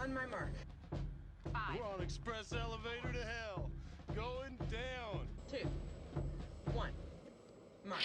On my mark. 5. We're on express elevator to hell. Going down. 2. 1. Mark.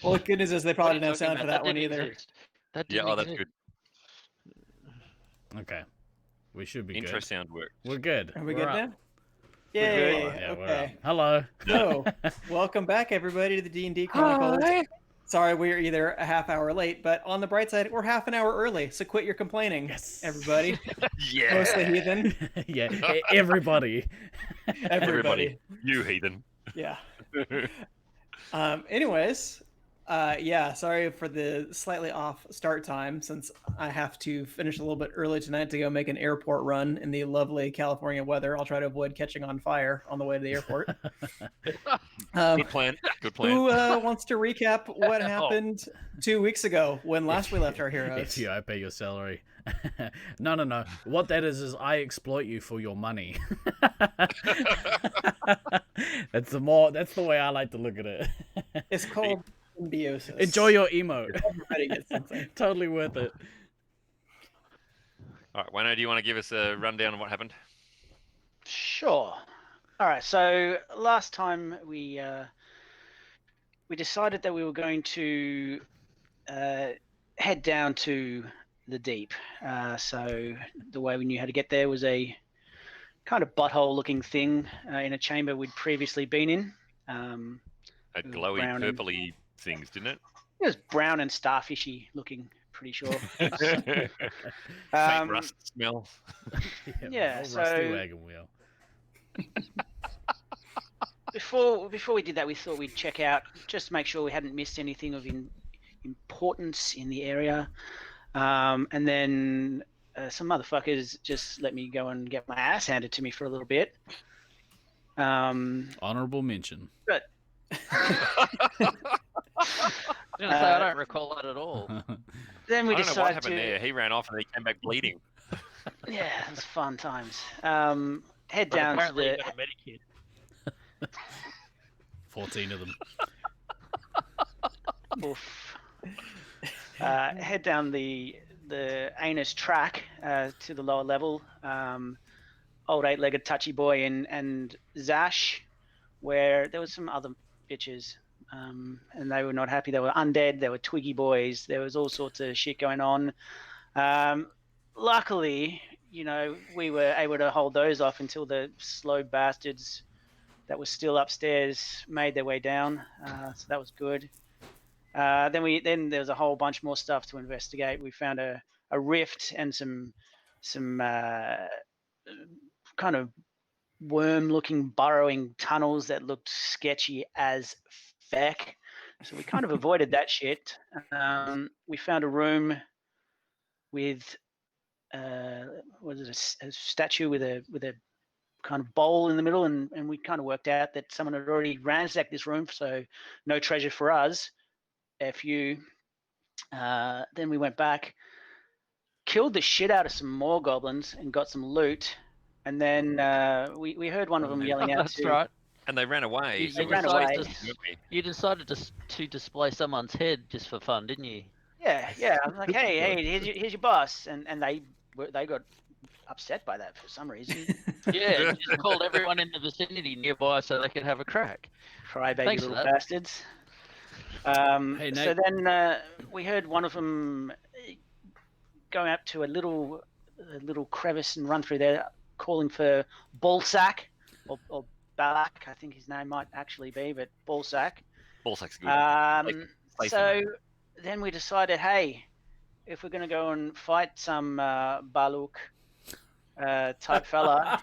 Well, the good news is they probably What are you didn't have sound talking for about? that one either. Exist. That didn't that's exist. good. Okay. We should be Intro good. sound worked. We're good. Are we We're good up. now? Yay! Yeah, we're Okay. up. Hello. So, welcome back, everybody, to the D&D Chronicles. Hi. Sorry, we're either a half hour late, but on the bright side, we're half an hour early. So quit your complaining, Yes. everybody. Yeah. Mostly heathen. Yeah, everybody. Everybody. You heathen. Yeah. Anyways, yeah, sorry for the slightly off start time since I have to finish a little bit early tonight to go make an airport run in the lovely California weather. I'll try to avoid catching on fire on the way to the airport. Good plan. Good plan. Who wants to recap what happened 2 weeks ago when last we left our If heroes? you I pay your salary. No. What that is I exploit you for your money. That's the way I like to look at it. It's called symbiosis. Enjoy your emote. Everybody gets something. Totally worth it. All right, Wano, do you want to give us a rundown of what happened? Sure. All right. So last time we decided that we were going to head down to the deep. So the way we knew how to get there was a kind of butthole-looking thing in a chamber we'd previously been in. Had glowy, Brown and- purpley things, didn't it? It was brown and starfishy looking, pretty sure. Fake rust smell. Yeah, old so- rusty wagon wheel. Before we did that, we thought we'd check out, just to make sure we hadn't missed anything of importance in the area. And then some motherfuckers just let me go and get my ass handed to me for a little bit. Honorable mention. But I don't recall that at all. then we I don't know what decided happened there. He ran off and he came back bleeding. Yeah, it was fun times. Head But down to apparently the you got a Medikit. 14 of them. Oof. Head down the anus track to the lower level. Old eight-legged touchy boy and Zash, where there was some other bitches, and they were not happy. They were undead. There were twiggy boys. There was all sorts of shit going on. Luckily, we were able to hold those off until the slow bastards that were still upstairs made their way down. So that was good. Then there was a whole bunch more stuff to investigate. We found a rift and some kind of worm-looking burrowing tunnels that looked sketchy as feck. So we kind of avoided that shit. We found a room with was it a statue with a kind of bowl in the middle, and we kind of worked out that someone had already ransacked this room, so no treasure for us. F you. Then we went back, killed the shit out of some more goblins and got some loot, and then we heard one of them yelling out That's right. And they ran away. You, so you we ran were away. safe, you decided to display someone's head just for fun, didn't you? Yeah. I was like, hey, here's your boss, and they got upset by that for some reason. Yeah, you just called everyone in the vicinity nearby so they could have a crack. Crybaby Thanks for little that. bastards. Hey, So Nate. then we heard one of them go up to a little crevice and run through there, calling for Ballsack or Balak, I think his name might actually be, but Ballsack. Ballsack's good. Play So then we decided, hey, if we're going to go and fight some Baluk type fella,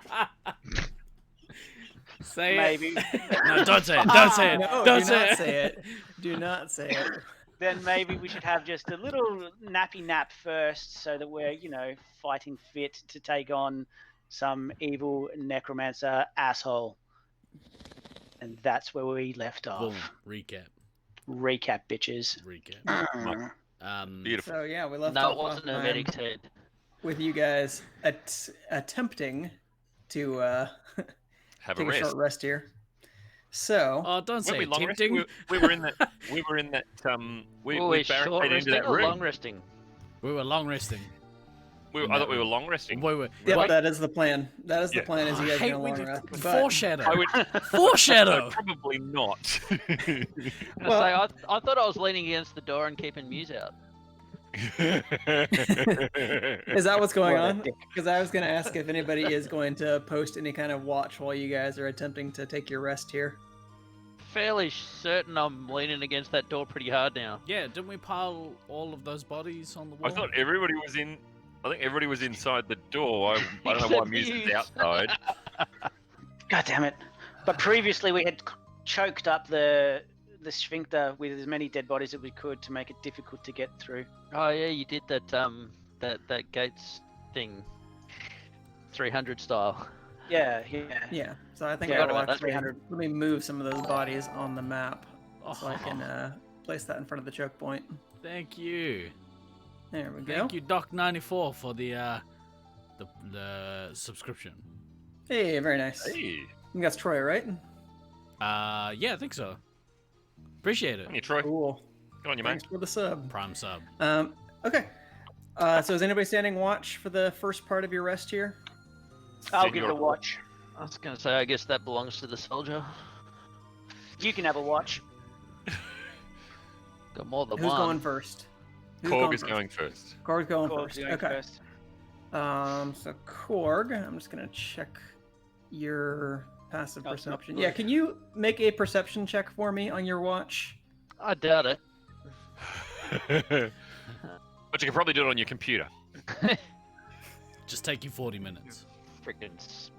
Say maybe it. No, don't say it. Don't say it. No, don't do say not it. say it. Do not say it. then maybe we should have just a little nappy nap first, so that we're fighting fit to take on some evil necromancer asshole. And that's where we left off. Boom. Recap, bitches. Recap. Beautiful. So yeah, we left No, off it wasn't a last medic's time head. with you guys attempting to Have a take a rest. short rest here. So Oh, don't say Weren't we long tempting. resting? We were in that. We Were we we short barricaded into resting that or room. long resting? We were long resting. I thought we were long resting. We were. yeah, Wait, that is the plan. That is the Yeah. plan. Is you guys hey, go we long did rest. But foreshadow. I would Foreshadow. probably not. Well- I thought I was leaning against the door and keeping Muse out. is that what's going What a on? dick. Because I was going to ask if anybody is going to post any kind of watch while you guys are attempting to take your rest here. Fairly certain I'm leaning against that door pretty hard now. Yeah, didn't we pile all of those bodies on the wall? I thought everybody was in. I think everybody was inside the door. I don't know why Except Muse is Muse. outside. God damn it! But previously we had choked up the sphincter with as many dead bodies as we could to make it difficult to get through. Oh yeah, you did that that gates thing, 300 style. Yeah. Yeah. So I think Yeah, I'll about that. actually 300. let me move some of those bodies on the map so I Oh, can place that in front of the choke point. Thank you. There we go. Thank you, Doc94, for the subscription. Hey, very nice. I Hey, think that's Troy, right? Yeah, I think so. Appreciate it. on you, Troy. Cool. Good on you, mate. Thanks for the sub. Prime sub. Okay. So is anybody standing watch for the first part of your rest here? I'll give it a Senor. watch. I was gonna say, I guess that belongs to the soldier. You can have a watch. Got more than Who's one. going first? Who's Korg is first? going first. Korg's going Korg's first. going Okay. first. So Korg, I'm just gonna check your passive Oh, it's not perception. good. Yeah, can you make a perception check for me on your watch? I doubt it. But you can probably do it on your computer. Just take you 40 minutes. Freaking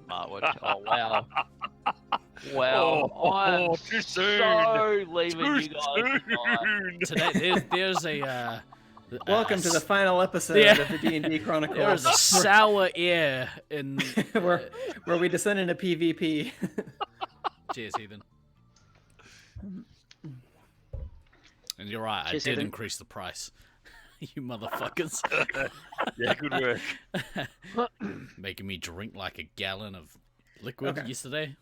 smartwatch. Oh wow. Wow. I'm too soon. so leaving Too you guys tonight. soon. Today, there's a. Welcome to the final episode Yeah. of the D&D Chronicles. There's a sour air in. where we descend into PvP. Cheers, Heathen. And you're right, Cheers, I did Heathen. increase the price. You motherfuckers. Yeah, good work. Making me drink like a gallon of liquid Okay. yesterday.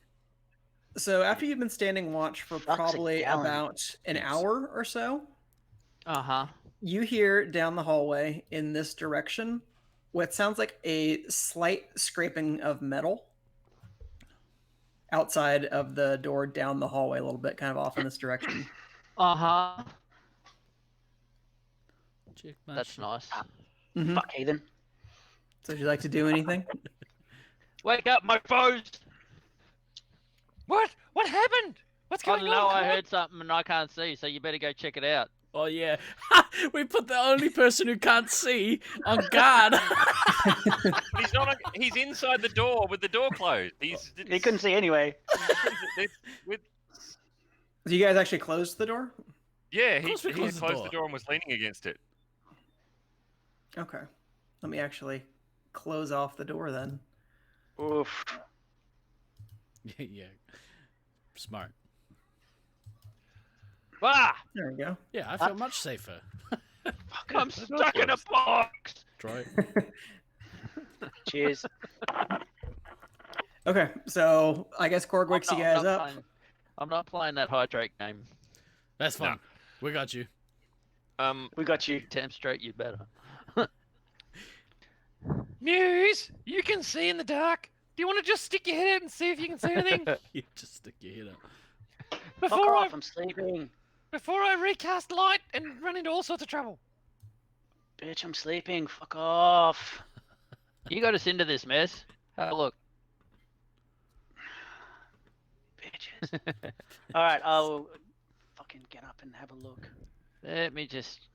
So after you've been standing watch for Fuck's a probably gallon. about an Yes. hour or so, Uh-huh. you hear down the hallway in this direction what sounds like a slight scraping of metal outside of the door down the hallway a little bit, kind of off in this direction. Uh-huh. Check my That's shit. nice. Mhm. Fuck heathen. So would you like to do anything? Wake up, my foes! What? What happened? What's I going don't know, on? I Come on. heard something and I can't see, so you better go check it out. Oh yeah, we put the only person who can't see on guard. He's not. He's inside the door with the door closed. He's. He couldn't see anyway. with, So you guys actually closed the door? yeah, course we he closed closed the the door. door and was leaning against it. Okay. Let me actually close off the door then. Oof. Yeah, smart. Ah! There we go. Yeah, I feel much safer. I'm stuck in a box! Troy. Cheers. Okay, so I guess Korg wakes you guys up. I'm not playing that hydrate game. That's fine. We got you. We got you. Damn straight, you better. Muse, you can see in the dark. Do you want to just stick your head out and see if you can see anything You just stick your head up. Fuck before off, I'm sleeping. I recast light and run into all sorts of trouble? Bitch, I'm sleeping. Fuck off. You got us into this mess. Have a look. All right, I'll fucking get up and have a look. Let me just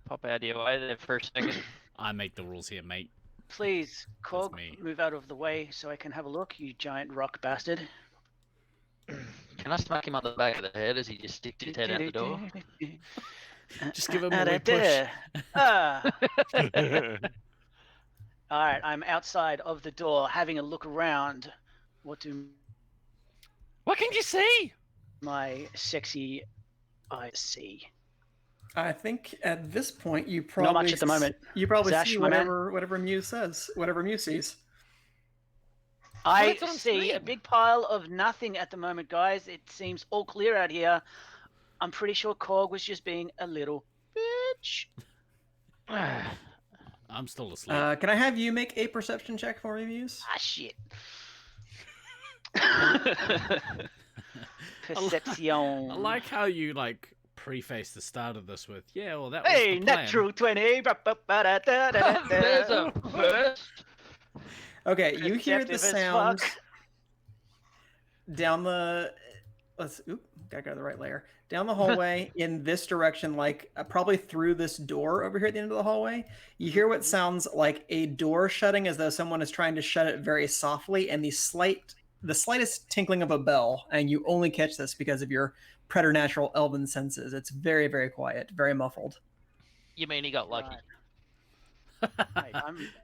pop out of your way there for a second. I make the rules here, mate. Please, Cog, me. move out of the way so I can have a look, you giant rock bastard. Can I smack him on the back of the head as he just sticks his head out the door? Just give him a wee push. Ah. All right, I'm outside of the door having a look around. What do What can you see? my sexy eyes see? I think at this point you probably Not much at the moment. You probably Zash, see my man. whatever Muse says, whatever Muse sees. I that's what I'm see a saying. big pile of nothing at the moment, guys. It seems all clear out here. I'm pretty sure Korg was just being a little bitch. I'm still asleep. Can I have you make a perception check for me, Muse? Ah, shit. Perception. I like how you like preface the start of this with, yeah, well that was Hey, the plan. natural 20. There's a first. Okay, you hear the Perceptive as sound fuck. down the. Gotta go to the right layer. Down the hallway in this direction, like probably through this door over here at the end of the hallway. You hear what sounds like a door shutting, as though someone is trying to shut it very softly, and the slightest tinkling of a bell, and you only catch this because of your preternatural elven senses. It's very, very quiet, very muffled. You mean he got lucky? Mate,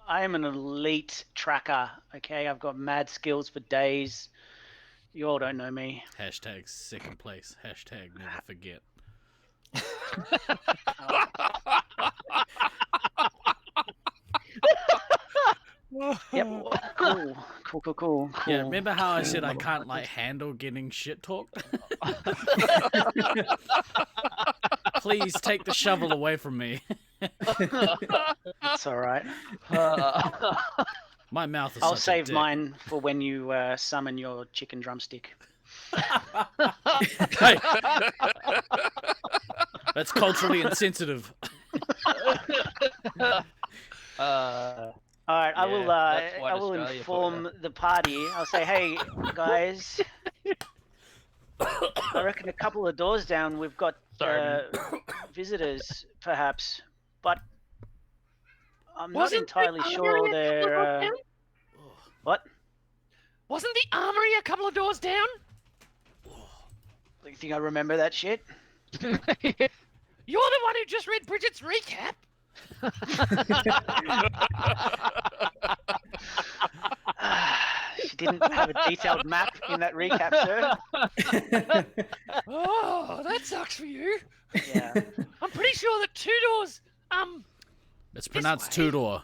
I am an elite tracker. Okay, I've got mad skills for days. You all don't know me. Hashtag second place. Hashtag never forget. Yep. Cool. Yeah, remember how I said I can't like handle getting shit talked? Please take the shovel away from me. It's all right. My mouth is I'll such a save dick. mine for when you summon your chicken drumstick. Hey! That's culturally insensitive. All right, I will. that's white I will Australia for inform the party. I'll say, hey guys, I reckon a couple of doors down we've got Sorry. visitors, perhaps, but I'm not Wasn't the entirely sure armory a couple of they're. doors down? What? Wasn't the armory a couple of doors down? You think I remember that shit? You're the one who just read Bridget's recap. She didn't have a detailed map in that recap, sir. Oh, that sucks for you. Yeah. I'm pretty sure that two doors. It's pronounced way. two-door.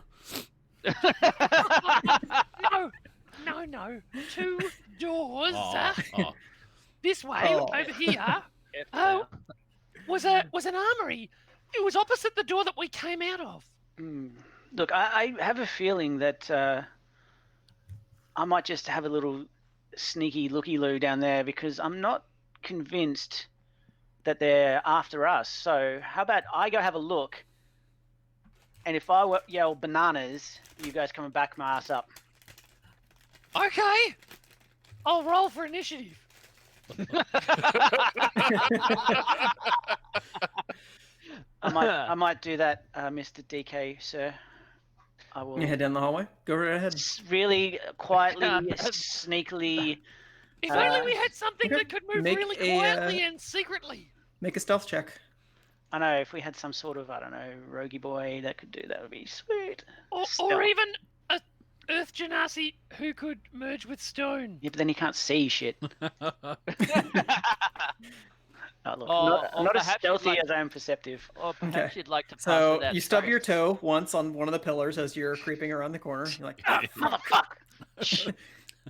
No. Two doors. Oh. This way, Oh. over here. Was an armory. It was opposite the door that we came out of. Look, I have a feeling that I might just have a little sneaky looky-loo down there because I'm not convinced that they're after us. So how about I go have a look, and if I yell bananas, you guys come and back my ass up. Okay. I'll roll for initiative. I might do that, Mr. DK, sir. I will You head down the hallway. Go right ahead. really quietly, sneakily. If only we had something okay. that could move Make really a, quietly and secretly. Make a stealth check. I know if we had some sort of, I don't know, roguey boy that could do that would be sweet. Or Stealth. even a Earth Genasi who could merge with stone. Yeah, but then he can't see shit. Oh, look, Or I'm not as perhaps you'd stealthy like- as I am perceptive. Or perhaps Okay. you'd like to pass So without you stub trace. your toe once on one of the pillars as you're creeping around the corner. You're like, ah, Motherfucker!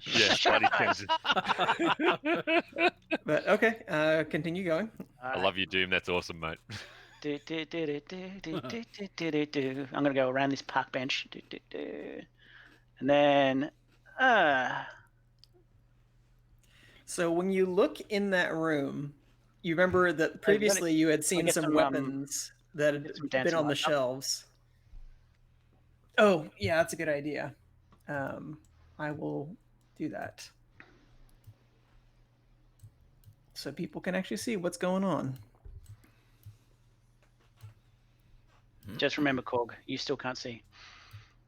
Yeah, bloody Kenzie. but okay. Continue going. I love you, Doom. That's awesome, mate. I'm gonna go around this park bench. And then, So when you look in that room, you remember that previously you had seen get some some, weapons that had get some been dancing on the lights up. shelves. Oh, yeah, that's a good idea. I will do that. so people can actually see what's going on. Just remember, Korg, you still can't see.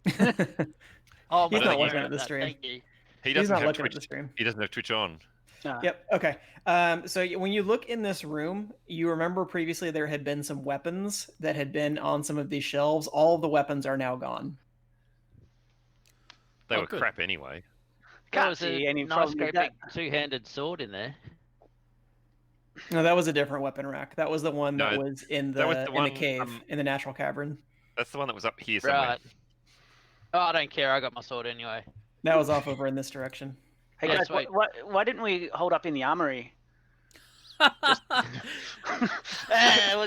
Oh, He's my not God, looking yeah, at the that, stream. Thank you. He He's doesn't not have looking at Twitch. the stream. He doesn't have Twitch on. Yep. Okay. So when you look in this room, you remember previously there had been some weapons that had been on some of these shelves. All the weapons are now gone. They Oh, were good. crap anyway. There Can't was see a any nice problem great with that. big two-handed sword in there. No, that was a different weapon rack. That was the one that No, was in that was the the in one, the cave in the natural cavern. That's the one that was up here somewhere. Right. Oh, I don't care. I got my sword anyway. That was off over in this direction. Hey Yeah, guys, sweet. why didn't we hold up in the armory? Well,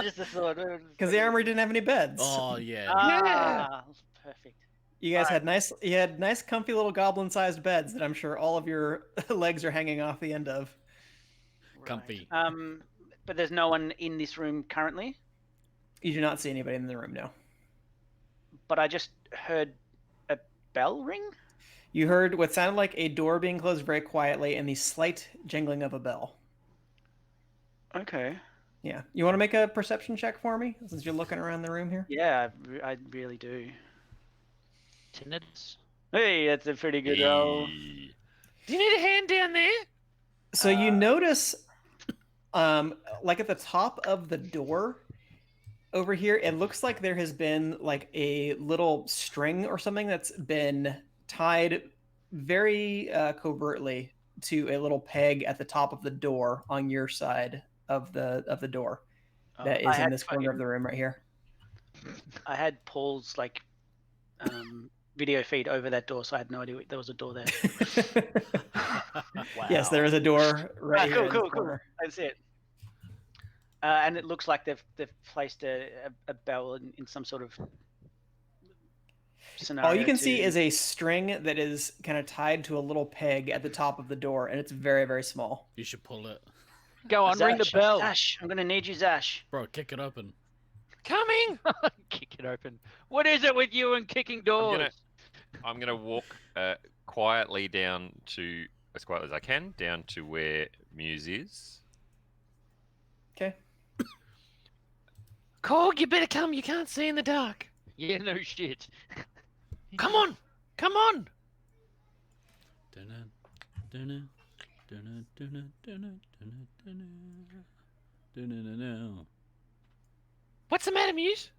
just a sword. Because the armory didn't have any beds. Oh yeah. Ah, perfect. You guys Alright. had nice, comfy little goblin-sized beds that I'm sure all of your legs are hanging off the end of. Comfy. But there's no one in this room currently. You do not see anybody in the room, no. But I just heard a bell ring. You heard what sounded like a door being closed very quietly and the slight jingling of a bell. Okay. Yeah. You want to make a perception check for me, since you're looking around the room here? Yeah, I really do. Tinnitus. Hey, that's a pretty good roll. Do you need a hand down there? So you notice, like at the top of the door over here, it looks like there has been like a little string or something that's been tied very covertly to a little peg at the top of the door on your side of the door. That is in this corner of the room right here. I had Paul's like video feed over that door, so I had no idea there was a door there. Yes, there is a door right here. Cool. Corner. That's it. And it looks like they've placed a bell in some sort of scenario. All you can see is a string that is kind of tied to a little peg at the top of the door, and it's very, very small. You should pull it. Go on, ring the bell. Zash, I'm gonna need you, Zash. Bro, kick it open. Coming! Kick it open. What is it with you and kicking doors? I'm gonna walk quietly down to, as quietly as I can, down to where Muse is. Okay. Korg, you better come. You can't see in the dark. Yeah, no shit. Come on! Come on! Dun-dun, dun-dun, dun-dun, dun-dun, dun-dun, dun-dun, dun-dun, dun-dun. What's the matter, Muse?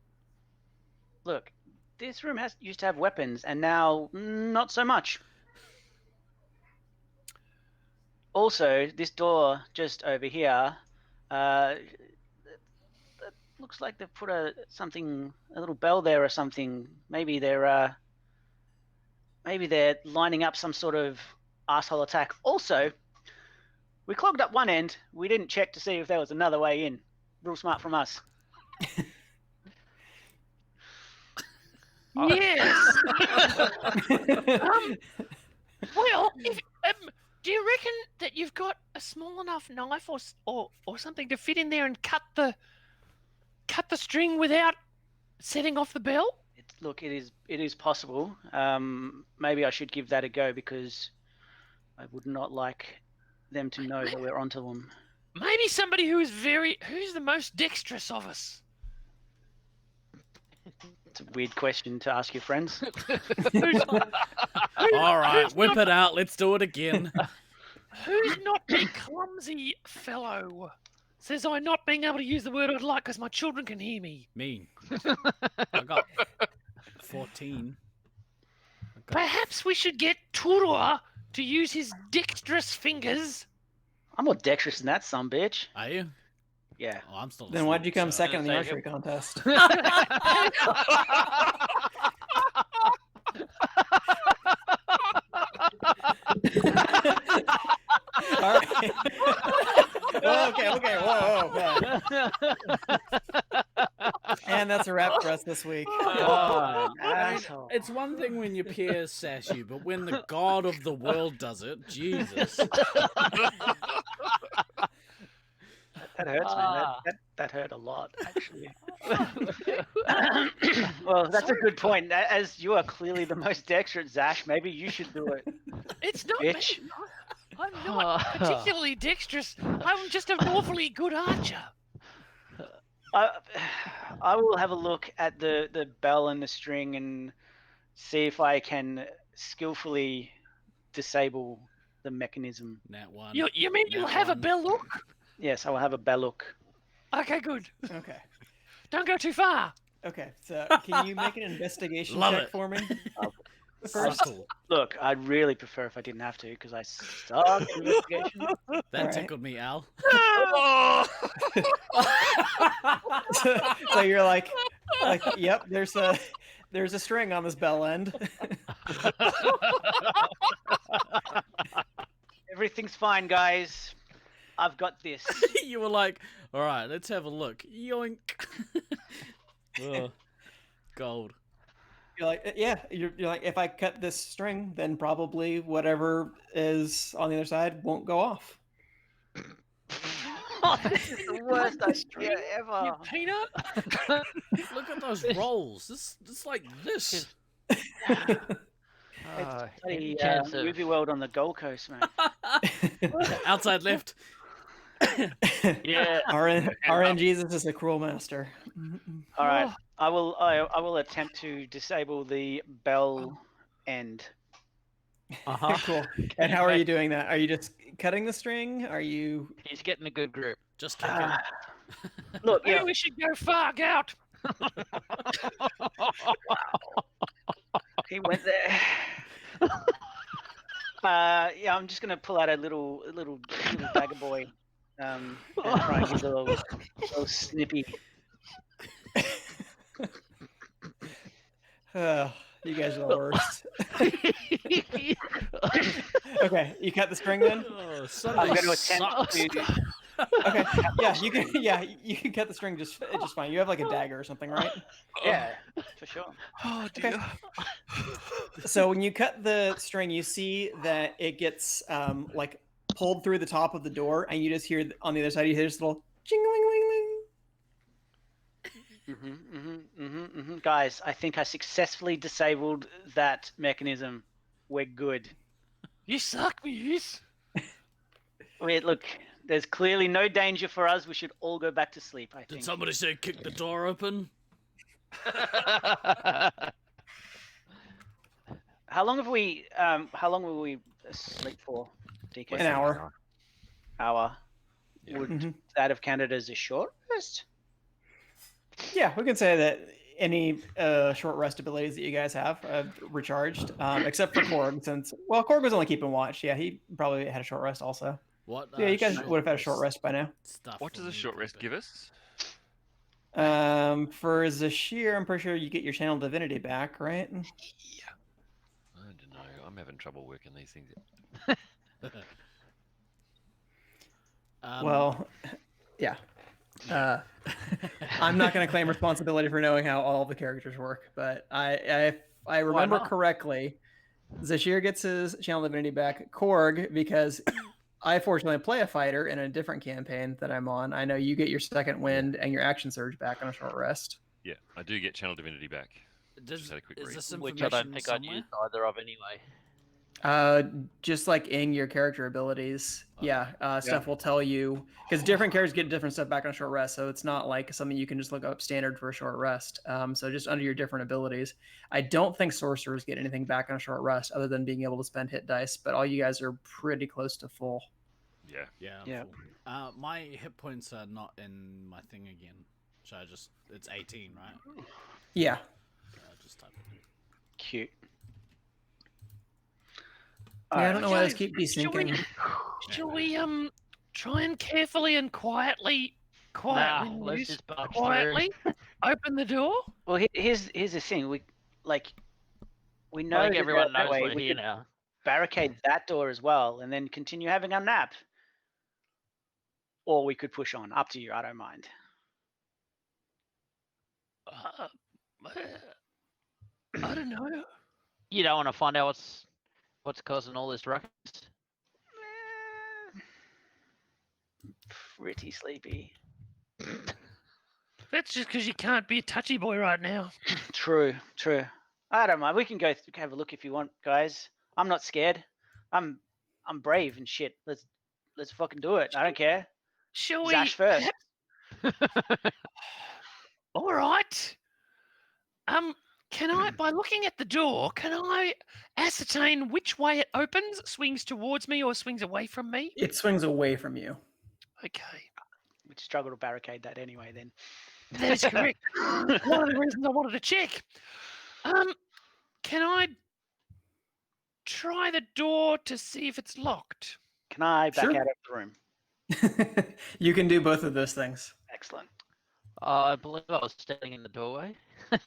Look, this room used to have weapons, and now not so much. Also, this door just over here, it looks like they've put a little bell there or something. Maybe they're lining up some sort of asshole attack. Also, we clogged up one end. We didn't check to see if there was another way in. Real smart from us. Yes. Well, do you reckon that you've got a small enough knife or something to fit in there and cut the string without setting off the bell? Look, it is possible. Maybe I should give that a go because I would not like them to know that we're onto them. Maybe somebody who's the most dexterous of us. It's a weird question to ask your friends. All right, whip it out. Let's do it again. Who's not a clumsy fellow? Says I not being able to use the word I'd like because my children can hear me. Me. I got 14. Perhaps we should get Turua to use his dexterous fingers. I'm more dexterous than that, son bitch. Are you? Yeah. Oh, I'm still. Then why'd you come asleep, second in the Say archery contest? All right. Okay. Whoa. And that's a wrap for us this week. God, I mean, asshole. it's one thing when your peers sass you, but when the god of the world does it, Jesus. That hurts, man. That hurt a lot, actually. Well, that's a good point. As you are clearly the most dexterous, Zash, maybe you should do it. It's not Bitch. me. I'm not particularly dexterous. I'm just an awfully good archer. I will have a look at the bell and the string and see if I can skillfully disable the mechanism. Nat 1. You mean you'll Nat have a 1. bell look? Yes, I will have a bell look. Okay, good. Okay. Don't go too far. Okay. So can you make an investigation Love check it. for me? First. First. Look, I'd really prefer if I didn't have to because I suck at investigation. That Alright. tickled me, Al. So you're like, yep, there's a string on this bell end. Everything's fine, guys. I've got this. You were like, all right, let's have a look. Yoink. Ugh. Gold. You're like, yeah, you're like, if I cut this string, then probably whatever is on the other side won't go off. Oh, this is the worst idea You ever. peanut? Look at those rolls. It's like this. Any Bloody, chance of movie world on the Gold Coast, man. Outside left. yeah? RN Jesus is a cruel master. All right, I will attempt to disable the bell end. Cool. And how are you doing that? Are you just cutting the string? Are you? He's getting a good grip. Just kick it. Look, Maybe yeah, we should go far out. he went there. Yeah, I'm just gonna pull out a little dagger boy, and try and give a little snippy. You guys are the worst. Okay, you cut the string then. Oh, I'm Sunday going to attempt sucks. to. Okay, yeah, you can. Yeah, you can cut the string just fine. You have like a dagger or something, right? Yeah, for sure. Oh Okay. So when you cut the string, you see that it gets like pulled through the top of the door, and you just hear on the other side, you hear this little jingling. Guys, I think I successfully disabled that mechanism. We're good. You suck, Muse. Wait, look, there's clearly no danger for us. We should all go back to sleep, I Did think. somebody say kick the door open? How long will we sleep for, DK? An hour. Hour. Yeah. Would that have counted as a short rest? Yeah, we can say that any short rest abilities that you guys have recharged, except for Korg, since Korg was only keeping watch. Yeah, he probably had a short rest also. What? Yeah, you guys would have had a short rest by now. Stuff What for does a me, short rest baby. give us? For Zashir, I'm pretty sure you get your channel divinity back, right? Yeah. I don't know. I'm having trouble working these things. Well, yeah. I'm not going to claim responsibility for knowing how all the characters work, but I remember not? correctly, Zashir gets his channel divinity back. Korg, because I fortunately play a fighter in a different campaign that I'm on. I know you get your second wind and your action surge back on a short rest. Yeah, I do get channel divinity back. Just had a quick Is read. this Which I don't information think I'd somewhere? use either of anyway. Just like in your character abilities, stuff will tell you, because different characters get different stuff back on a short rest, so it's not like something you can just look up standard for a short rest. So just under your different abilities, I don't think sorcerers get anything back on a short rest other than being able to spend hit dice, but all you guys are pretty close to full. Yeah. Yeah. I'm Yeah. full. My hit points are not in my thing again. So it's 18, right? Yeah. Just type it in. Cute. I don't know why this Guys, keep desyncing. Shall we try and carefully and quietly Let's Muse, just barge quietly open the door? Well, here's the thing. We I know think that everyone that knows way we're we here could now. barricade that door as well, and then continue having a nap. Or we could push on. Up to you. I don't mind. I don't know. You don't want to find out what's causing all this ruckus. Pretty sleepy. That's just because you can't be a touchy boy right now. True. I don't mind. We can go have a look if you want, guys. I'm not scared. I'm I'm brave and shit. Let's fucking do it. I don't care. Shall we? Zash first. All right. Can I, by looking at the door, can I ascertain which way it opens? Swings towards me or swings away from me? It swings away from you. Okay. We'd struggle to barricade that anyway. Then. That is correct. One of the reasons I wanted to check. Can I try the door to see if it's locked? Can I back Sure. out of the room? You can do both of those things. Excellent. I believe I was standing in the doorway. I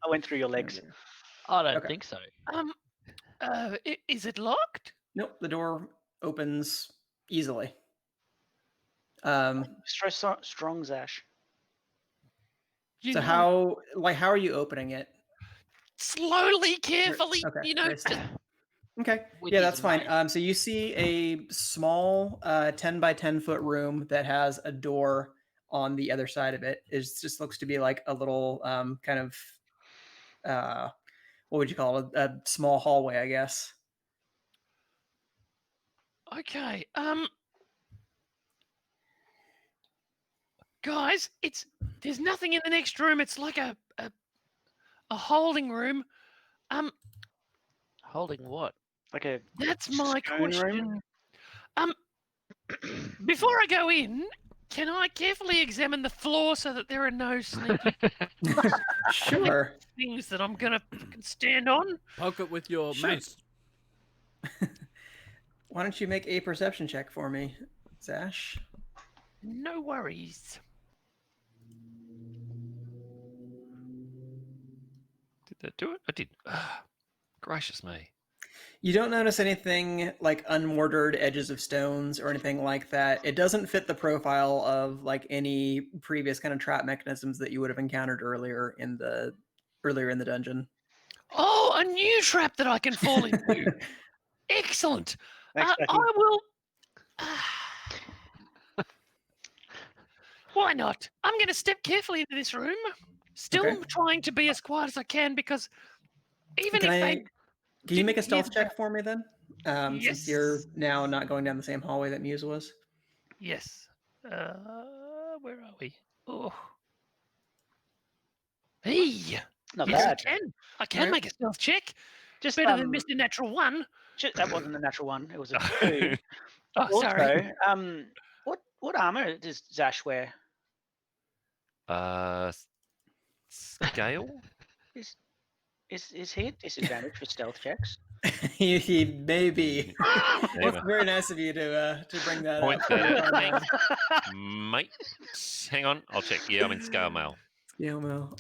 went through your legs. I don't Okay. think so. Is it locked? Nope, the door opens easily. Strong Zash. You So know, how are you opening it? slowly, carefully, Okay, you know. very slow. Okay, With yeah, his that's fine. mate. So you see a small 10 by 10 foot room that has a door on the other side of it. It just looks to be like a little kind of what would you call it? A small hallway, I guess. Okay. Guys, there's nothing in the next room. It's like a holding room. Holding what? Like a That's my stone question. room? Before I go in, can I carefully examine the floor so that there are no sneaky Sure. things that I'm gonna fucking stand on? Poke it with your Sure. mace. Why don't you make a perception check for me, Zash? No worries. Did that do it? I did. Gracious me. You don't notice anything like unmortared edges of stones or anything like that. It doesn't fit the profile of like any previous kind of trap mechanisms that you would have encountered earlier in the dungeon. Oh, a new trap that I can fall into. Excellent. Thanks, Becky. I will. Why not? I'm going to step carefully into this room, still Okay. trying to be as quiet as I can because even Can if I? they Can you make a didn't hear stealth check for me then? Since you're Yes. now not going down the same hallway that Muse was. Yes. Where are we? Oh. Hey. Not Yes, bad. I can Alright. make a stealth check. Just Better than Mr. Natural One. that wasn't a natural one. It was a 2. Oh, sorry. Also, what armor does Zash wear? Scale? Is he at disadvantage for stealth checks? he may be. Never. It's very nice of you to bring that Point up. that out. Mate, hang on, I'll check. Yeah, I'm in scale mail. Scale mail.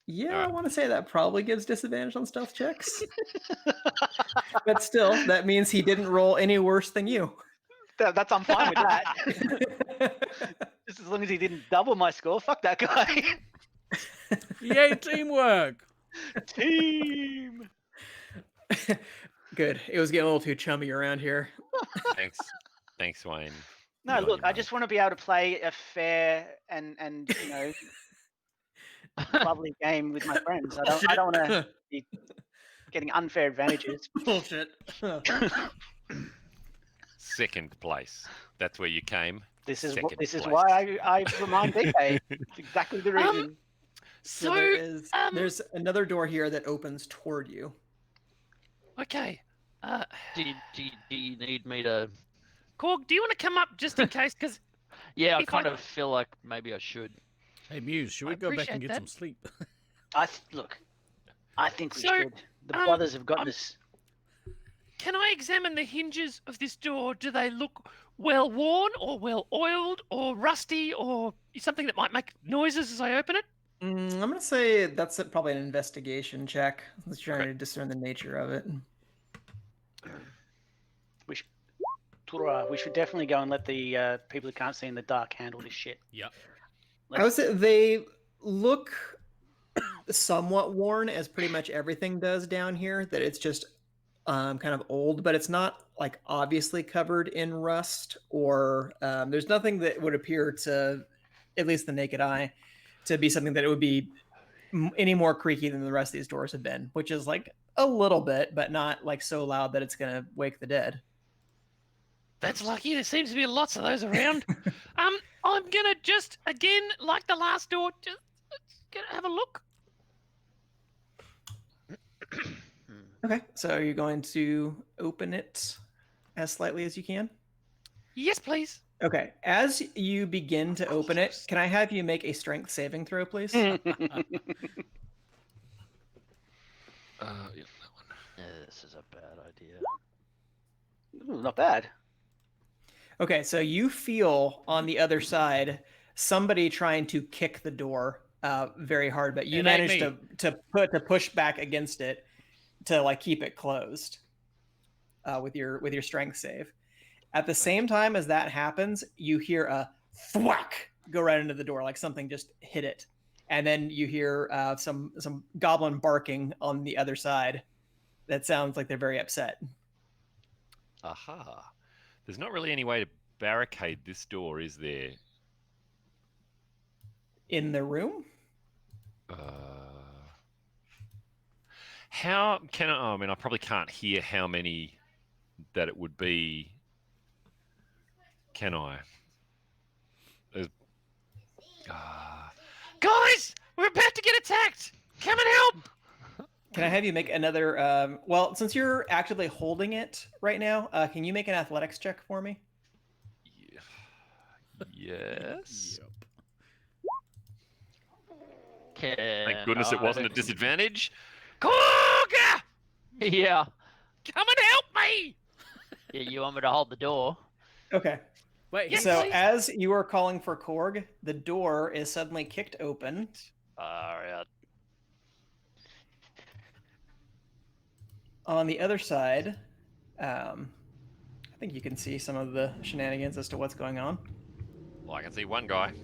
Yeah, I Alright. want to say that probably gives disadvantage on stealth checks. But still, that means he didn't roll any worse than you. That's I'm fine with that. Just as long as he didn't double my score. Fuck that guy. Yay, teamwork! Team. Good. It was getting a little too chummy around here. Thanks, Wayne. No, You're on look, your I own. just want to be able to play a fair and lovely game with my friends. I don't want to be getting unfair advantages. Bullshit. Second place. That's where you came. This is Second this is place. why I remind DK. It's exactly the reason. So So, there's another door here that opens toward you. okay. Do you need me to? Korg, do you want to come up just in case? Because Yeah, I If I- kind of feel like maybe I should. Hey, Muse, should I we go back and appreciate get that. some sleep? Look, I think we So, should. The brothers have got this. can I examine the hinges of this door? Do they look well worn or well oiled or rusty or something that might make noises as I open it? I'm gonna say that's probably an investigation check. Let's try to discern the nature of it. We should definitely go and let the people who can't see in the dark handle this shit. Yep. I would say they look somewhat worn, as pretty much everything does down here. That it's just kind of old, but it's not like obviously covered in rust or there's nothing that would appear to, at least the naked eye, to be something that it would be any more creaky than the rest of these doors have been, which is like A little bit, but not like so loud that it's gonna wake the dead. That's lucky. There seems to be lots of those around. I'm gonna just again, like the last door, just gonna have a look. Okay, so are you going to open it as slightly as you can? Yes, please. Okay, as you begin to open it, can I have you make a strength saving throw, please? Yeah, that one. This is a bad idea. Ooh, not bad. Okay, so you feel on the other side somebody trying to kick the door very hard, but you It ain't managed to push back against it to like keep it closed with your strength save. At the same time as that happens, you hear a thwack go right into the door, like something just hit it, and then you hear some goblin barking on the other side. That sounds like they're very upset. Aha. There's not really any way to barricade this door, is there? In the room? How can I? I mean, I probably can't hear how many that it would be. Can I? Guys, we're about to get attacked. Come and help. Can I have you make another? Well, since you're actively holding it right now, can you make an athletics check for me? Yes. Yep. Thank goodness it wasn't a disadvantage. Korga, Yeah. come and help me. Yeah, you want me to hold the door? Okay. Wait, Yes, So please. as you are calling for Korg, the door is suddenly kicked open. Alright. On the other side, I think you can see some of the shenanigans as to what's going on. Well, I can see one guy.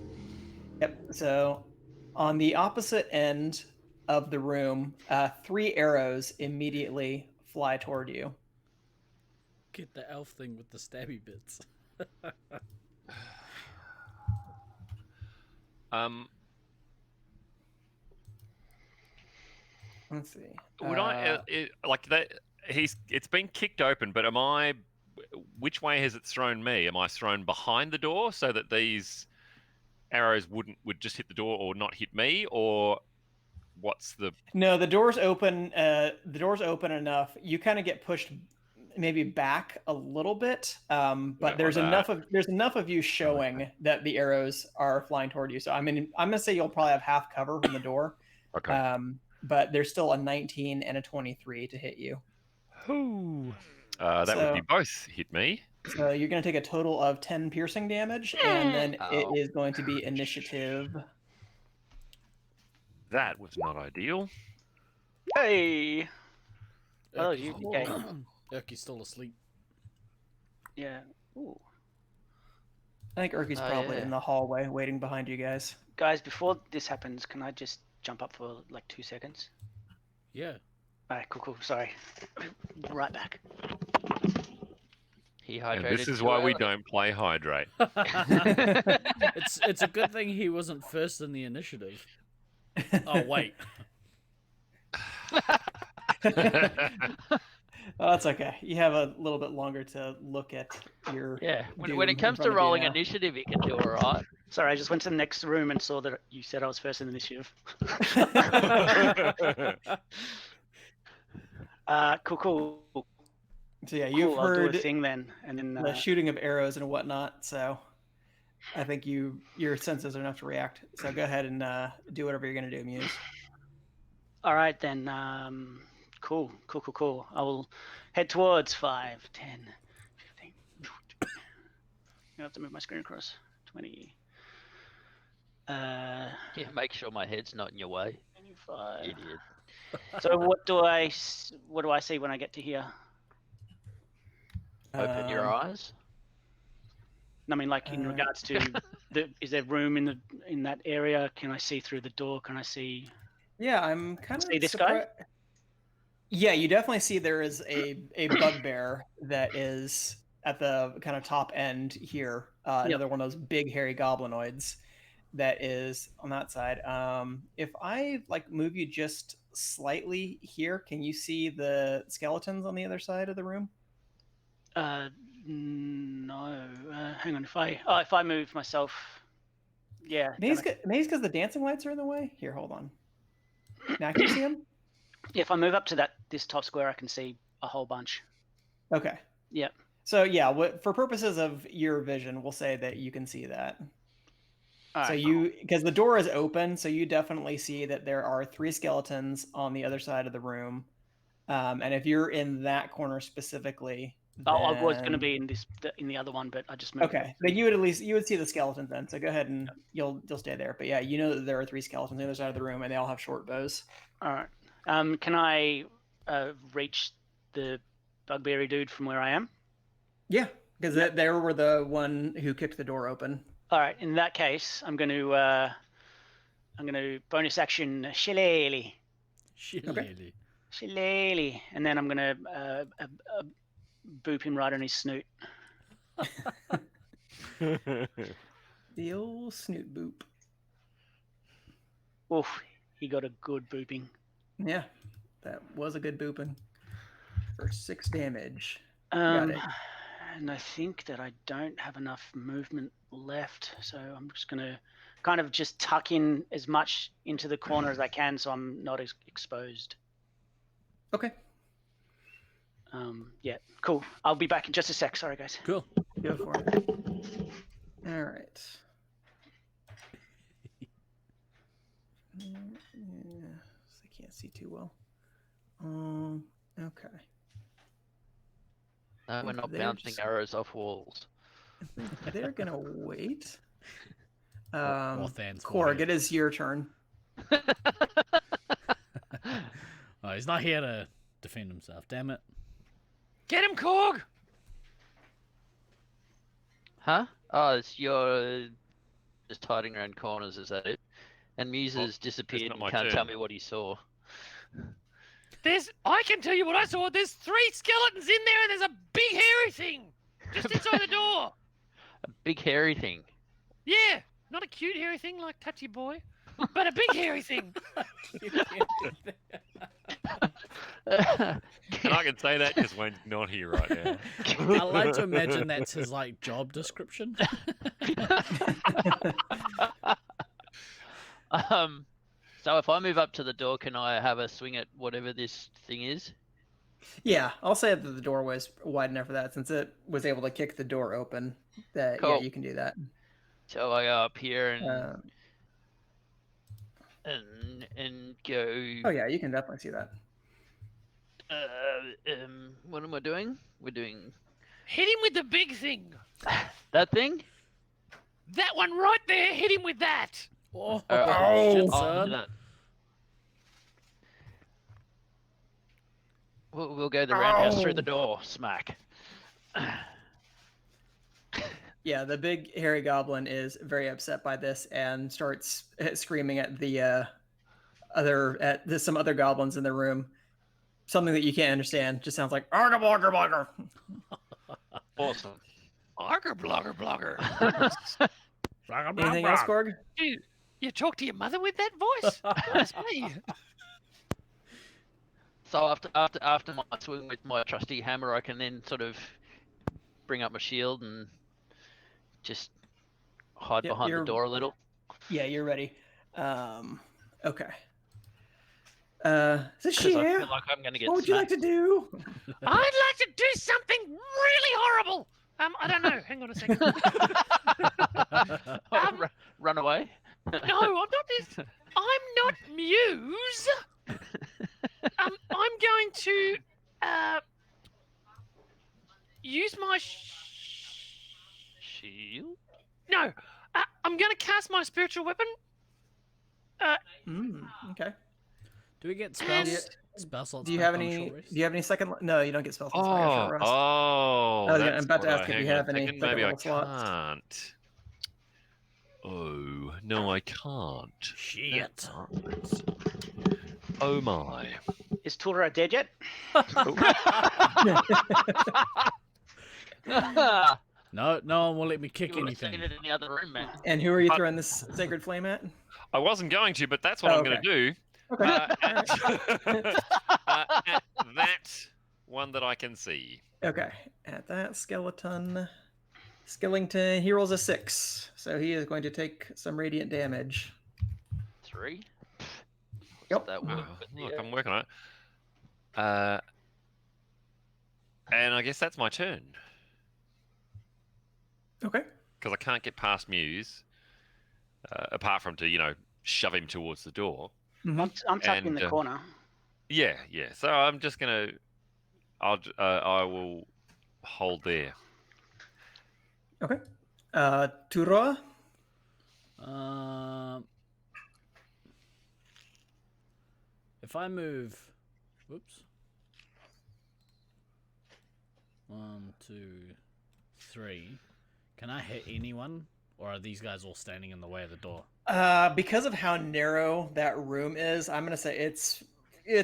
Yep. So on the opposite end of the room, 3 arrows immediately fly toward you. Get the elf thing with the stabby bits. Let's see. Would like that? It's been kicked open, but am I? Which way has it thrown me? Am I thrown behind the door so that these arrows would just hit the door or not hit me, or what's the? No, the door's open. The door's open enough. You kind of get pushed, maybe back a little bit. But Don't there's want that. there's enough of you showing that the arrows are flying toward you. So I mean, I'm gonna say you'll probably have half cover from the door. Okay. But there's still a 19 and a 23 to hit you. Who? That would be So- both hit me. So you're gonna take a total of 10 piercing damage, and then Oh. it is going to be initiative. That was not ideal. Hey. Oh, Erky's- you okay? Erky's still asleep. Yeah. Ooh. I think Urky's Oh, probably yeah. in the hallway waiting behind you guys. Guys, before this happens, can I just jump up for like 2 seconds? Yeah. Alright, cool. Sorry. Right back. He And hydrated this is too why we early. don't play hydrate. It's a good thing he wasn't first in the initiative. Oh wait. Oh, that's okay. You have a little bit longer to look at your. Yeah, when doom it in comes front to of you rolling now. initiative, he can do alright. Sorry, I just went to the next room and saw that you said I was first in the initiative. Cool. So yeah, you've Cool, I'll do a heard thing then, and then the shooting of arrows and whatnot. So I think your senses are enough to react. So go ahead and do whatever you're gonna do, Muse. all right then. Cool. I will head towards 5, 10, 15. I have to move my screen across. 20. Yeah, make sure my head's not in your way, 25. idiot. So what do I see when I get to here? Open your eyes. I mean, like in regards to is there room in that area? Can I see through the door? Can I see? Yeah, I'm kind of See this guy? Yeah, you definitely see there is a bugbear that is at the kind of top end here. Another one of those big hairy goblinoids. that is on that side. If I like move you just slightly here, can you see the skeletons on the other side of the room? No. Hang on. If I move myself, yeah. Maybe it's because the dancing lights are in the way. Here, hold on. Now can you see them? Yeah, if I move up to this top square, I can see a whole bunch. Okay. Yeah. So yeah, for purposes of your vision, we'll say that you can see that. All So right, because the door is open, so you definitely see that there are 3 skeletons on the other side of the room. And if you're in that corner specifically, I was going to then- be in the other one, but I just moved. Okay, but you would see the skeletons then. So go ahead and you'll stay there. But yeah, you know that there are 3 skeletons on the other side of the room, and they all have short bows. All right. Can I reach the bugbeary dude from where I am? Yeah, because they were the one who kicked the door open. All right. In that case, I'm going to bonus action shillelagh. Shillelagh, and then I'm going to boop him right on his snoot. The old snoot boop. Oof, he got a good booping. Yeah, that was a good booping for 6 damage. Got it. And I think that I don't have enough movement left, so I'm just going to kind of just tuck in as much into the corner as I can so I'm not exposed. Okay. Yeah, cool. I'll be back in just a sec. Sorry, guys. Cool. Go for it. All right. Yeah, I can't see too well. Okay. No, we're not They're bouncing just- arrows off walls. They're gonna wait. Orthan's Korg, warrior. it is your turn. Oh, he's not here to defend himself. Damn it. Get him, Korg! Huh? Oh, it's your just hiding around corners, is that it? And Muse's disappeared not and my can't tell turn. me what he saw. I can tell you what I saw. There's 3 skeletons in there, and there's a big hairy thing just inside the door. A big hairy thing. Yeah, not a cute hairy thing like Touchy Boy, but a big hairy thing. And I can say that because Wayne's not here right now. I like to imagine that's his like job description. So if I move up to the door, can I have a swing at whatever this thing is? Yeah, I'll say that the door was wide enough for that since it was able to kick the door open. That yeah, Cool. you can do that. So I go up here Uh, and go. oh yeah, you can definitely see that. What am I doing? We're doing Hit him with the big thing. that thing. That one right there. Hit him with that. Oh, shit, Oh, son. no. We'll go the roundhouse through the door. Smack. Yeah, the big hairy goblin is very upset by this and starts screaming at the some other goblins in the room. Something that you can't understand. Just sounds like arga blogger blogger. Awesome. Arger blogger blogger. Anything else, Korg? Dude, you talk to your mother with that voice? That's me. So after my swing with my trusty hammer, I can then sort of bring up my shield and just hide Yep, behind the you're- door a little. Yeah, you're ready. Okay. Because Sashir, I feel like I'm going to get what would you like smacked. to do? I'd like to do something really horrible. I don't know. Hang on a second. Run away? No, I'm not this. I'm not Muse. I'm going to use my Shield? no. I'm going to cast my spiritual weapon. Okay. Do we get And- spell slots? Do you back have on any? short rest? Do you have any second? No, you don't get spell slots. back on short rest. Oh, I'm that's about to what ask if you hang on a have any second, second Maybe I level slots. can't. Oh, no, I can't. Shit. Oh my. Is Tulra dead yet? No one will let me kick You would have seen anything. it in the other room, man. And who are you throwing this sacred flame at? I wasn't going to, but that's what Oh, I'm going to do. Okay. At, at that one that I can see. Okay. At that skeleton, Skellington, he rolls a 6, so he is going to take some radiant damage. 3. Yep. That work Oh, with the, look, I'm working on it. And I guess that's my turn Okay. because I can't get past Muse, apart from to shove him towards the door. I'm tucked in the And, corner. Yeah. So I'm just gonna, I will hold there. Okay. Turoa? If I move, whoops. 1, 2, 3. Can I hit anyone, or are these guys all standing in the way of the door? Because of how narrow that room is, I'm gonna say it's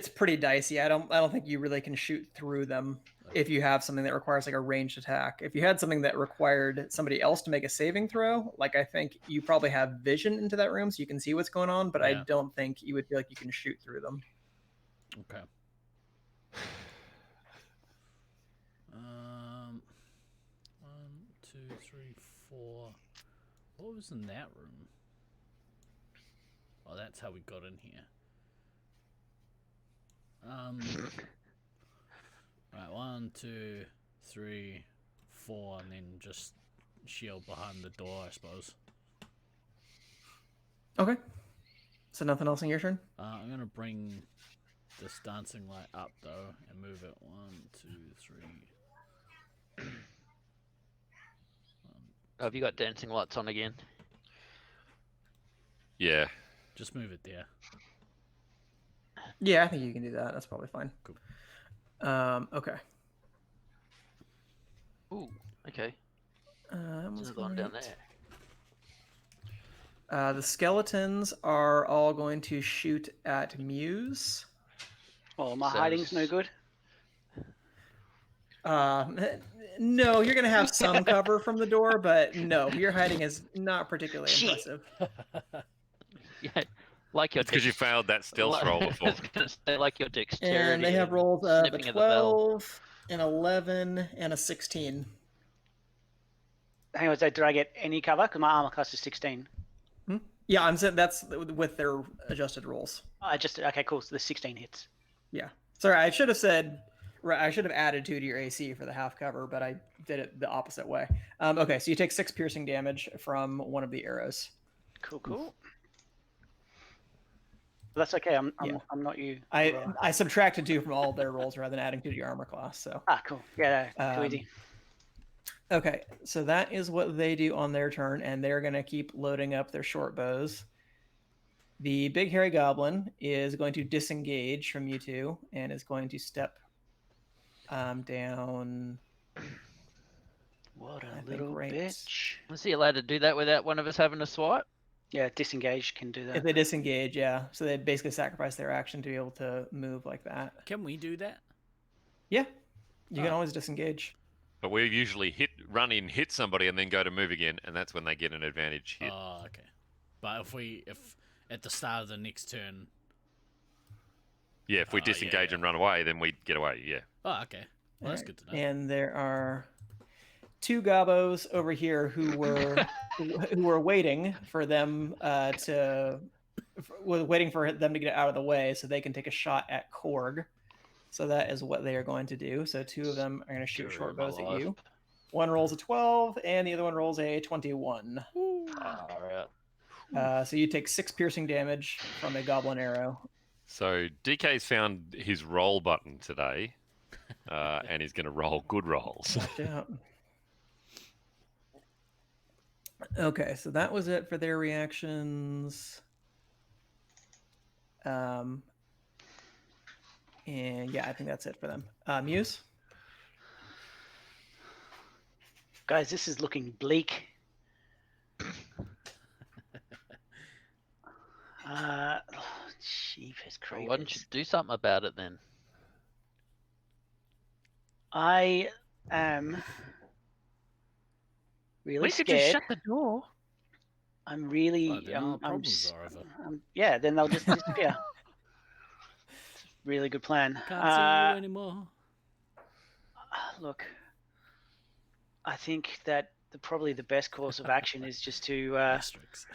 pretty dicey. I don't think you really can shoot through them if you have something that requires like a ranged attack. If you had something that required somebody else to make a saving throw, like I think you probably have vision into that room so you can see what's going on, but I Yeah. don't think you would feel like you can shoot through them. Okay. 1, 2, 3, 4. What was in that room? Oh, that's how we got in here. Right, 1, 2, 3, 4, and then just shield behind the door, I suppose. Okay. So nothing else in your turn? I'm gonna bring this dancing light up though and move it 1, 2, 3. have you got dancing lights on again? Yeah. Just move it there. Yeah, I think you can do that. That's probably fine. Cool. Okay. Ooh, okay. What's Another one down there. The skeletons are all going to shoot at Muse. Well, my hiding's no good. No, you're gonna have some cover from the door, but no, your hiding is not particularly Shit. impressive. Yeah, like your It's because you failed that stealth roll before. They like your dexterity. And they have rolls of a snipping of the bell. 12, an 11, and a 16. Hang on, so did I get any cover? Because my armor class is 16. Yeah, I'm saying that's with their adjusted rolls. Okay, cool. So the 16 hits. Yeah. Sorry, I should have said. Right, I should have added 2 to your AC for the half cover, but I did it the opposite way. Okay, so you take 6 piercing damage from one of the arrows. Cool. But that's okay. I'm not you. I subtracted 2 from all of their rolls rather than adding 2 to your armor class. So. Cool. Yeah, too easy. Okay, so that is what they do on their turn, and they're going to keep loading up their short bows. The big hairy goblin is going to disengage from you two and is going to step down. What I a think little right- bitch. Was he allowed to do that without one of us having a swipe? Yeah, disengage can do If that. they disengage, yeah. So they basically sacrifice their action to be able to move like that. Can we do that? Yeah, you can Oh. always disengage. But we usually run in, hit somebody, and then go to move again, and that's when they get an advantage hit. Oh, okay. But if at the start of the next turn. Yeah, if we Oh, disengage yeah. and run away, then we get away. Yeah. Oh, okay. Well, that's Alright, good to know. And there are 2 gobos over here who were waiting for them waiting for them to get out of the way so they can take a shot at Korg. So that is what they are going to do. So 2 of them are going to shoot short bows at you. One rolls a 12, and the other one rolls a 21. So you take 6 piercing damage from a goblin arrow. So DK's found his roll button today, and he's going to roll good rolls. Watch out. Okay, so that was it for their reactions. And yeah, I think that's it for them. Muse? Guys, this is looking bleak. Jeepers Well, why don't you creepers. do something about it then? I am really We could just scared. shut the door. I'm really. Right, then our problems are over. Yeah, then they'll just disappear. Really good plan. Can't see you anymore. Look, I think that probably the best course of action is Asterisks.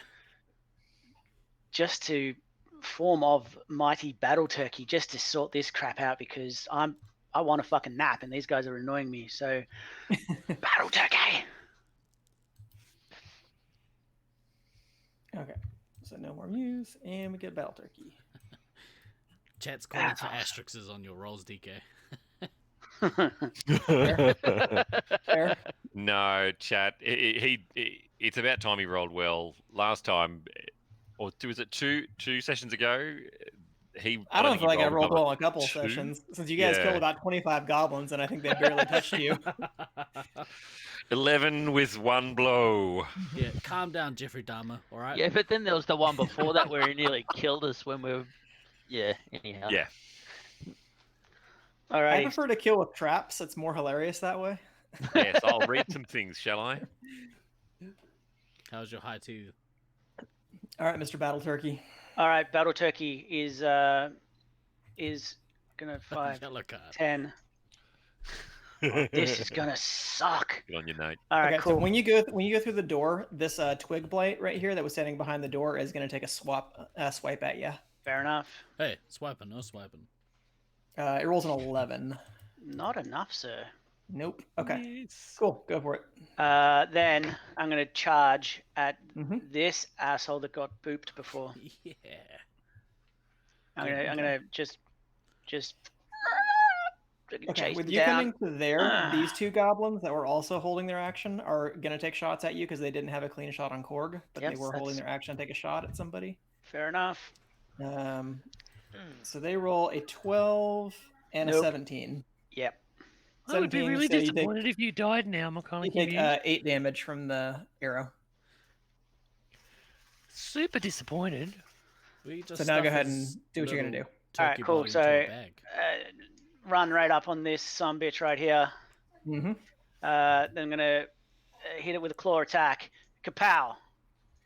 just to form of mighty battle turkey, just to sort this crap out, because I want a fucking nap and these guys are annoying me. So battle turkey. Okay. So no more muse, and we get battle turkey. Chat's calling for asterisks on your rolls, DK. Fair. No, chat. It's about time he rolled well. Last time, or was it two sessions ago? I don't feel like I rolled above well in a couple two? sessions since you guys Yeah. killed about 25 goblins, and I think they barely touched you. 11 with one blow. Yeah, calm down, Jeffrey Dahmer. All right. Yeah, but then there was the one before that where he nearly killed us when we were. Yeah. Anyhow. Yeah. All I right. prefer to kill with traps. It's more hilarious that way. Yes, I'll read some things, shall I? How's your high two? All right, Mr. Battle Turkey. All right. Battle turkey is gonna 5, Yellow card. 10. This is gonna suck. Good on you, Nate. All right, Okay, cool. so when you go through the door, this twig blight right here that was standing behind the door is going to take a swipe at you. Fair enough. Hey, swiping, no swiping. It rolls an 11. Not enough, sir. Nope. Okay. Yes. Cool. Go for it. Then I'm gonna charge at Mhm. this asshole that got booped before. Yeah. I'm gonna just Okay. chase With him you down. coming to there, these two goblins that were also holding their action are going to take shots at you because they didn't have a clean shot on Korg, but Yep, they were holding that's- their action to take a shot at somebody. Fair enough. So they roll a 12 and a Nope. 17. Yep. I would be 17, really so you take- disappointed if you died now, I'm kind You of take confused. 8 damage from the arrow. Super disappointed. We just So now go stuff ahead his and do what you're going to do. little All right, turkey cool. body into So a bag. run right up on this sumbitch right here. Mm-hmm. Then I'm gonna hit it with a claw attack. Kapow!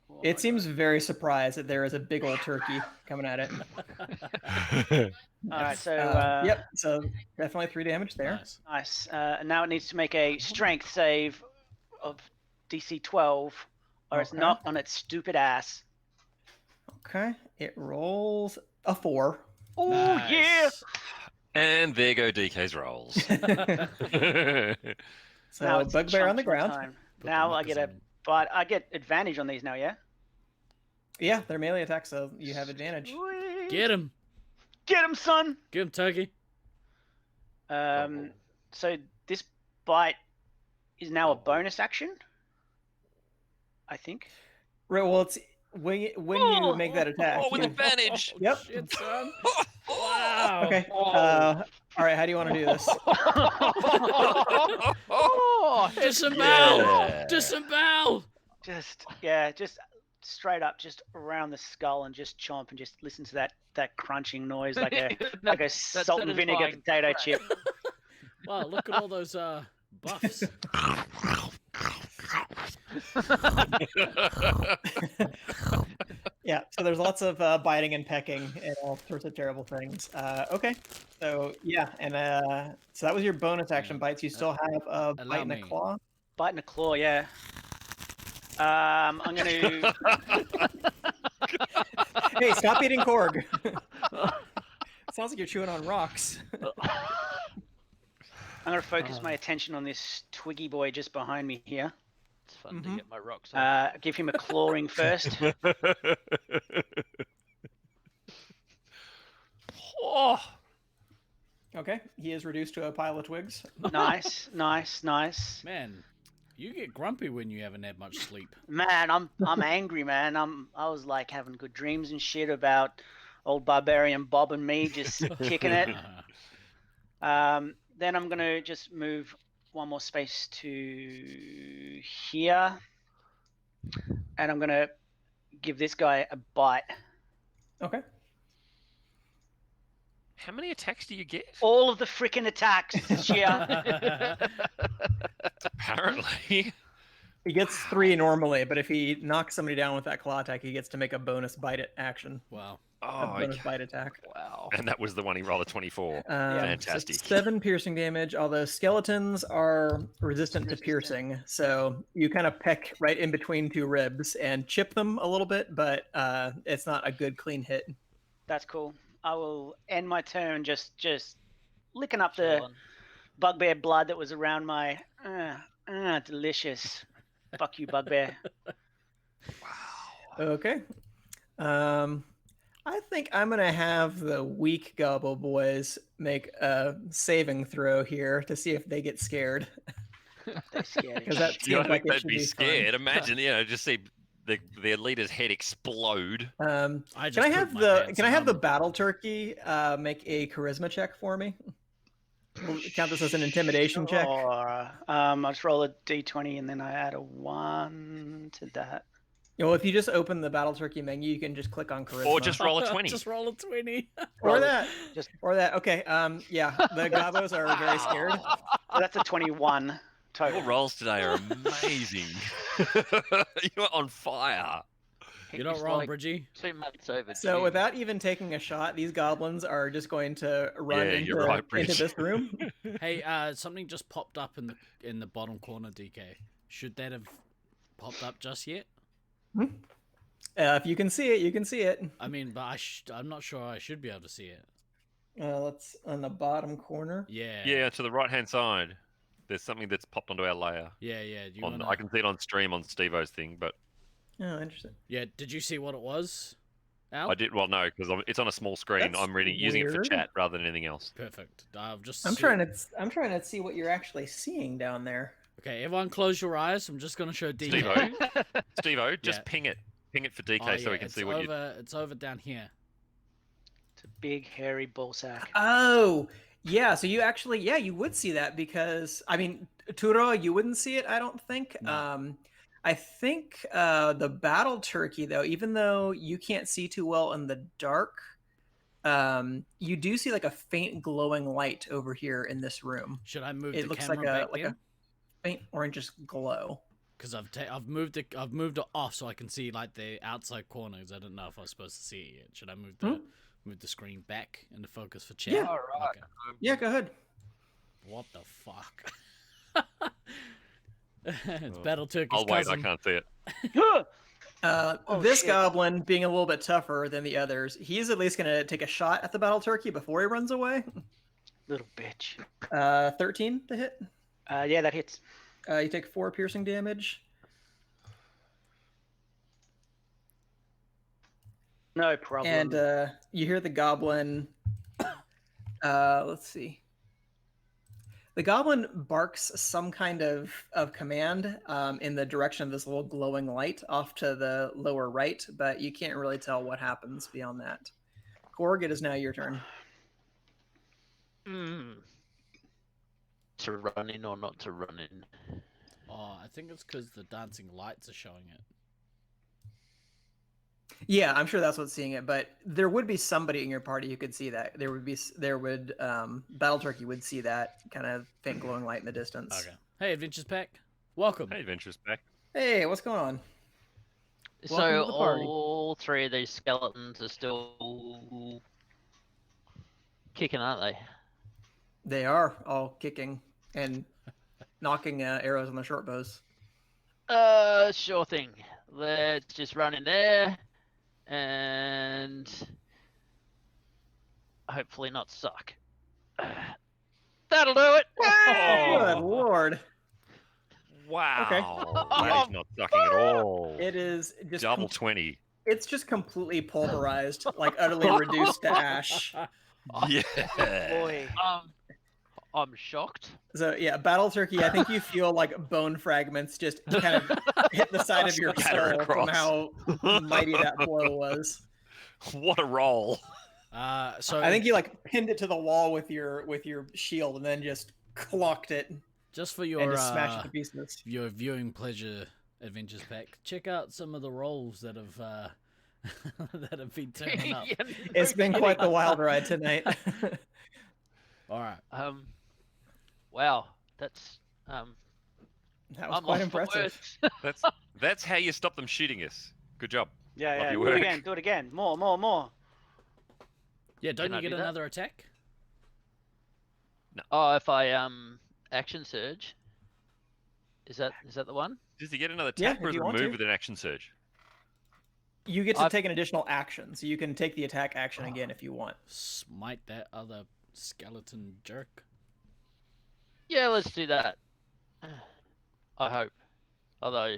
Oh my It seems very surprised that there is a big old turkey coming at it. God. All right, so Yep, so definitely 3 damage there. Nice. nice. And now it needs to make a strength save of DC 12, or it's Okay. knocked on its stupid ass. Okay, it rolls a 4. Oh Nice. yeah! And there go DK's rolls. So Now it's bugbear on the chunks my ground. time. Put the Now I knuckles get a, on. but I get advantage on these now, yeah. Yeah, they're melee attacks, so you have advantage. Sweet. Get him. Get him, son. Get him, turkey. So this bite is now a bonus action, I think. Right, well, it's when you make that attack. Oh, with you- advantage. Yep. Shit, son. Wow. Okay. All right. How do you want to do this? Oh, Disembowel. Yeah. Disembowel. Just straight up, just around the skull, and just chomp, and just listen to that crunching noise, like a like a salt and vinegar satisfying potato crunch. chip. Wow, look at all those buffs. Yeah. So there's lots of biting and pecking and all sorts of terrible things. Okay. So yeah, and so that was your bonus action bites. You still have a Allow bite and a me. claw. Bite and a claw, yeah. I'm gonna. Hey, stop eating Korg. Sounds like you're chewing on rocks. I'm gonna focus my attention on this twiggy boy just behind me here. It's fun to get my rocks off. Give him a clawing first. Oh, Okay. He is reduced to a pile of twigs. Nice, nice, nice. Man, you get grumpy when you haven't had much sleep. Man, I'm angry, man. I was like having good dreams and shit about old barbarian Bob and me just kicking it. Then I'm gonna just move one more space to here, and I'm gonna give this guy a bite. Okay. how many attacks do you get? All of the freaking attacks this year. Apparently. He gets 3 normally, but if he knocks somebody down with that claw attack, he gets to make a bonus bite action. Wow. A Oh, bonus bite attack. Wow. and that was the one he rolled a 24. So Fantastic. 7 piercing damage, although skeletons are resistant to piercing. So you kind of peck right in between 2 ribs and chip them a little bit, but it's not a good clean hit. That's cool. I will end my turn just licking up the Chillin'. bugbear blood that was around my delicious. Fuck you, bugbear. Okay. I think I'm gonna have the weak gobble boys make a saving throw here to see if they get scared. They're scared. Because that You don't seems like think it they'd should be be scared? Imagine, just see their leader's head explode. fine. I Can I just have pooped my the pants Can I and have the I'm- battle turkey make a charisma check for me? We'll count this as an intimidation check. Sure. I just roll a d20 and then I add a 1 to that. Well, if you just open the battle turkey menu, you can just click on charisma. Or just roll a 20. Just roll a 20. or that. Just- Or that. Okay. Yeah. The gobos are very scared. So that's a 21 total. Your rolls today are amazing. You're on fire. You're not He's wrong, like Bridgie. 2 months overdue. So without even taking a shot, these goblins are just going to run Yeah, you're right, into Bridge. this room. Hey, something just popped up in the bottom corner, DK. Should that have popped up just yet? If you can see it, you can see it. I mean, but I'm not sure I should be able to see it. Let's on the bottom corner. Yeah. Yeah, to the right-hand side. There's something that's popped onto our layer. Yeah, yeah. Do you On, wanna... I can see it on stream on Steve-O's thing, but Oh, interesting. Yeah, did you see what it was, Al? I did. Well, no, because it's on a small screen. That's I'm using it for weird. chat rather than anything else. Perfect. I've just. I'm trying to see what you're actually seeing down there. Okay, everyone, close your eyes. I'm just gonna show DK. Steve-O, Steve-O, just Yeah. ping it for DK Oh, so we yeah, can it's see what you. over. It's over down here. It's a big, hairy ballsack. Oh, yeah. So you actually, yeah, you would see that because I mean, Turo, you wouldn't see it. I don't think. No. I think the battle turkey, though, even though you can't see too well in the dark, you do see like a faint glowing light over here in this room. Should I move It the looks camera back like then? a faint orangish glow. Because I've moved it off so I can see like the outside corners. I don't know if I was supposed to see it yet. Should I move the screen back into focus for chat? Yeah. Alright. Okay. Yeah, go ahead. What the fuck? It's Battle Turkey's I'll wait. cousin. I can't see it. Oh, This shit. goblin, being a little bit tougher than the others, he's at least going to take a shot at the battle turkey before he runs away. Little bitch. 13 to hit. Yeah, that hits. You take 4 piercing damage. No problem. And you hear the goblin. Let's see. The goblin barks some kind of command in the direction of this little glowing light off to the lower right, but you can't really tell what happens beyond that. Gorg, it is now your turn. To run in or not to run in? Oh, I think it's because the dancing lights are showing it. Yeah, I'm sure that's what's seeing it, but there would be somebody in your party who could see that. Battle Turkey would see that kind of faint glowing light in the distance. Okay. Hey, Adventures Pack. Welcome. Hey, Adventure's back. Hey, what's going on? Welcome So to the party. all 3 of these skeletons are still kicking, aren't they? They are all kicking and knocking arrows on the short bows. Sure thing. Let's just run in there and hopefully not suck. That'll do it. Good lord. Wow. That is not sucking at all. It is just Double 20. it's just completely pulverized, like utterly reduced to ash. Yeah. Boy. I'm shocked. So yeah, Battle Turkey, I think you feel like bone fragments just kind of hit the side of your Scatter skull from across. how mighty that blow was. What a roll. So I think you like pinned it to the wall with your shield and then just clocked it just for and your just smashed it to pieces. your viewing pleasure, Adventures Pack, check out some of the rolls that have that have been turning up. Yeah, no It's been quite the kidding. wild ride tonight. All right. Wow, that's That was I'm quite lost for impressive. words. That's how you stop them shooting us. Good job. Yeah, Love yeah. your Do it work. again. Do it again. More. Yeah, don't Can I you get do that? another attack? Oh, if I action surge. Is that the one? Does he get another Yeah, attack or if is you it want move to. with an action surge? You get to I've- take an additional action, so you can take the attack action again if you want. Smite that other skeleton jerk. Yeah, let's do that. I hope. Although,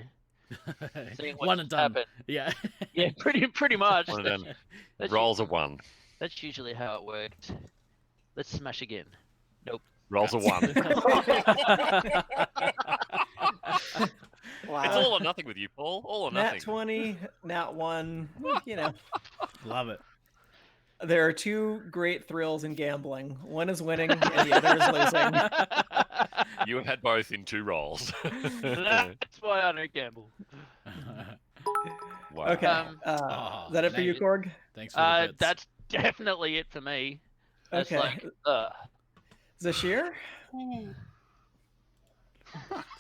seeing what One and just done. happened- Yeah. yeah, pretty much. One and done. That's Rolls a usually- 1. That's usually how it works. Let's smash again. Nope. Rolls a 1. Wow. It's all or nothing with you, Paul. All or Nat nothing. 20, nat 1, you know. Love it. There are two great thrills in gambling. One is winning and the other is losing. You have had both in 2 rolls. That's why I don't gamble. Wow. Okay. Is that it for you, Nate, Korg? Thanks for the bits. That's definitely it for me. That's Okay. like, Zashir?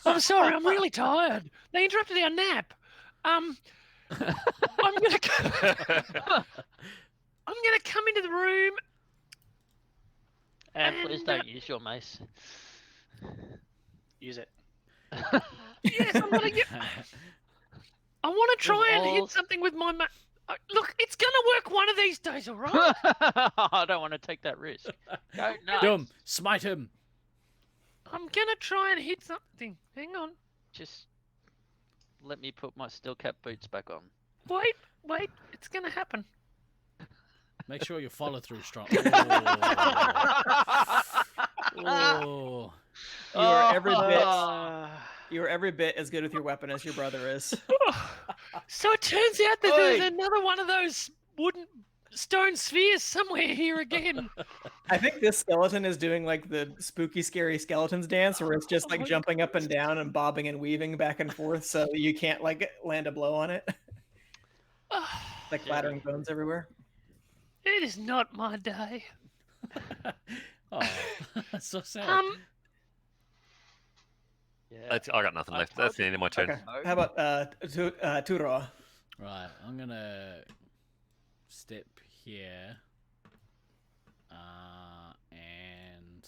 I'm sorry, I'm really tired. They interrupted our nap. I'm gonna I'm gonna come into the room. and please don't use your mace. Use it. Yes, I'm gonna get. I want to try and hit balls. something with my. Look, it's gonna work one of these days, all right? I don't want to take that risk. Go nuts. Do him. Smite him. I'm gonna try and hit something. Hang on. Just let me put my steel cap boots back on. Wait, it's gonna happen. Make sure you follow through strong. Oh. You are every bit Uh, you are every bit as good with your weapon as your brother is. So it turns out that there's Oi. another one of those wooden stone spheres somewhere here again. I think this skeleton is doing like the spooky, scary skeletons dance, where it's just Oh like my jumping up and down and bobbing and weaving back and forth, so you can't like land a blow on it. Like clattering bones everywhere. It is not my day. Oh, that's so sad. Yeah. I got nothing left. That's the end of my turn. Okay. How about Turo? Right, I'm gonna step here. And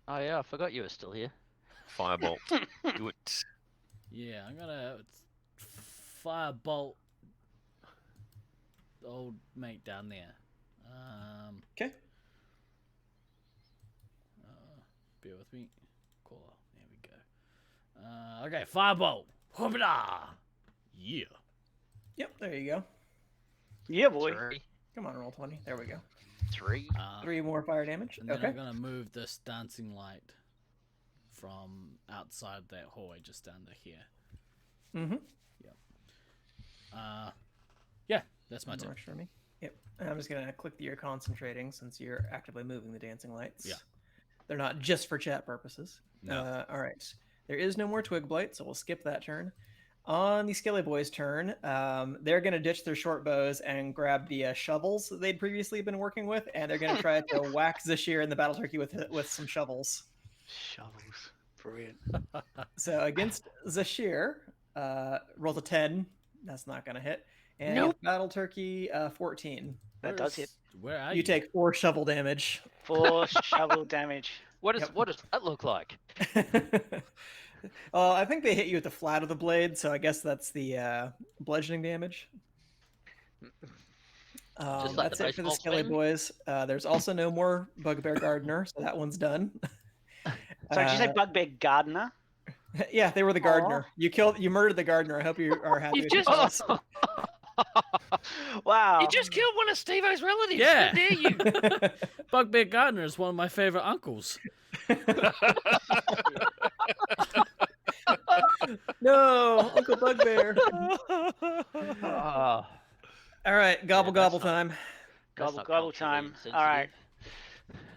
Oh yeah, I forgot you were still here. Firebolt. Do it. yeah, I'm gonna firebolt old mate down there. Okay. Bear with me. Cool. There we go. Okay, firebolt. Hoopla! Yeah. Yep, there you go. yeah, boy. Come on, roll 20. There we go. 3. 3 more fire damage. And then Okay. I'm gonna move this dancing light from outside that hallway just down to here. Mm-hmm. Yeah, that's my turn. Rush for me. Yep. And I'm just gonna click that you're concentrating since you're actively moving the dancing lights. Yeah. They're not just for chat purposes. No. All right. There is no more twig blight, so we'll skip that turn. On the Skelly Boys' turn, they're going to ditch their short bows and grab the shovels that they'd previously been working with, and they're going to try to whack Zashir and the Battle Turkey with some shovels. Shovels. Brilliant. So against Zashir, rolls a 10. That's not going to hit. And Nope. Battle Turkey, 14. That does hit. Where are You take 4 shovel damage. 4 shovel damage. What does Yep. what does that look like? I think they hit you at the flat of the blade, so I guess that's the bludgeoning damage. like That's the it for the baseball Skelly swing? Boys. There's also no more Bugbear Gardener, so that one's done. So did you say Bugbear Gardener? Yeah, they were the gardener. You murdered the gardener. I hope you are happy. You've with just- yourselves. Wow. You just killed one of Steve-O's relatives. Yeah. How dare you? Bugbear Gardner is one of my favorite uncles. No, Uncle Bugbear. Ah, All right, gobble Yeah, that's gobble not- time. that's Gobble not gobble culturally time. All right.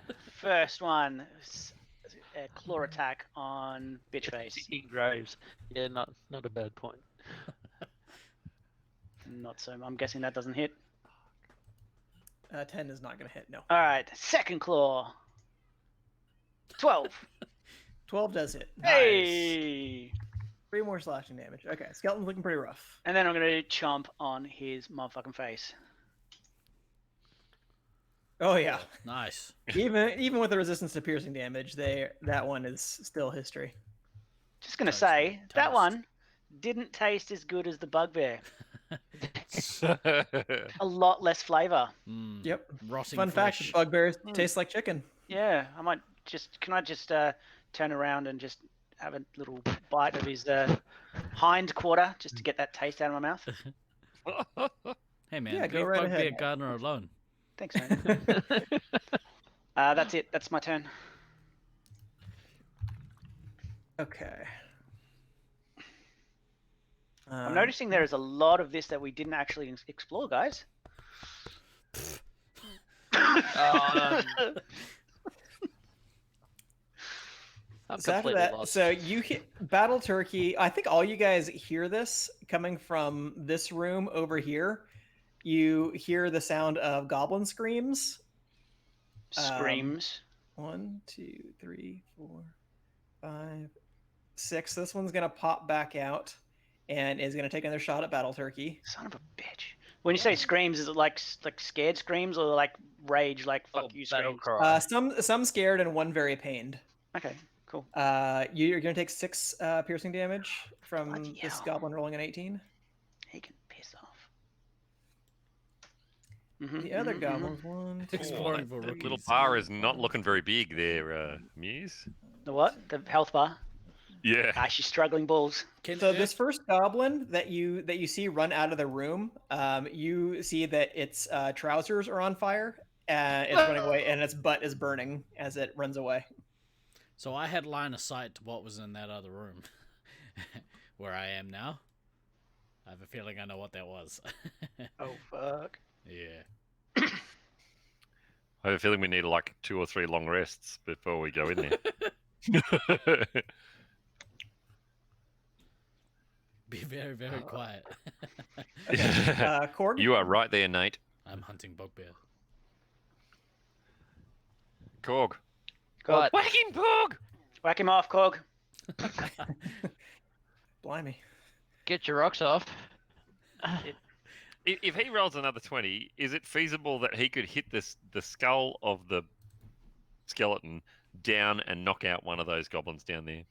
insensitive. First one. A claw attack on Bitchface. Digging graves. Yeah, not a bad point. Not so. I'm guessing that doesn't hit. 10 is not going to hit, no. All right. Second claw. 12. 12 does hit. Hey. 3 more slashing damage. Okay, skeleton's looking pretty rough. And then I'm going to chomp on his motherfucking face. Oh yeah. Nice. Even with the resistance to piercing damage, that one is still history. Just going to Toast. say, that Toast. one didn't taste as good as the bugbear. A lot less flavor. Mm, Yep. Rotting Fun fact: flesh. bugbears taste like chicken. Yeah, can I just turn around and just have a little bite of his hind quarter just to get that taste out of my mouth? Hey man, Yeah, go leave right Bugbear ahead. Gardener alone. Thanks, man. That's it. That's my turn. Okay. I'm noticing there is a lot of this that we didn't actually explore, guys. I'm So after completely that, lost. so you hit Battle Turkey. I think all you guys hear this coming from this room over here. You hear the sound of goblin screams. Screams. 1, 2, 3, 4, 5, 6. This one's gonna pop back out and is gonna take another shot at Battle Turkey. Son of a bitch. When you say screams, is it like scared screams or like rage, like fuck Oh, you battle screams? cry. Some scared and one very pained. Okay, cool. You're gonna take 6 piercing damage from Bloody this hell. goblin rolling an 18. He can piss off. The other goblins, 1, 2, Exploring for That rookies. little bar is not looking very big there, Muse. The what? The health bar? Yeah. Ah, she's struggling balls. Can So Ur- this first goblin that you see run out of the room, you see that its trousers are on fire. It's running away, and its butt is burning as it runs away. So I had line of sight to what was in that other room, where I am now. I have a feeling I know what that was. Oh fuck. Yeah. I have a feeling we need like 2 or 3 long rests before we go in there. Be very, very quiet. Korg? You are right there, Nate. I'm hunting bugbear. Korg. Korg. Whack him, Pog! Whack him off, Korg. Blimey. Get your rocks off. If he rolls another 20, is it feasible that he could hit the skull of the skeleton down and knock out one of those goblins down there?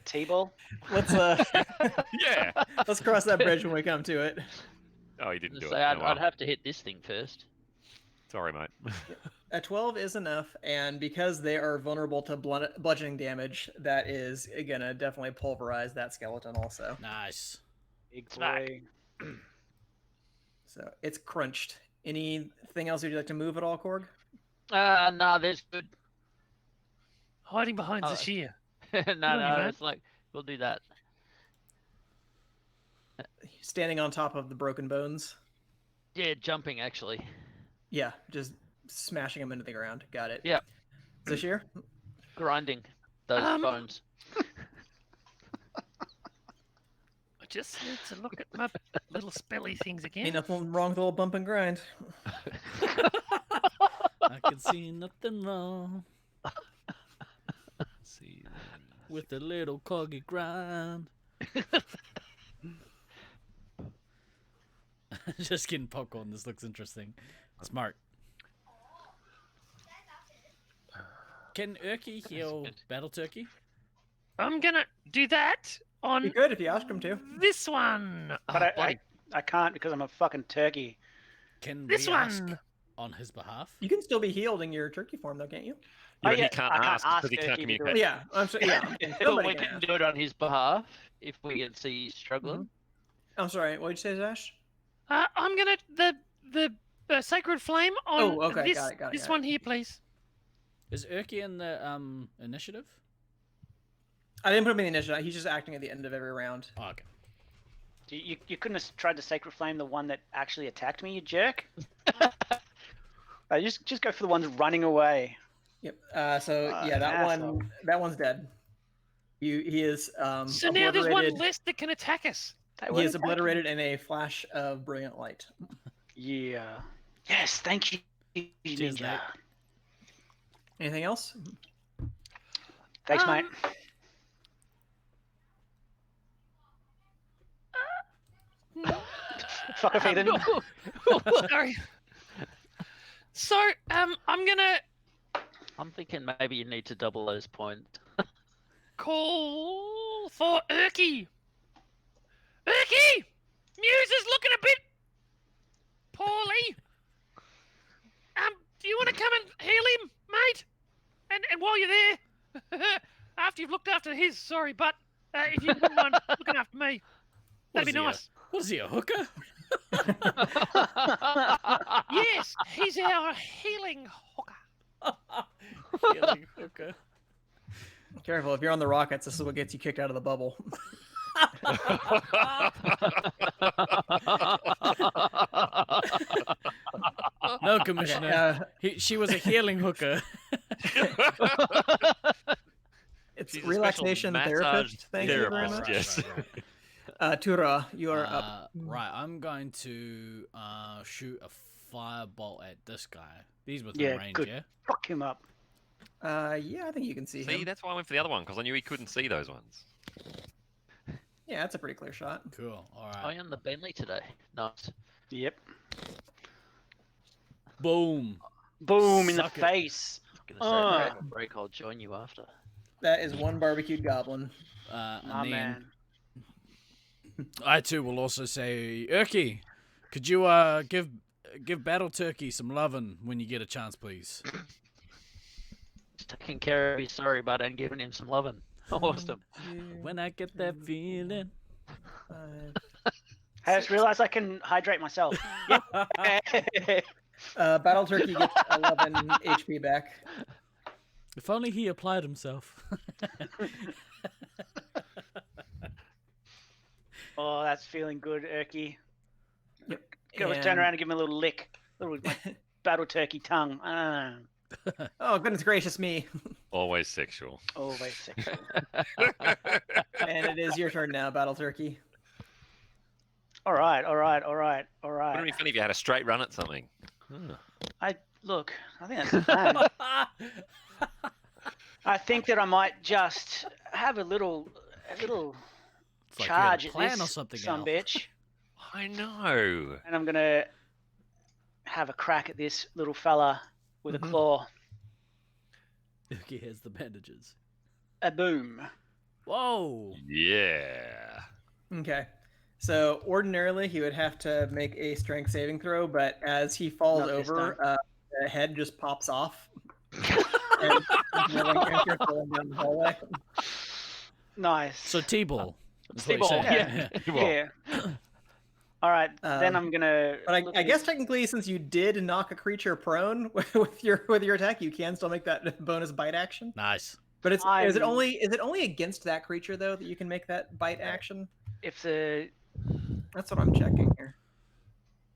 T-ball. Let's Yeah. let's cross that bridge when we come to it. Oh, he didn't do Say it. I'd, Oh, well. I'd have to hit this thing first. Sorry, mate. A 12 is enough, and because they are vulnerable to bludgeoning damage, that is gonna definitely pulverize that skeleton also. Nice. Big Smack. boy. So it's crunched. Anything else would you like to move at all, Korg? Nah, there's good. Hiding behind Oh. the shear. no, you, no, man. it's like, we'll do that. Standing on top of the broken bones. Yeah, jumping actually. Yeah, just smashing them into the ground. Got it. Yep. Zashir? Grinding those bones. I just need to look at my little spelly things again. Ain't nothing wrong with a little bump and grind. I can see nothing wrong See. with a little coggy grind. Just getting popcorn. This looks interesting. Smart. Can Urki heal good. Battle Turkey? I'm gonna do that You on could if you ask him to. this one. But Oh, I bloody- I can't because I'm a fucking turkey. Can This we ask one. on his behalf? You can still be healed in your turkey form, though, can't you? Yeah, Oh, but yeah, he can't I can't ask because ask he can't Turkey to do it. communicate. Yeah, I'm sorry. Yeah, But somebody we can can ask. do it on his behalf if we can see he's struggling. I'm sorry. What did you say, Zash? I'm gonna the sacred flame on Oh, okay, this got it, this got it. one here, please. Is Urki in the initiative? I didn't put him in the initiative. He's just acting at the end of every round. Oh, okay. You couldn't have tried to sacred flame the one that actually attacked me, you jerk. Just go for the ones running away. Yep. So yeah, that asshole. one's dead. He is So now there's one obliterated. less that can attack us. They He weren't is attacking. obliterated in a flash of brilliant light. Yeah. Yes, thank you, Cheers, Ninja. mate. Anything else? Thanks, mate. Fuck off, Ethan. Sorry. So, I'm gonna I'm thinking maybe you need to double those points. call for Erky. Erky! Muse is looking a bit poorly. Do you want to come and heal him, mate? And while you're there, after you've looked after his sorry butt, if you wouldn't mind looking after me, that'd be nice. What is he, a hooker? Yes, he's our healing hooker. Healing hooker. Careful, if you're on the Rockets, this is what gets you kicked out of the bubble. No, Commissioner. She was a healing hooker. It's She's a relaxation special therapist. massage Thank you very therapist, much. yes. Tura, you are up. Right, I'm going to shoot a firebolt at this guy. He's within Yeah, range, good. yeah? Fuck him up. Yeah, I think you can see See, him. that's why I went for the other one, because I knew he couldn't see those ones. Yeah, that's a pretty clear shot. Cool, I alright. am the Bentley today. Nice. Yep. Boom. Boom in the Suck it. face. Gonna say, if I have a break, I'll join you after. That is one barbecued goblin. And Nah, then man. I too will also say, Erky, could you give Battle Turkey some lovin' when you get a chance, please? Just taking care of his sorry butt and giving him some loving. Awesome. When I get that feeling. I just realized I can hydrate myself. Battle Turkey gets 11 HP back. If only he applied himself. Oh, that's feeling good, Erky. Yep. Go turn around and give him a little lick. Little battle turkey tongue. Oh, goodness gracious me. Always sexual. Always sexual. And it is your turn now, Battle Turkey. All right. Wouldn't it be funny if you had a straight run at something? I think that's the plan. I think that I might just have a little It's like you had a charge at plan this or something, son Al. bitch, I know. and I'm gonna have a crack at this little fella with a claw. Erky has the bandages. A boom. Whoa. Yeah. Okay. So ordinarily he would have to make a strength saving throw, but as he falls Not this over, the head just pops off. And you're falling down the hallway. Nice. So T-ball. is what you're T-ball, saying. yeah. All right, then I'm gonna. But look I at- guess technically, since you did knock a creature prone with your attack, you can still make that bonus bite action. Nice. But is it I'm- only against that creature though that you can make that bite action? if the That's what I'm checking here.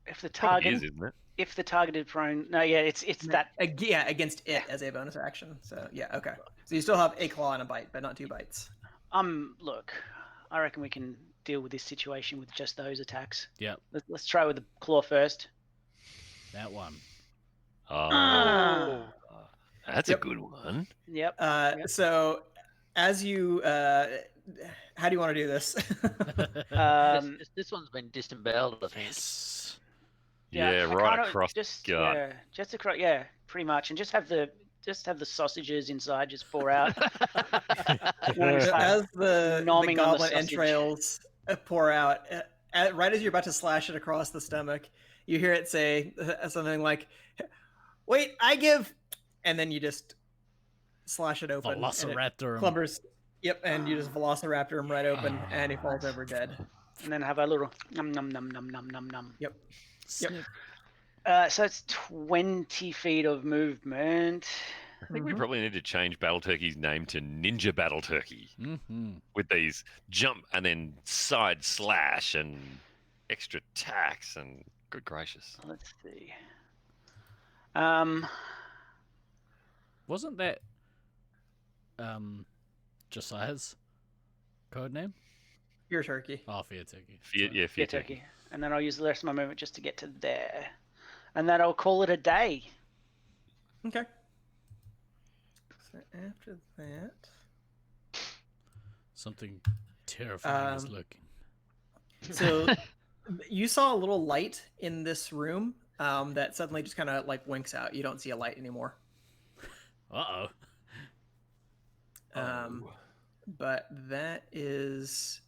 Probably target is, isn't it? if the targeted prone. No, yeah, it's that. Yeah, against it as a bonus action. So yeah, okay. So you still have a claw and a bite, but not two bites. Look, I reckon we can deal with this situation with just those attacks. Yep. Let's try with the claw first. That one. Oh, that's Yep. a good one. Yep. So as you how do you want to do this? This one's been disemboweled, I think. Yes. Yeah, I right kinda across just, the gut. Yeah, just across. Yeah, pretty much, and just have the sausages inside just pour out. As the Nomming on the goblin sausage. entrails pour out, right as you're about to slash it across the stomach, you hear it say something like, "Wait, I give," and then you just slash it open. and it Velociraptor. clubbers. Yep, and you just velociraptor him right open, and he falls over dead. And then have a little num num num num num num num. Yep. Snip. So it's 20 feet of movement. I think we probably need to change Battle Turkey's name to Ninja Battle Turkey Mm-hmm. with these jump and then side slash and extra attacks and good gracious. Let's see. Wasn't that Josiah's code name? Fear turkey. Oh, Fear Turkey. Fear, Sorry. yeah, Fear Yeah, Turkey. turkey. And then I'll use the rest of my movement just to get to there. And then I'll call it a day. Okay. So after that, Something terrifying is lurking. so You saw a little light in this room that suddenly just kind of like winks out. You don't see a light anymore. Uh-oh. But that is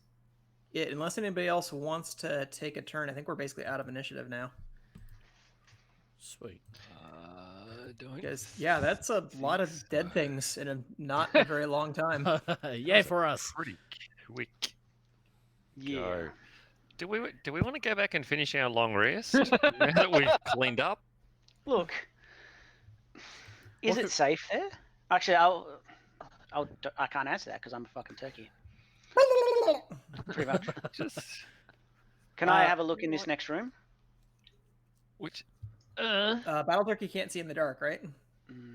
it. Unless anybody else wants to take a turn, I think we're basically out of initiative now. Sweet. Because yeah, that's a lot of dead things in not a very long time. Yay for us. Pretty quick. Yeah. Go. Do we want to go back and finish our long rest now that we've cleaned up? Look, is What it could- safe there? Actually, I can't answer that because I'm a fucking turkey. Pretty much. Just Can I have a look in this next room? which? Battle Turkey can't see in the dark, right?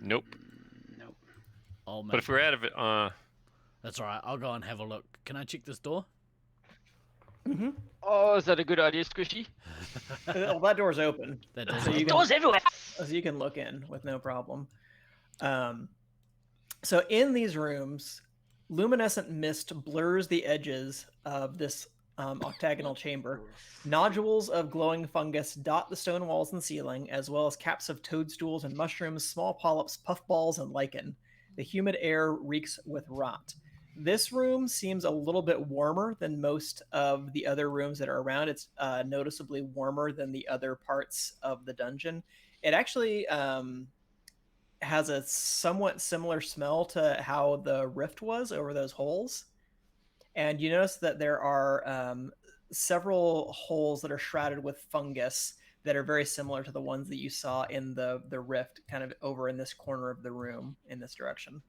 Nope. Nope. Oh, man. But if we're out of it, That's all right. I'll go and have a look. Can I check this door? Mm-hmm. Oh, is that a good idea, Squishy? Well, that door's open, That does so you can, Doors everywhere. so you can look in with no problem. So in these rooms, luminescent mist blurs the edges of this octagonal chamber. Nodules of glowing fungus dot the stone walls and ceiling, as well as caps of toadstools and mushrooms, small polyps, puffballs, and lichen. The humid air reeks with rot. This room seems a little bit warmer than most of the other rooms that are around. It's noticeably warmer than the other parts of the dungeon. It actually has a somewhat similar smell to how the rift was over those holes. And you notice that there are several holes that are shrouded with fungus that are very similar to the ones that you saw in the rift, kind of over in this corner of the room in this direction.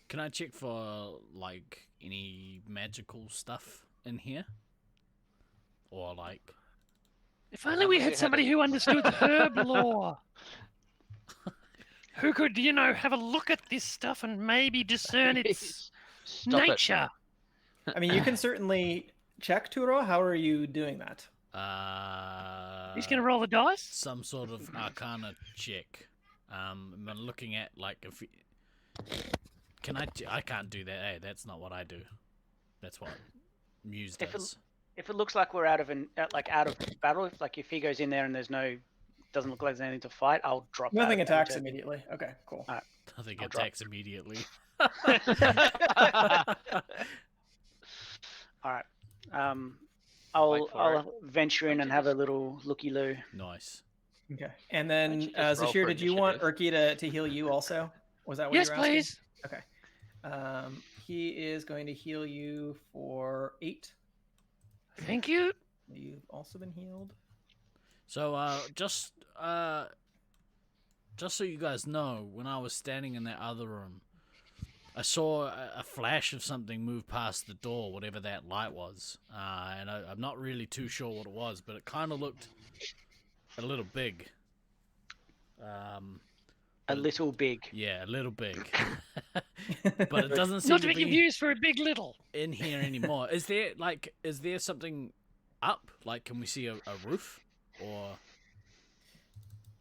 Can I check for, like, any magical stuff in here? Or, like... If only we had somebody who understood herb lore. Who could, have a look at this stuff and maybe discern its Stop it. nature. I mean, you can certainly check, Turo. How are you doing that? He's going to roll the dice? Some sort of arcana check. I'm looking at, like, if... Can I can't do that. Hey, that's not what I do. That's what Muse does. If it looks like we're out of battle, if he goes in there and doesn't look like there's anything to fight, I'll drop. Nothing out of attacks turn. immediately. Okay, cool. Nothing I'll drop. attacks immediately. All right. Wait I'll for it. venture in Wait and to have a just- little looky-loo. Nice. Okay. And then, should just roll Zashir, for did you want initiative. Urki to heal you also? Was that what Yes, you were asking? please. Okay. He is going to heal you for 8. Thank you. You've also been healed. So, just so you guys know, when I was standing in that other room, I saw a flash of something move past the door, whatever that light was. And I'm not really too sure what it was, but it kind of looked a little big. A little big. Yeah, a little big. But it doesn't seem Not to to be be confused for a big little. in here anymore. Is there something up? Like, can we see a roof? Or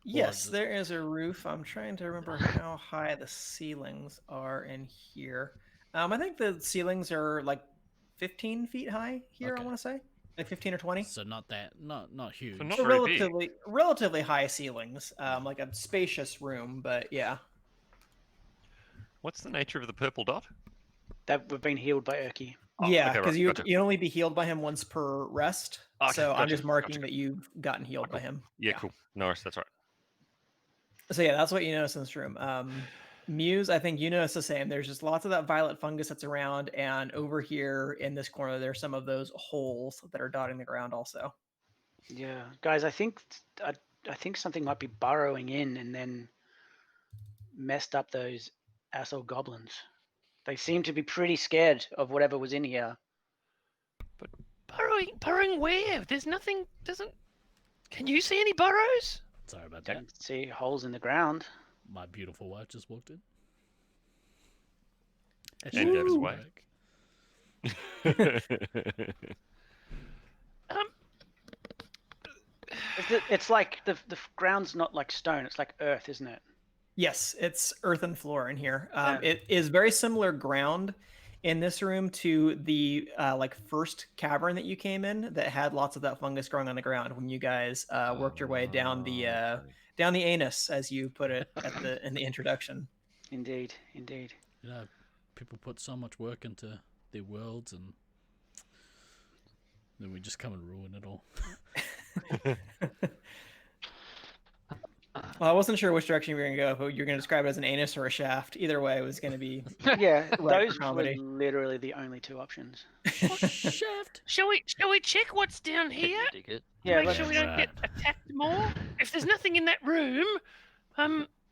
Yes, is it- there is a roof. I'm trying to remember how high the ceilings are in here. I think the ceilings are like 15 feet high here, Okay. I want to say. Like 15 or 20. so not huge. So not So very big. relatively high ceilings, like a spacious room, but yeah. What's the nature of the purple dot? That we've been healed by Urki. Oh, Yeah, okay, because right, you gotcha. you only be healed by him once per rest. Okay, So I'm gotcha, just marking gotcha. that you've gotten healed by him. Yeah, cool. Norris, that's right. So yeah, that's what you notice in this room. Muse, I think you notice the same. There's just lots of that violet fungus that's around, and over here in this corner, there's some of those holes that are dotting the ground also. Yeah, guys, I think something might be burrowing in and then messed up those asshole goblins. They seem to be pretty scared of whatever was in here. Burrowing where? There's nothing. Can you see any burrows? Sorry about I that. can see holes in the ground. My beautiful wife just walked in. And Dev's Woo! wife. It's like the ground's not like stone; it's like earth, isn't it? Yes, it's earth and floor in here. Yeah. It is very similar ground in this room to the like first cavern that you came in that had lots of that fungus growing on the ground when you guys worked your way down the anus, as you put it in the introduction. Indeed, indeed. You know, people put so much work into their worlds, and then we just come and ruin it all. Well, I wasn't sure which direction you were going to go, but you're going to describe it as an anus or a shaft. Either way, it was going to be Yeah, right those for were comedy. literally the only two options. Shaft. Shall we check what's down here? Dig it. Yeah, Make let's, sure we don't get attacked more. If there's nothing in that room,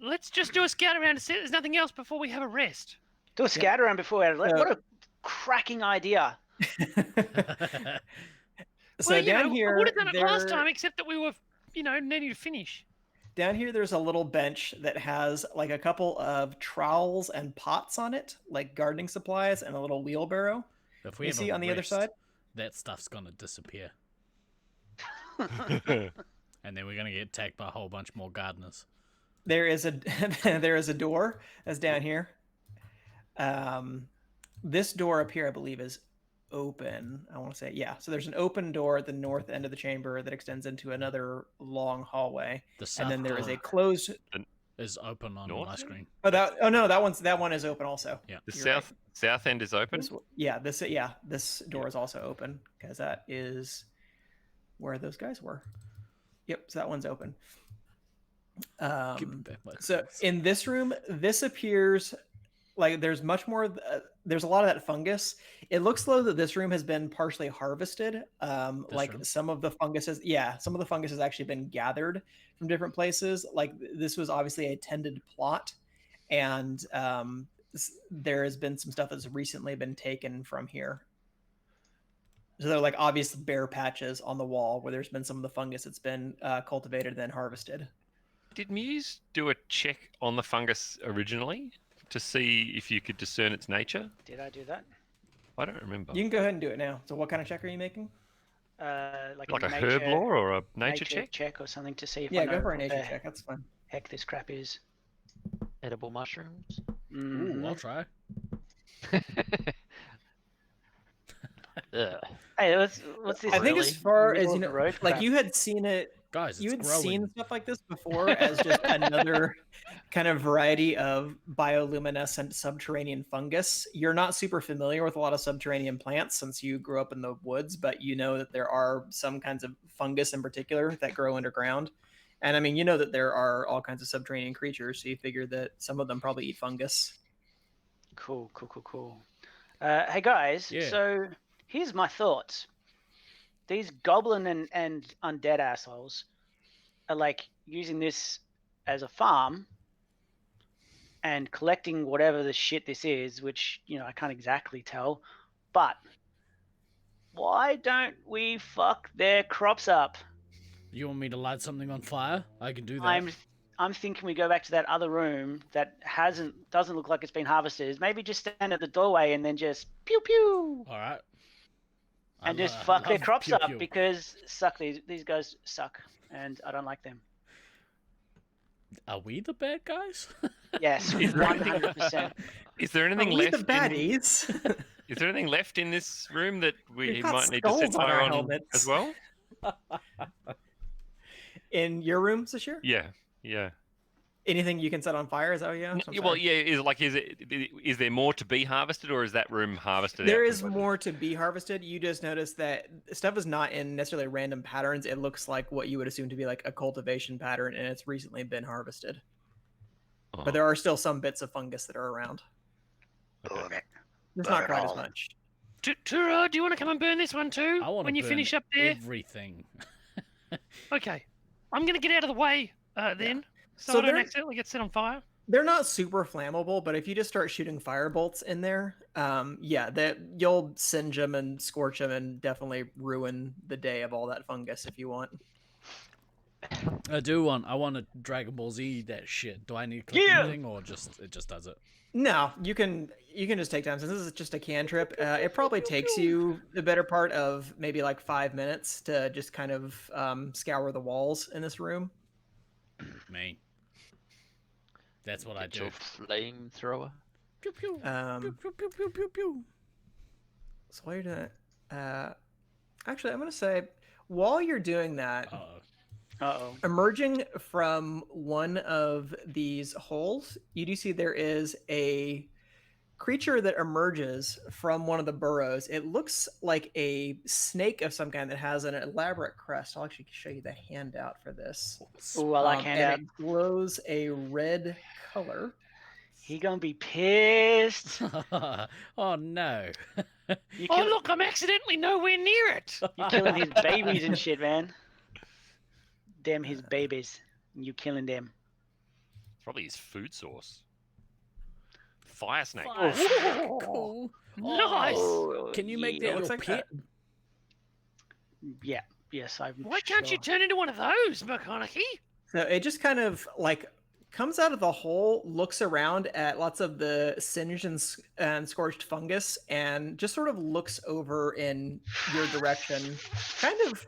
let's just do a scout around to see if there's nothing else before we have a rest. do a scout around before we So- What a cracking idea. So well, down here, I would have done it last there- time, except that we were, needing to finish. Down here, there's a little bench that has like a couple of trowels and pots on it, like gardening supplies, and a little wheelbarrow. If we You have see a on the other rest, side? that stuff's gonna disappear, and then we're gonna get attacked by a whole bunch more gardeners. There is a there is a door that's down here. This door up here, I believe, is open. I want to say, yeah. So there's an open door at the north end of the chamber that extends into another long hallway, The south and then there is a door closed. is open on North my end? screen. No, that one is open also. Yeah. The You're right. south end is open. This door is also open because that is where those guys were. Yep, so that one's open. Give me back my So things. in this room, this appears like there's much more. There's a lot of that fungus. It looks though that this room has been partially harvested. Like room? some of the fungus has actually been gathered from different places. Like this was obviously a tended plot, and there has been some stuff that's recently been taken from here. So they're like obvious bare patches on the wall where there's been some of the fungus that's been cultivated and then harvested. Did Muse do a check on the fungus originally to see if you could discern its nature? Did I do that? I don't remember. You can go ahead and do it now. So what kind of check are you making? Like a herb lore or a nature check? or something to see if Yeah, I know go for a what nature the check. That's fine. heck this crap is. Edible mushrooms. Ooh, I'll try. Ugh. Hey, what's this? I think Really? as far Middle as of you the know, road like crap? you had seen it, Guys, you it's had growing. seen stuff like this before as just another kind of variety of bioluminescent subterranean fungus. You're not super familiar with a lot of subterranean plants since you grew up in the woods, but you know that there are some kinds of fungus in particular that grow underground. And I mean, you know that there are all kinds of subterranean creatures, so you figure that some of them probably eat fungus. Cool. Hey guys, Yeah. so here's my thoughts. These goblin and undead assholes are like using this as a farm and collecting whatever the shit this is, which, I can't exactly tell. But why don't we fuck their crops up? You want me to light something on fire? I can do that. I'm thinking we go back to that other room that doesn't look like it's been harvested. Maybe just stand at the doorway and then just pew pew. All right. And I just lo- I fuck their love crops pew up pew. because these guys suck and I don't like them. Are we the bad guys? Yes, 100%. Is there Are anything we left? the baddies? Is there anything left in this room that we We've got might need to set skulls on our fire on helmets. as well? In your room, Sashir? Yeah. Anything you can set on fire? Is that what you asked? I'm Well, sorry. yeah. Is there more to be harvested, or is that room harvested? There out is completely? more to be harvested. You just notice that stuff is not in necessarily random patterns. It looks like what you would assume to be like a cultivation pattern, and it's recently been harvested. Oh, But there are still some bits of fungus that are around. okay. There's not quite as much. Tura, do you want to come and burn this one too? I want to when you finish up there. everything. Okay, I'm gonna get out of the way then, so, So I don't there- accidentally get set on fire. They're not super flammable, but if you just start shooting fire bolts in there, that you'll singe them and scorch them and definitely ruin the day of all that fungus if you want. I want to Dragon Ball Z that shit. Do I need to click Yeah. anything, or it just does it? No, you can just take time. Since this is just a cantrip, it probably takes you the better part of maybe like 5 minutes to just kind of scour the walls in this room. Me. That's what I Get do. your flamethrower. Pew pew. Um, Pew pew pew pew pew pew. So while you're doing that, actually, I'm gonna say while you're doing that, Uh-oh. emerging from one of these holes, you do see there is a creature that emerges from one of the burrows. It looks like a snake of some kind that has an elaborate crest. I'll actually show you the handout for this. Ooh, I like And handout. it glows a red color. He gonna be pissed. Oh no. You Oh, kill, look, I'm accidentally nowhere near it. you killing his babies and shit, man. Damn his babies. You killing them. It's probably his food source. Fire snake. Fire. Cool. Nice. Oh, Can you make yeah. that looks your like pet? Yeah. Yes, I'm Why can't you sure. turn into one of those, McConaughey? So it just kind of like comes out of the hole, looks around at lots of the singed and scorched fungus, and just sort of looks over in your direction, kind of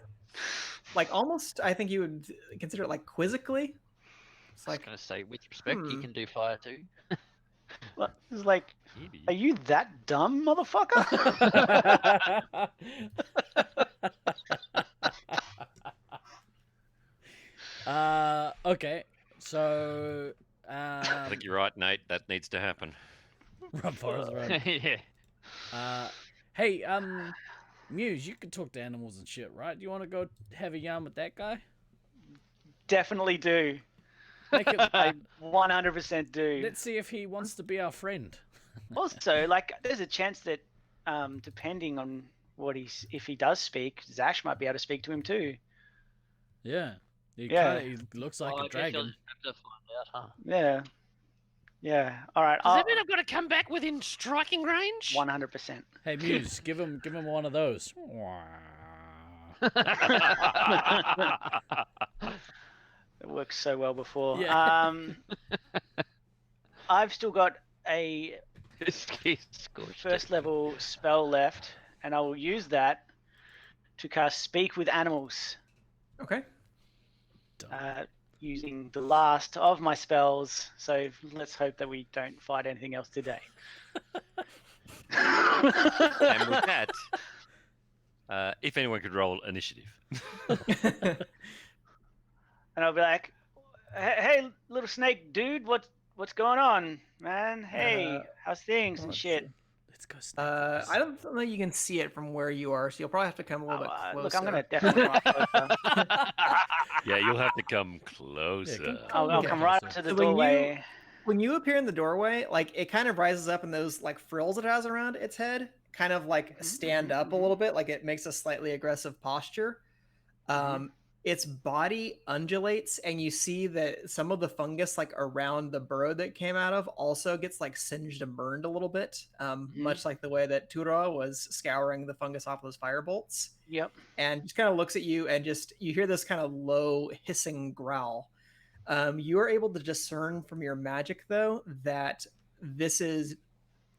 like almost. I think you would consider it like quizzically. It's I was like, gonna say, with respect, you hmm. can do fire too. What? It's like, Maybe. are you that dumb, motherfucker? Okay. So I think you're right, Nate. That needs to happen. run, Forrest, run. Yeah. Hey, Muse, you can talk to animals and shit, right? Do you want to go have a yarn with that guy? Definitely do. Make it, I 100% do. let's see if he wants to be our friend. Also, like, there's a chance that, depending on what if he does speak, Zash might be able to speak to him too. Yeah. Yeah. He looks like Oh, a I guess you'll dragon. have to find out, huh? Yeah. Yeah. All right. Does that mean I've got to come back within striking range? 100%. Hey, Muse, give him one of those. It worked so well before. Yeah. I've still got a Scorched first it. level spell left, and I will use that to cast Speak with Animals, okay. using the last of my spells. So let's hope that we don't fight anything else today. And with that, if anyone could roll initiative. And I'll be like, "Hey, little snake dude, what's going on, man? Hey, how's things and let's shit?" see. Let's go. I don't think you can see it from where you are, so you'll probably have to come a little bit closer. Look, I'm gonna definitely come closer. Yeah, you'll have to come closer. I'll Okay. come right up to the So when you- doorway. When you appear in the doorway, like it kind of rises up, and those like frills it has around its head kind of like stand up a little bit, like it makes a slightly aggressive posture. Its body undulates, and you see that some of the fungus like around the burrow that came out of also gets like singed and burned a little bit, much like the way that Tura was scouring the fungus off those fire bolts. Yep. And just kind of looks at you, and just you hear this kind of low hissing growl. You are able to discern from your magic, though, that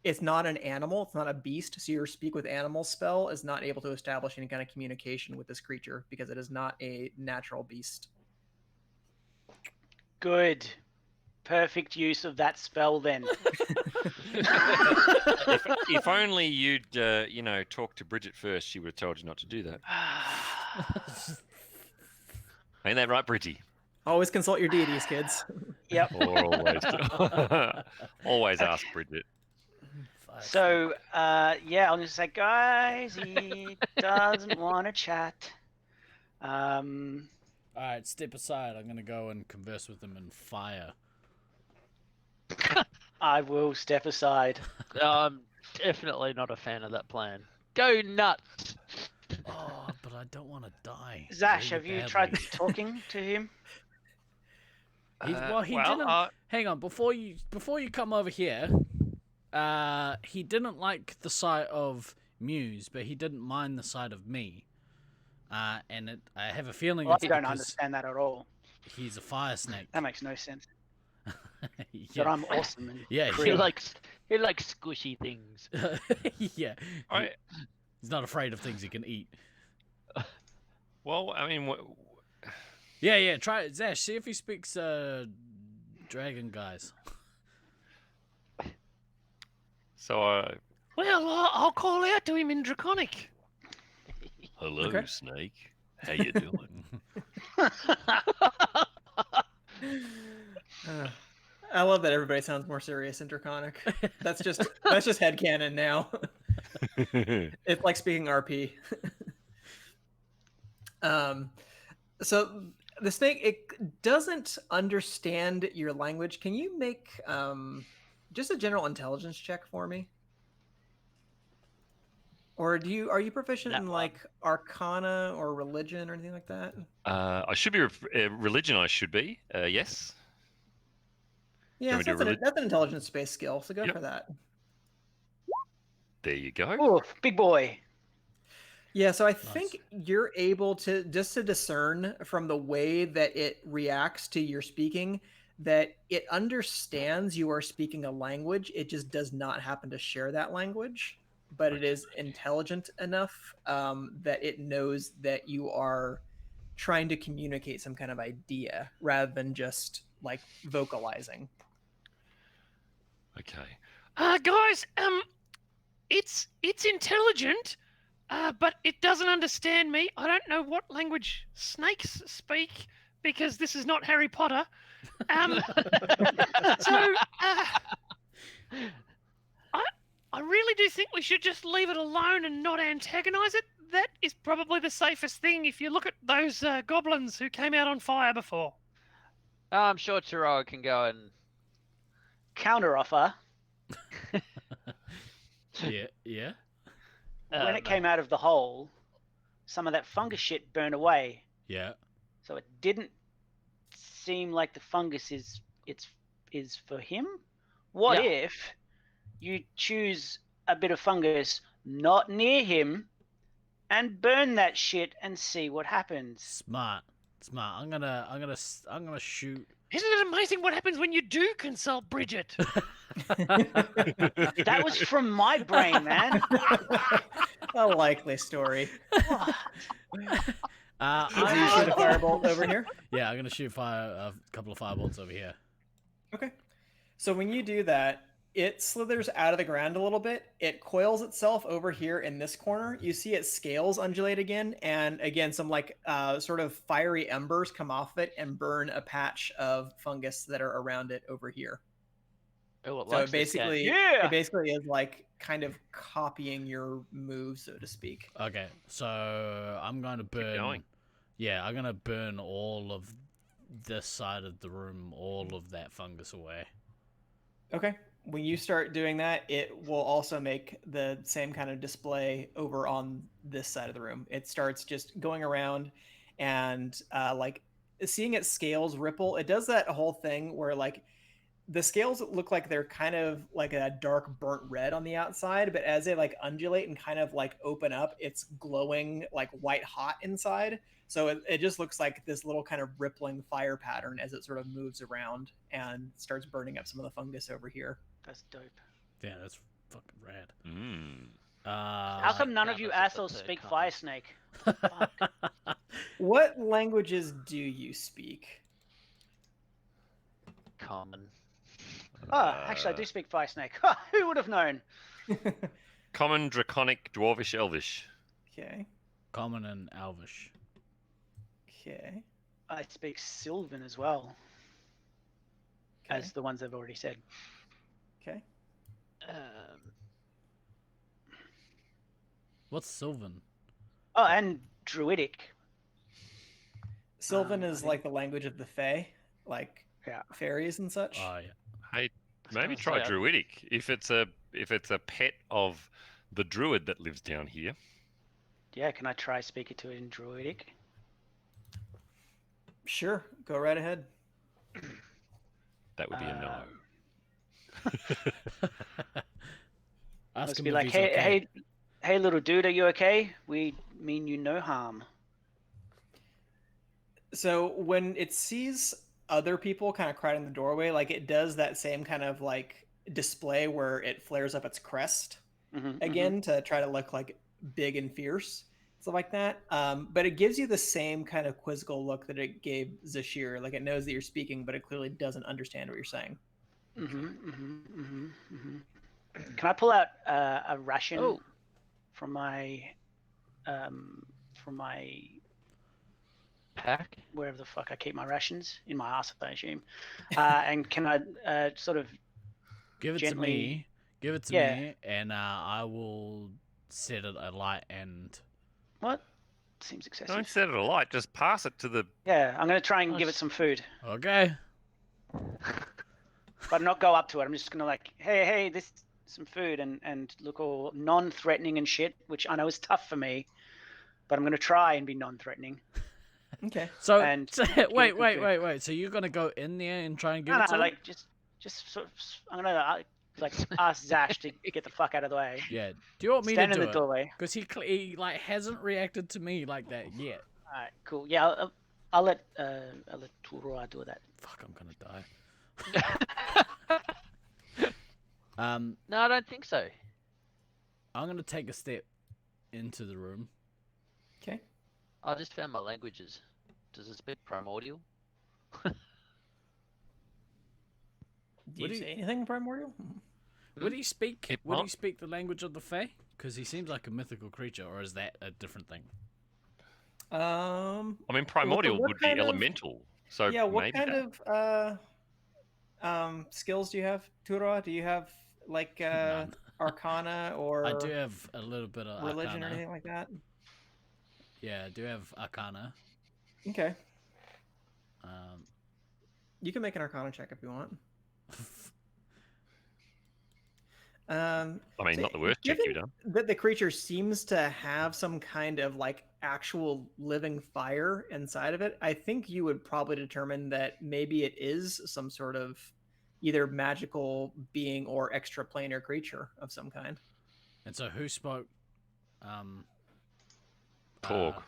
it's not an animal, it's not a beast, so your speak with animal spell is not able to establish any kind of communication with this creature because it is not a natural beast. Good. Perfect use of that spell then. If only you'd, talk to Bridget first, she would have told you not to do that. Ain't that right, Bridgie? Always consult your deities, kids. Yep. Always ask Bridget. So, I'll just say, guys, he doesn't want to chat. All right, step aside. I'm gonna go and converse with him in fire. I will step aside. I'm definitely not a fan of that plan. Go nuts! Oh, but I don't want to die. Zash, really have you badly. tried talking to him? He didn't. Hang on, before you come over here, he didn't like the sight of Muse, but he didn't mind the sight of me. I have a feeling Well, it's I don't because understand that at all. he's a fire snake. That makes no sense. Yeah. But I'm awesome. And Yeah, He creative. likes squishy things. Yeah. Alright. He's not afraid of things he can eat. Well, I mean, Yeah. Try it, Zash. See if he speaks dragon guys. so Well, I'll call out to him in Draconic. Hello, Okay. Snake. How you doing? I love that everybody sounds more serious in Draconic. That's just headcanon now. It's like speaking RP. So the snake, it doesn't understand your language. Can you make just a general intelligence check for me? Or are you proficient That in one. like Arcana or religion or anything like that? I should be religion. I should be. Yes. Yeah, want so me to do that's an intelligence based skill. So go Yep. for that. There you go. Oh, big boy. Yeah, so I think you're able to just to discern from the way that it reacts to your speaking that it understands you are speaking a language. It just does not happen to share that language, but it is intelligent enough that it knows that you are trying to communicate some kind of idea rather than just like vocalizing. Okay. Guys, it's intelligent, but it doesn't understand me. I don't know what language snakes speak because this is not Harry Potter. So I really do think we should just leave it alone and not antagonize it. That is probably the safest thing if you look at those goblins who came out on fire before. I'm sure Turo can go and Counter offer. Yeah. When it came out of the hole, some of that fungus shit burned away. Yeah. So it didn't seem like the fungus is for him. What Yeah. if you choose a bit of fungus not near him and burn that shit and see what happens? Smart. I'm gonna shoot. Isn't it amazing what happens when you do consult Bridget? That was from my brain, man. A likely story. Do you shoot a I'm, firebolt over here? yeah, I'm gonna shoot a couple of firebolts over here. Okay. So when you do that, it slithers out of the ground a little bit. It coils itself over here in this corner. You see its scales undulate again, and again, some like sort of fiery embers come off it and burn a patch of fungus that are around it over here. Oh, it So likes it this game. basically is like kind of copying your move, so to speak. Okay, so I'm going to burn. going. Yeah, I'm gonna burn all of this side of the room, all of that fungus away. Okay. When you start doing that, it will also make the same kind of display over on this side of the room. It starts just going around and like seeing its scales ripple. It does that whole thing where like the scales look like they're kind of like a dark burnt red on the outside, but as they like undulate and kind of like open up, it's glowing like white hot inside. So it just looks like this little kind of rippling fire pattern as it sort of moves around and starts burning up some of the fungus over here. That's dope. Yeah, that's fucking rad. Mm. How come none of you Down as a assholes third speak kind. Fire Snake? Fuck. What languages do you speak? Common. Oh, actually, I do speak Fire Snake. Ha, who would have known? Common, Draconic, Dwarvish, Elvish. Okay. Common and Elvish. Okay. I speak Sylvan as well, as the ones I've already said. Okay. What's Sylvan? Oh, and Druidic. Sylvan I is think- like the language of the Fae, like Yeah. fairies and such. Oh yeah. Hey, was maybe gonna try say, Druidic if it's a pet of the druid that lives down here. Yeah, can I try speaking to it in Druidic? Sure, go right ahead. That would be a no. Ask Must him be if like, he's hey, okay. hey, little dude, are you okay? We mean you no harm. So when it sees other people kind of crowding in the doorway, like it does that same kind of like display where it flares up its crest again to try to look like big and fierce, stuff like that. But it gives you the same kind of quizzical look that it gave Zashir. Like it knows that you're speaking, but it clearly doesn't understand what you're saying. Can I pull out a ration Oh. from my Pack. wherever the fuck I keep my rations, in my ass, I assume. And can I sort of Give it gently- to me. Give it to Yeah. me, and I will set it alight and. what? Seems excessive. Don't set it alight. Just pass it to the. Yeah, I'm gonna try and give it Nice. some food, Okay. but not go up to it. I'm just gonna like, hey, this some food, and look all non-threatening and shit, which I know is tough for me, but I'm gonna try and be non-threatening. Okay. So, And wait. give it to- So you're gonna go in there and try and give No, it to him? like just sort of, I'm gonna like ask Zash to get the fuck out of the way. Yeah. Do you want me Stand to in do the it? doorway. Because he like hasn't reacted to me like that yet. All right, cool. Yeah, I'll let Turua do that. Fuck, I'm gonna die. No, I don't think so. I'm gonna take a step into the room. Okay. I just found my languages. Does it speak primordial? Do Would you he- say anything primordial? Would he speak? It Would he might- speak the language of the Fae? Because he seems like a mythical creature, or is that a different thing? I mean, primordial what would be kind of- elemental. So yeah. What maybe kind that. of skills do you have, Tura? Do you have like None. Arcana or I do have a little bit of religion Arcana. or anything like that? Yeah, I do have Arcana. Okay. Um, You can make an Arcana check if you want. I mean, so not the worst check you've done. That the creature seems to have some kind of like actual living fire inside of it, I think you would probably determine that maybe it is some sort of either magical being or extraplanar creature of some kind. and so who spoke? Korg.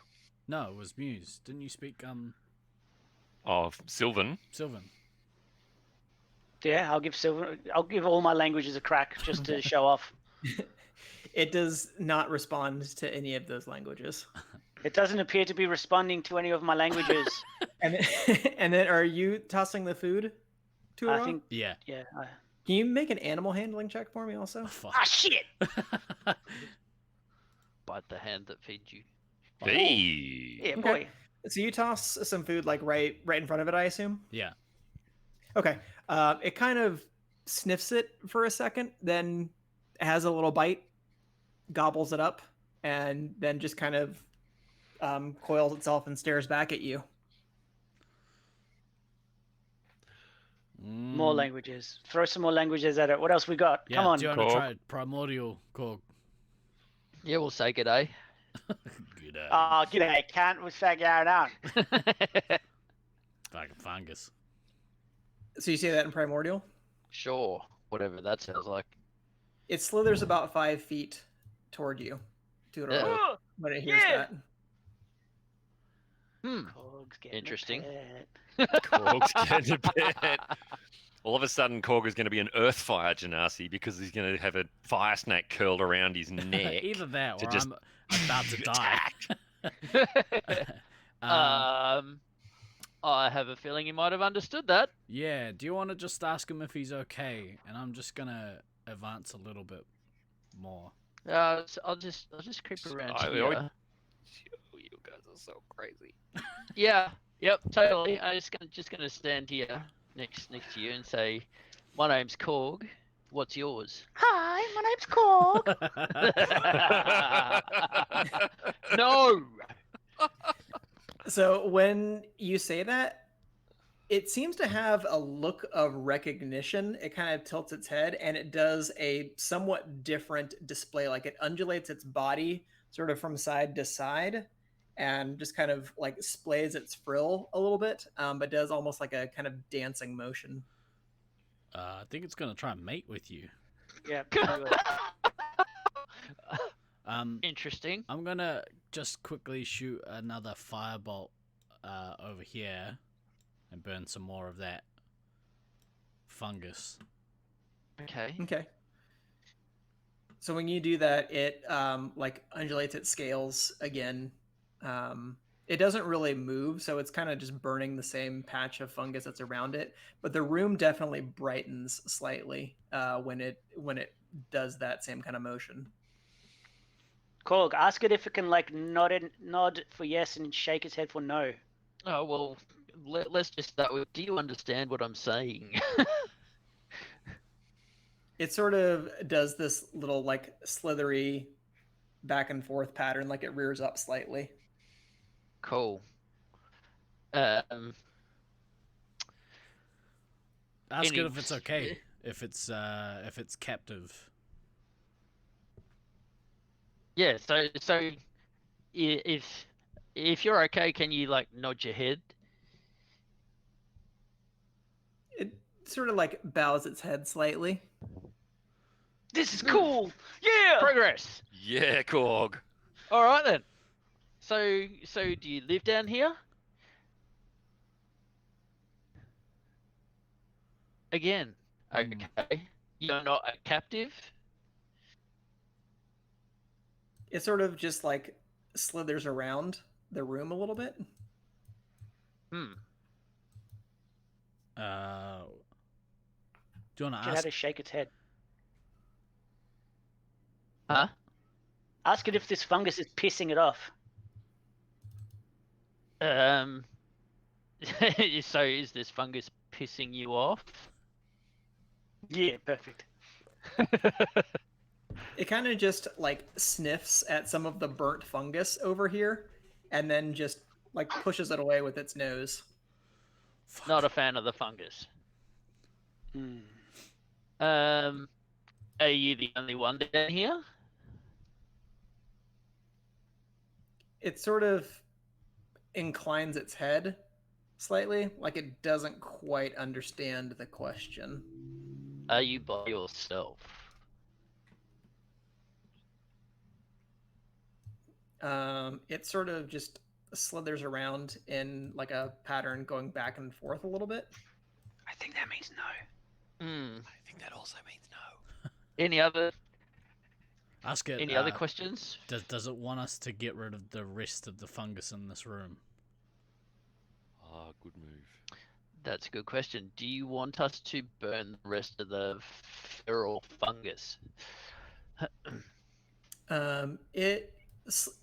No, it was Muse. Didn't you speak Oh, Sylvan. Sylvan? Yeah, I'll give all my languages a crack just to show off. It does not respond to any of those languages. It doesn't appear to be responding to any of my languages. And and then are you tossing the food to I think, Yeah. yeah. Can you make an animal handling check for me also? Fuck. Ah, shit! Bite the hand that feeds you. Hey. Yeah, Okay. boy. So you toss some food like right in front of it, I assume? Yeah. Okay. It kind of sniffs it for a second, then has a little bite, gobbles it up, and then just kind of coils itself and stares back at you. More Mm, languages. Throw some more languages at it. What else we got? Yeah, Come on. do you want to Korg. try primordial Korg? Yeah, we'll say g'day. Good Oh, g'day, can't we figure it out? like a fungus. So you say that in primordial? Sure, whatever that sounds like. It slithers about 5 feet toward you Uh-oh. when it hears Yeah. that. Korg's getting a Interesting. pet. Korg's getting a bit. All of a sudden, Korg is going to be an earth fire genasi because he's going to have a fire snake curled around his neck. Either that, to or just I'm about to die. I have a feeling you might have understood that. Yeah. Do you want to just ask him if he's okay? And I'm just gonna advance a little bit more. So I'll just creep around I- here. You guys are so crazy. Yeah. Yep. Totally. I'm just gonna stand here next to you and say, "My name's Korg. What's yours?" Hi, my name's Korg. No. So when you say that, it seems to have a look of recognition. It kind of tilts its head and it does a somewhat different display. Like it undulates its body sort of from side to side and just kind of like splays its frill a little bit, but does almost like a kind of dancing motion. I think it's gonna try and mate with you. Yeah. Interesting. I'm gonna just quickly shoot another firebolt over here and burn some more of that fungus. Okay. Okay. So when you do that, it like undulates its scales again. It doesn't really move, so it's kind of just burning the same patch of fungus that's around it. But the room definitely brightens slightly when it does that same kind of motion. Korg, ask it if it can like nod for yes and shake its head for no. Oh well, let's just start with. Do you understand what I'm saying? It sort of does this little like slithery back and forth pattern, like it rears up slightly. Cool. Ask Any- it if it's okay. If it's captive. Yeah. So if you're okay, can you like nod your head? It sort of like bows its head slightly. This is cool. Yeah. Progress. Yeah, Korg. All right then. So do you live down here? Again. Okay. You're not a captive? It sort of just like slithers around the room a little bit. Hmm. Do you want to Get how ask? to shake its head. Huh? Ask it if this fungus is pissing it off. So is this fungus pissing you off? Yeah, perfect. It kind of just like sniffs at some of the burnt fungus over here and then just like pushes it away with its nose. Fuck. Not a fan of the fungus. Hmm. Are you the only one down here? It sort of inclines its head slightly, like it doesn't quite understand the question. Are you by yourself? It sort of just slithers around in like a pattern going back and forth a little bit. I think that means no. Hmm. I think that also means no. Any other Ask it. other questions? Does it want us to get rid of the rest of the fungus in this room? Ah, good move. That's a good question. Do you want us to burn the rest of the feral fungus?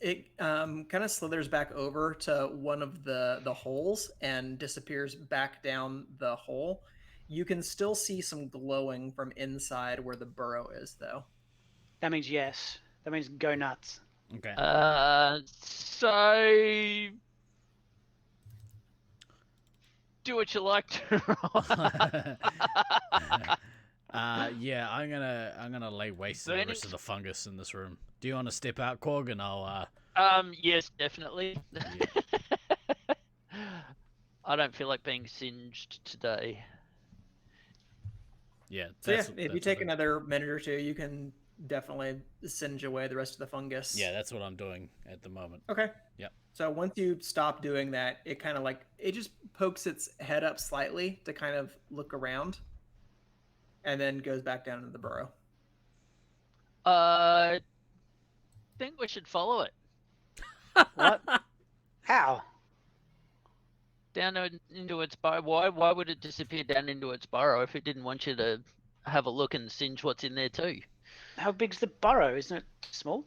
It kind of slithers back over to one of the holes and disappears back down the hole. You can still see some glowing from inside where the burrow is, though. That means yes. That means go nuts. Okay. So do what you like to. Yeah, I'm gonna lay waste to the rest of the fungus in this room. Do you want to step out, Korg, and I'll Yes, definitely. Yeah. I don't feel like being singed today. yeah. So yeah, that's- if you that's take what I- another minute or two, you can definitely singe away the rest of the fungus. Yeah, that's what I'm doing at the moment. Okay. Yep. So once you stop doing that, it kind of like it just pokes its head up slightly to kind of look around, and then goes back down into the burrow. Think we should follow it What? How? down into its burrow. Why would it disappear down into its burrow if it didn't want you to have a look and singe what's in there too? How big's the burrow? Isn't it small?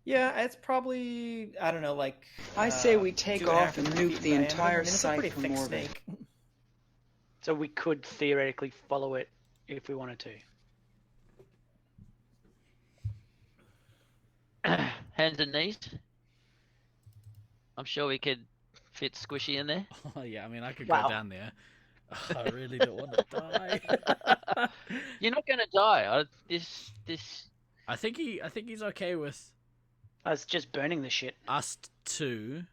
Yeah, it's probably I don't know, like I say we take 2.5 off and feet nuke in the diameter. entire I mean, it's a site pretty from thick orbit. snake. So we could theoretically follow it if we wanted to. Hands and knees. I'm sure we could fit Squishy in there. Oh yeah, I mean, I could Wow. go down there. Oh, I really don't want to die. You're not gonna die. This. I think he's okay with I was just burning the shit. us two,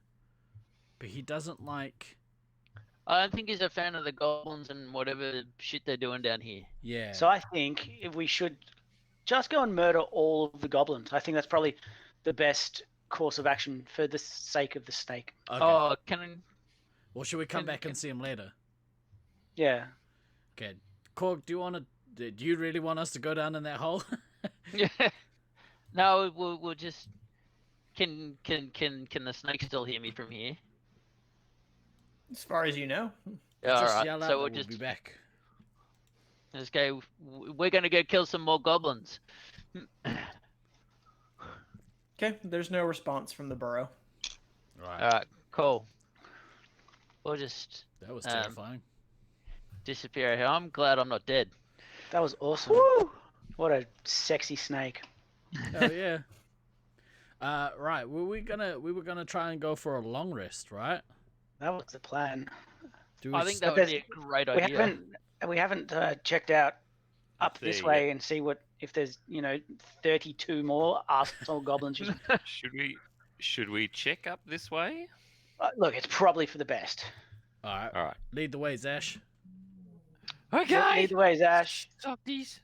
but he doesn't like. I don't think he's a fan of the goblins and whatever shit they're doing down here. Yeah. So I think if we should just go and murder all of the goblins. I think that's probably the best course of action for the sake of the snake. Okay. Oh, can Well, should we come can- back can- and see him later? Yeah. Okay. Korg, do you want to? Do you really want us to go down in that hole? yeah? No, we'll just. Can the snake still hear me from here? As far as you know. All Just right. yell out So that we'll we'll just. be back. Let's go. We're gonna go kill some more goblins. Okay, there's no response from the burrow. Right. All right, cool. We'll just That was terrifying. disappear here. I'm glad I'm not dead. That was awesome. What a sexy snake. Oh yeah. Right. We were gonna try and go for a long rest, right? That was the plan. Do I we think s- that would be a great idea. We haven't checked out up There this you way and see what if there's 32 more arsehole goblins. Just, Should we check up this way? look, it's probably for the best. All right. All right. Lead the way, Zash. Okay. Either way, Zash. Softies.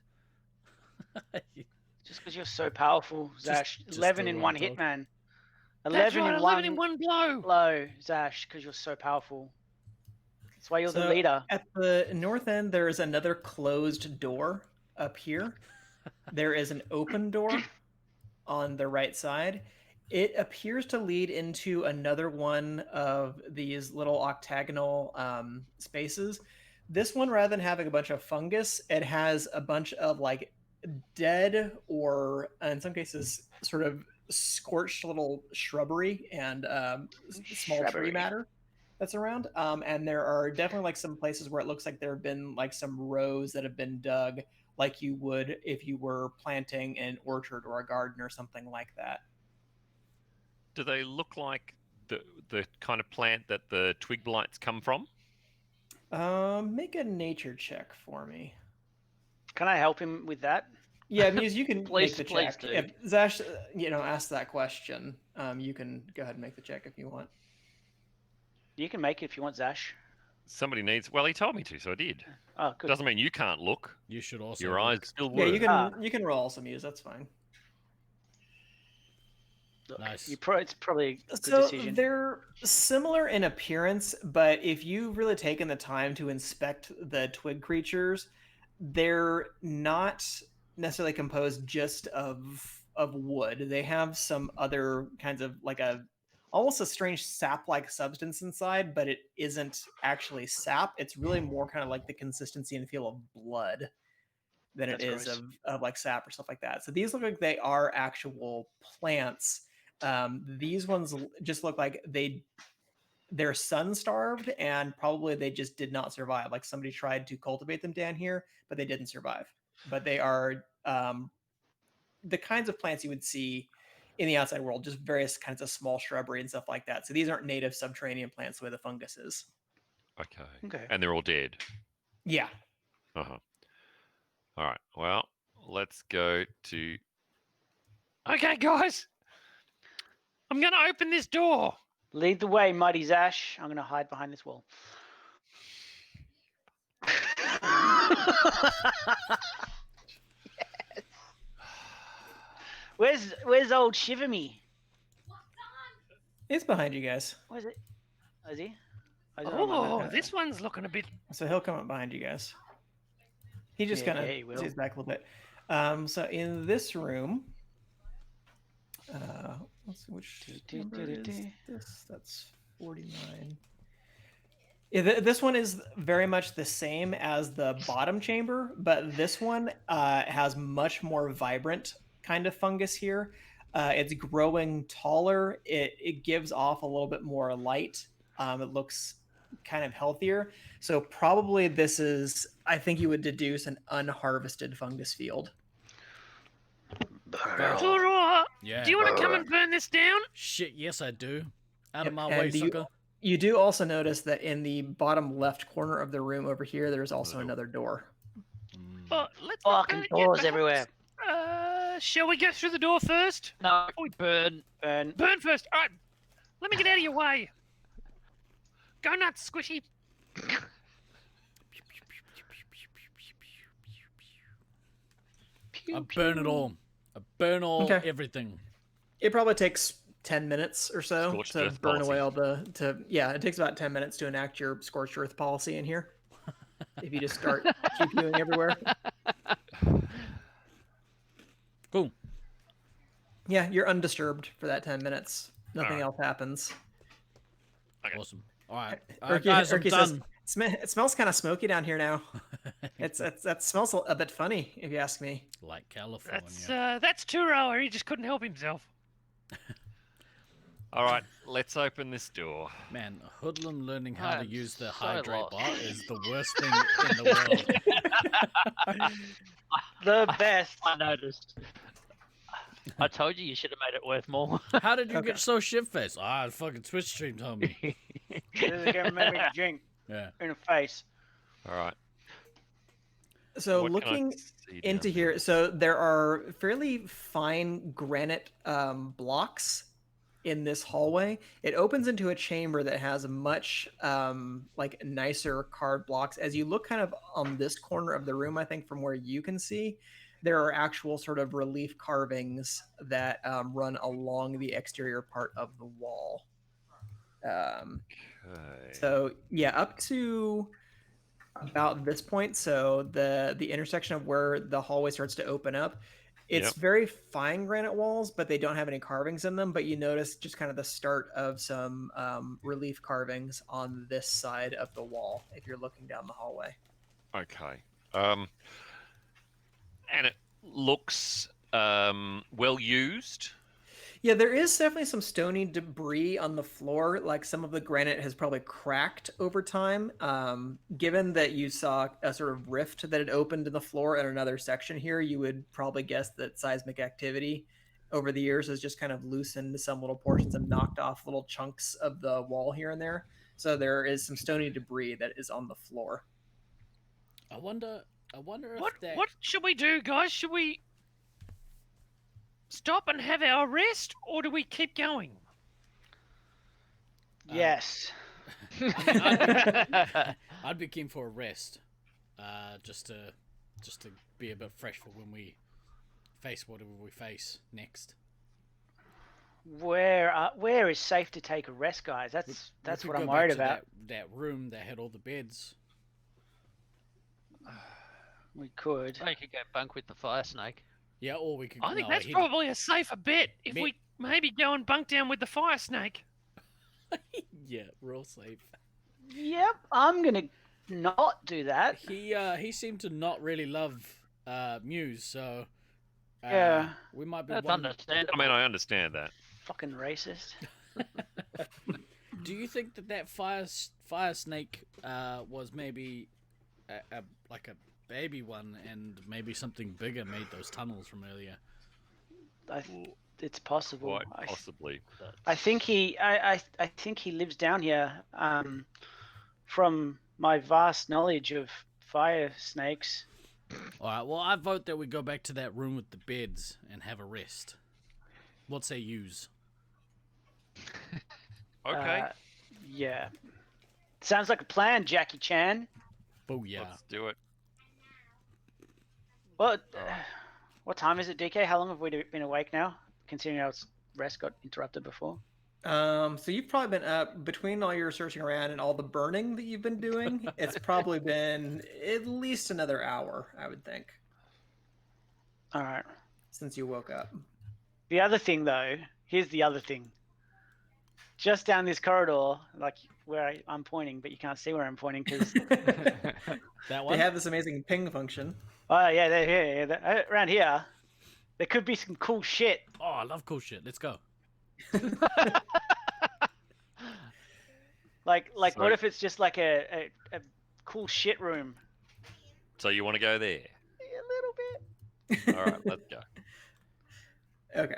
Just because you're so powerful, Zash. just 11 the in right one dog. hit, man. That's 11 right, in 11 in one one blow. blow, Zash, because you're so powerful. That's why you're the So, leader. At the north end, there is another closed door up here. There is an open door on the right side. It appears to lead into another one of these little octagonal spaces. This one, rather than having a bunch of fungus, it has a bunch of like dead or in some cases sort of scorched little shrubbery and small tree Shrubbery. matter that's around. And there are definitely like some places where it looks like there have been like some rows that have been dug like you would if you were planting an orchard or a garden or something like that. Do they look like the kind of plant that the twig blights come from? Make a nature check for me. Can I help him with that? Yeah, Muse, you can Please- make the please check. do. If Zash, asked that question, you can go ahead and make the check if you want. You can make it if you want, Zash. Somebody needs. Well, he told me to, so I did. Oh, good. Doesn't mean you can't look. You should also. Your eyes still Yeah, work. you can roll some Muse. That's fine. Look, Nice. it's probably a good So decision. they're similar in appearance, but if you've really taken the time to inspect the twig creatures, they're not necessarily composed just of wood. They have some other kinds of like almost a strange sap-like substance inside, but it isn't actually sap. It's really more kind of like the consistency and feel of blood than it That's is gross. of like sap or stuff like that. So these look like they are actual plants. These ones just look like they're sun starved and probably they just did not survive. Like somebody tried to cultivate them down here, but they didn't survive. But they are the kinds of plants you would see in the outside world, just various kinds of small shrubbery and stuff like that. So these aren't native subterranean plants the way the fungus is. Okay. Okay. And they're all dead. Yeah. Uh-huh. All right. Well, let's go to. Okay, guys. I'm going to open this door. Lead the way, Muddy Zash. I'm going to hide behind this wall. Yes. Where's old Shiver Me? It's behind you guys. Where's it? Oh, is he? Oh, he's not on my map. Oh, this one's looking a bit. So he'll come up behind you guys. He just Yeah, kind of yeah, he will. stays back a little bit. So in this room, let's see which number is this. That's 49. Yeah, this one is very much the same as the bottom chamber, but this one has much more vibrant kind of fungus here. It's growing taller. It gives off a little bit more light. It looks kind of healthier. So probably this is, I think you would deduce an unharvested fungus field. Aurora, Yeah. do you want to come and burn this down? Shit, yes I do. Out Yep, of my and way, do sucker. You do also notice that in the bottom left corner of the room over here, there's also Another another door. Oh, let's not burn Fucking it yet, doors perhaps. everywhere. Shall we go through the door first? No. Before we burn. Burn. Burn first. All right. Let me get out of your way. Go nuts, Squishy. I burn it all. I burn all Okay. everything. It probably takes 10 minutes or so Scorched to earth burn away policy. all yeah, it takes about 10 minutes to enact your scorched earth policy in here. If you just start keep doing everywhere. Cool. Yeah, you're undisturbed for that 10 minutes. Nothing Alright. else happens. Okay. Awesome. All right. Erky- Guys, I'm Erky done. says, It smells kind of smoky down here now. That smells a bit funny, if you ask me. Like California. That's Turo. He just couldn't help himself. All right, let's open this door. Man, a hoodlum learning how I to am use the so hydrate lost. bot is the worst thing in the world. The best. I noticed. I told you should have made it worth more. How did you Okay. get so shit-faced? Ah, fucking Twitch stream told me. This is gonna make me drink Yeah. in the face. All right. So what can I looking see into down here, so there are fairly fine granite blocks in this hallway. It opens into a chamber that has much like nicer carved blocks. As you look kind of on this corner of the room, I think from where you can see, there are actual sort of relief carvings that run along the exterior part of the wall. Okay. So yeah, up to about this point, so the intersection of where the hallway starts to open up, it's Yep. very fine granite walls, but they don't have any carvings in them. But you notice just kind of the start of some relief carvings on this side of the wall if you're looking down the hallway. Okay. And it looks well used. Yeah, there is definitely some stony debris on the floor. Like some of the granite has probably cracked over time. Given that you saw a sort of rift that had opened in the floor in another section here, you would probably guess that seismic activity over the years has just kind of loosened some little portions and knocked off little chunks of the wall here and there. So there is some stony debris that is on the floor. I wonder if that... What should we do, guys? Should we stop and have our rest, or do we keep going? Yes. I'd be keen for a rest, just to be a bit fresh for when we face whatever we face next. Where is safe to take a rest, guys? We That's could what I'm go worried back to about. That room that had all the beds. We could. Or you could go bunk with the fire snake. Yeah, or we could. I think no, that's he'd- probably a safer bet if Me- we maybe go and bunk down with the fire snake. Yeah, real safe. Yep, I'm gonna not do that. He seemed to not really love Muse, so Yeah. we might be. That's wondering- understandable. I mean, I understand that. Fucking racist. Do you think that fire snake was maybe like a baby one, and maybe something bigger made those tunnels from earlier? It's possible. Quite possibly. I think I think he lives down here. From my vast knowledge of fire snakes. All right. Well, I vote that we go back to that room with the beds and have a rest. What say yous? Okay. Yeah. Sounds like a plan, Jackie Chan. Booyah! Let's do it. What? What time is it, DK? How long have we been awake now? Considering our rest got interrupted before. So you've probably been up between all your searching around and all the burning that you've been doing. It's probably been at least another hour, I would think, All right. since you woke up. The other thing, though, here's the other thing. Just down this corridor, like where I'm pointing, but you can't see where I'm pointing because. That one. They have this amazing ping function. Oh yeah, they're here. Around here, there could be some cool shit. Oh, I love cool shit. Let's go. Like what So- if it's just like a cool shit room? So you want to go there? A little bit. All right, let's go. Okay.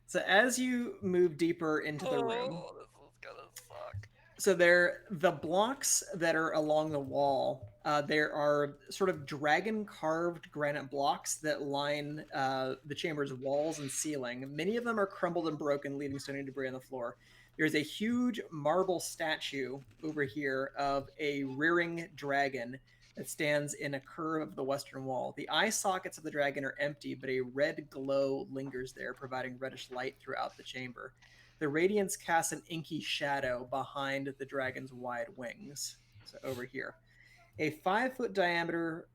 So as you move deeper into the room, this is gonna suck. so the blocks that are along the wall, there are sort of dragon carved granite blocks that line the chamber's walls and ceiling. Many of them are crumbled and broken, leaving stony debris on the floor. There's a huge marble statue over here of a rearing dragon that stands in a curve of the western wall. The eye sockets of the dragon are empty, but a red glow lingers there, providing reddish light throughout the chamber. The radiance casts an inky shadow behind the dragon's wide wings. So over here. A 5-foot diameter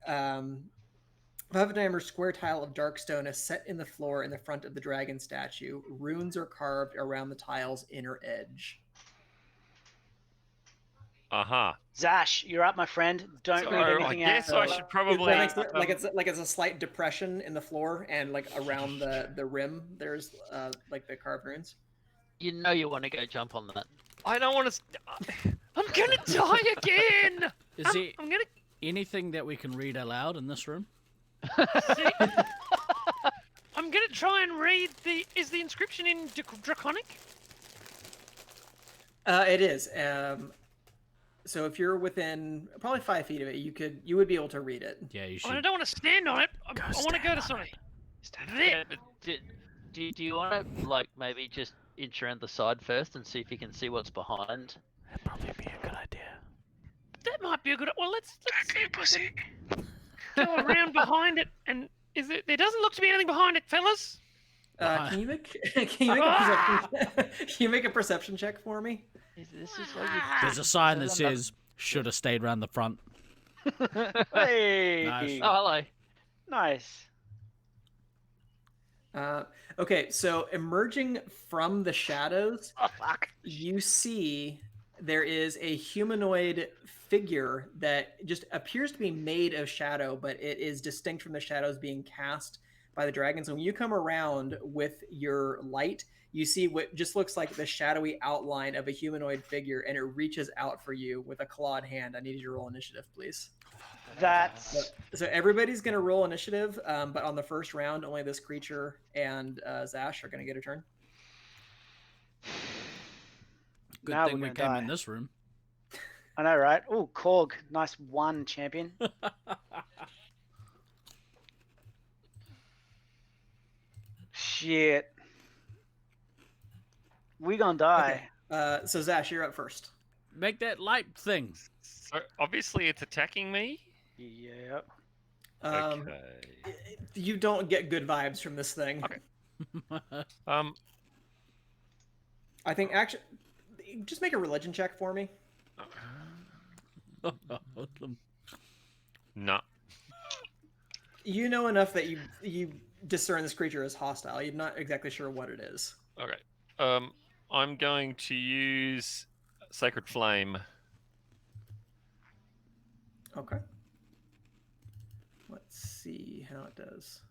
square tile of dark stone is set in the floor in the front of the dragon statue. Runes are carved around the tile's inner edge. Zash, you're up, my friend. Don't So read I anything guess out. I should probably like it's a slight depression in the floor, and like around the rim, there's like the carved runes. You know you want to go jump on that. I don't want to. I'm gonna die again. Is there I'm gonna anything that we can read aloud in this room? see. I'm gonna try and read the. Is the inscription in Draconic? It is. So if you're within probably 5 feet of it, you would be able to read it. Yeah, you Oh, I should. don't want to stand on it. I want to go to sorry. There. But do you want to like maybe just inch around the side first and see if you can see what's behind? That'd probably be a good idea. That might be a good. Well, let's see if we can go around behind it. And is it? There doesn't look to be anything behind it, fellas. Can you make can you make a perception check for me? This is what you. There's a sign that says "Should have stayed around the front." Hey. Nice. Oh, hello. Nice. Okay, so emerging from the shadows, Oh fuck. you see there is a humanoid figure that just appears to be made of shadow, but it is distinct from the shadows being cast by the dragons. And when you come around with your light, you see what just looks like the shadowy outline of a humanoid figure, and it reaches out for you with a clawed hand. I need you to roll initiative, please. That's So everybody's going to roll initiative, but on the first round, only this creature and Zash are going to get a turn. Good Now thing we're we gonna came die. in this room. I know, right? Oh, Korg, nice one, champion. Shit. We gonna die. So Zash, you're up first. Make that light thing. So obviously it's attacking me. Yep. Okay. You don't get good vibes from this thing. Okay. I think actually, just make a religion check for me. No. You know enough that you discern this creature as hostile. You're not exactly sure what it is. Okay. I'm going to use Sacred Flame. Okay. Let's see how it does.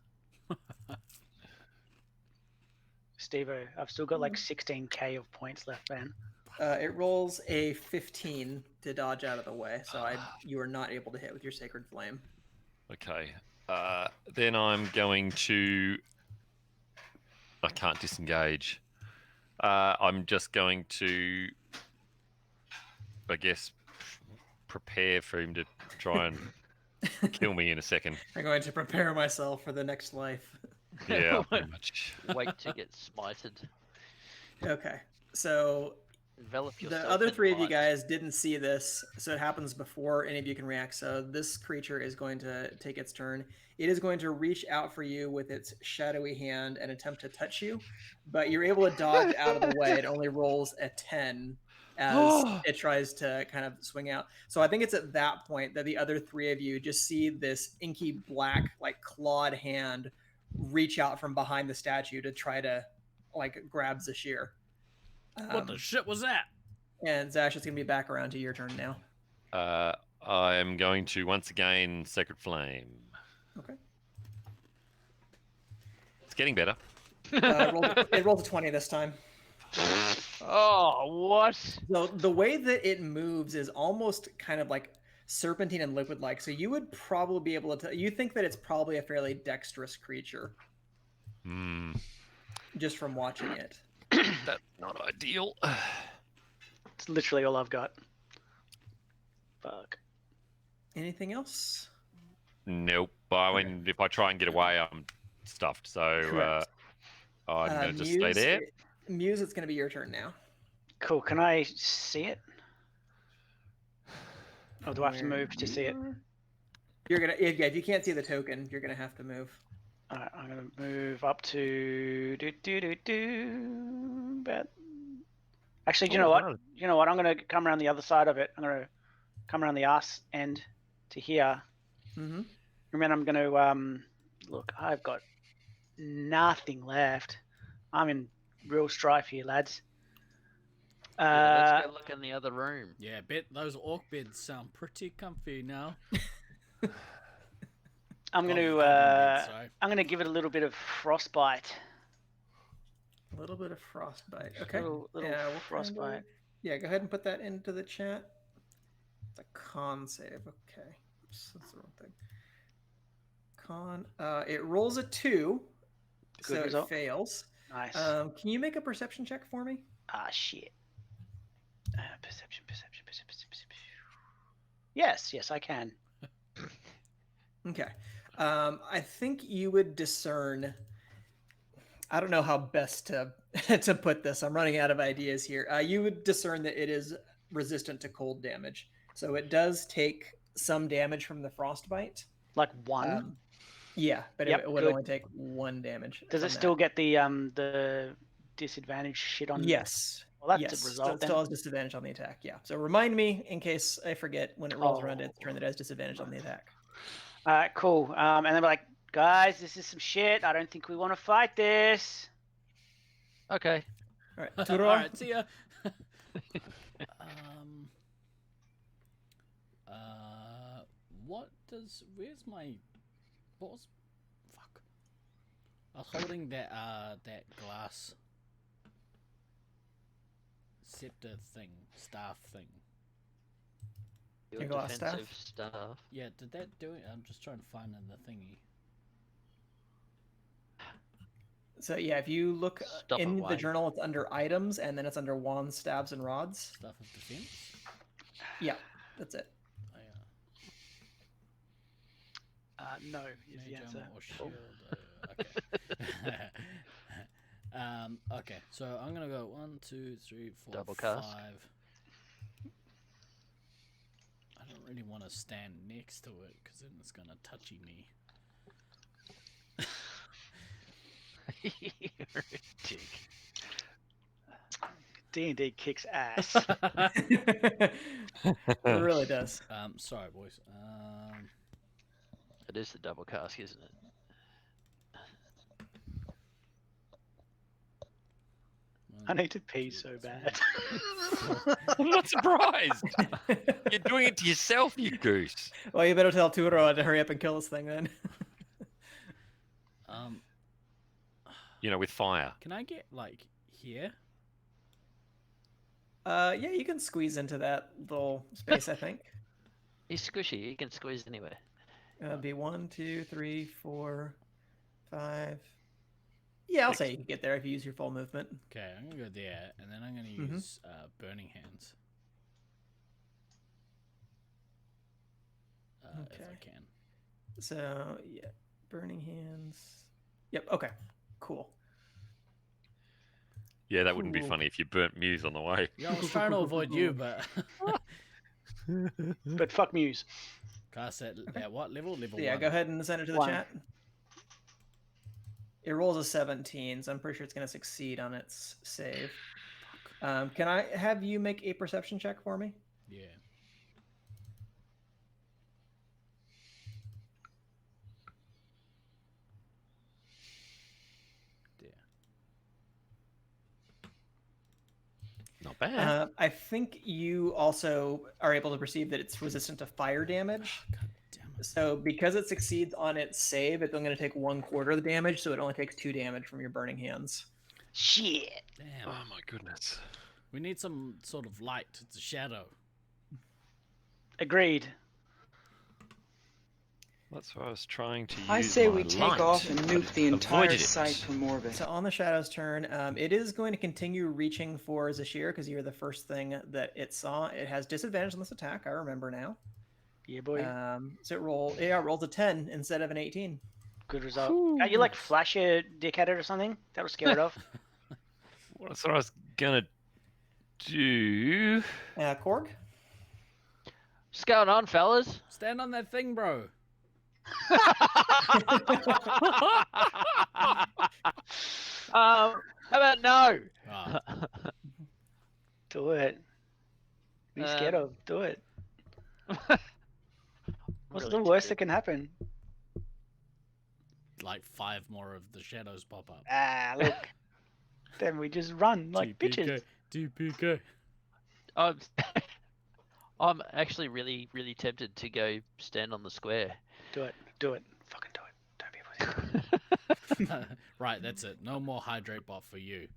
Steve-O, I've still got like 16k of points left, man. It rolls a 15 to dodge out of the way, so you are not able to hit with your Sacred Flame. Okay. Then I'm going to. I can't disengage. I'm just going to, I guess, prepare for him to try and kill me in a second. I'm going to prepare myself for the next life. Yeah, pretty much. Wait to get smited. Okay, so Envelop yourself. the other in three of you light. guys didn't see this, so it happens before any of you can react. So this creature is going to take its turn. It is going to reach out for you with its shadowy hand and attempt to touch you, but you're able to dodge out of the way. It only rolls a 10 as it tries to kind of swing out. So I think it's at that point that the other three of you just see this inky black, like clawed hand reach out from behind the statue to try to like grab Zashir. What the shit was that? And Zash, it's going to be back around to your turn now. I am going to once again Sacred Flame. Okay. It's getting better. It rolled a 20 this time. Oh, what? So the way that it moves is almost kind of like serpentine and liquid-like. So you would probably be able to. You think that it's probably a fairly dexterous creature, just from watching it. That's not ideal. It's literally all I've got. Fuck. Anything else? Nope. I mean, if I try and get away, I'm stuffed. So Correct. I'm going to just stay there. Muse, it's going to be your turn now. Cool. Can I see it? Or do I have to Where move to see it? You're gonna, yeah. If you can't see the token, you're gonna have to move. Alright, I'm gonna move up to but actually, do you know what? no. You know what? I'm gonna come around the other side of it. I'm gonna come around the ass end to here. Mm-hmm. And then I'm gonna look. I've got nothing left. I'm in real strife here, lads. Let's go look in the other room. Yeah, bet those orc beds sound pretty comfy now. I'm going Goblin to beds, sorry. I'm going to give it a little bit of frostbite. A little bit of frostbite. Okay. Little Yeah, what frostbite. kind of- Yeah, go ahead and put that into the chat. It's a con save. Okay. Oops, that's the wrong thing. Con. It rolls a 2, Good so result. it fails. Nice. Can you make a perception check for me? Ah, shit. Perception. Yes, I can. Okay. I think you would discern. I don't know how best to to put this. I'm running out of ideas here. You would discern that it is resistant to cold damage, so it does take some damage from the frostbite. Like 1. Yeah, but Yep, it would good. only take 1 damage. Does from it still that. get the disadvantage shit on? Yes. Well, that's yes. a result It then. still has disadvantage on the attack. Yeah. So remind me in case I forget when it rolls around its Oh. turn that it has disadvantage on the attack. All right, cool. And then we're like, guys, this is some shit. I don't think we want to fight this. Okay. All right. All Turo? right, see ya. What does? Where's my? What was? Fuck. I was holding that glass scepter thing, staff thing. Your glass staff? defensive staff. Yeah, did that do it? I'm just trying to find in the thingy. So yeah, if you look Stop it, in the Wayne. journal, it's under items, and then it's under wands, stabs, and rods. Stuff of defense. Yeah, that's it. Oh, yeah. No is the Mage answer. armor or shield. Okay. Okay, so I'm gonna go 1, 2, 3, 4, Double 5. cast. I don't really want to stand next to it because then it's gonna touchy me. You're a dick. D&D kicks ass. It really does. Sorry, boys. It is the double cask, isn't it? I need to pee so bad. I'm not surprised. You're doing it to yourself, you goose. Well, you better tell Turo to hurry up and kill this thing then. You know, with fire. Can I get like here? Yeah, you can squeeze into that little space, I think. He's squishy. He can squeeze anywhere. It'll be 1, 2, 3, 4, 5. Yeah, I'll say you can get there if you use your full movement. Okay, I'm gonna go there, and then I'm gonna Mhm. use Burning Hands. If I Okay. can. So yeah, burning hands. Yep. Okay. Cool. Yeah, that wouldn't be Cool. funny if you burnt Muse on the way. Yeah, I was trying to avoid you, but But fuck Muse. cast at what level? Level So yeah, 1. go ahead and send it to the 1. chat. It rolls a 17, so I'm pretty sure it's going to succeed on its save. Can I have you make a perception check for me? Yeah. There. Not bad. I think you also are able to perceive that it's resistant to fire damage. God damn it. So because it succeeds on its save, it's only going to take 1/4 of the damage, so it only takes 2 damage from your burning hands. Shit. Damn. Oh my goodness. We need some sort of light. It's a shadow. Agreed. That's what I was trying to use. I say my we take light, off and but nuke it the entire avoided it. site from orbit. So on the Shadow's turn, it is going to continue reaching for Zashir because you're the first thing that it saw. It has disadvantage on this attack. I remember now. Yeah, boy. So it rolls a 10 instead of an 18. Good result. Can't you like flash your dick at it or something? That'll scare it off. That's what I was gonna do. Korg? What's going on, fellas? Stand on that thing, bro. How about no? Ah, Do it. Be scared of. Do it. What's Really the worst that scared. can happen? like 5 more of the shadows pop up. Ah, look. Then we just run like bitches. TPK. I'm, I'm actually really, really tempted to go stand on the square. Do it. Fucking do it. Don't be a pussy. Right, that's it. No more hydrate bot for you.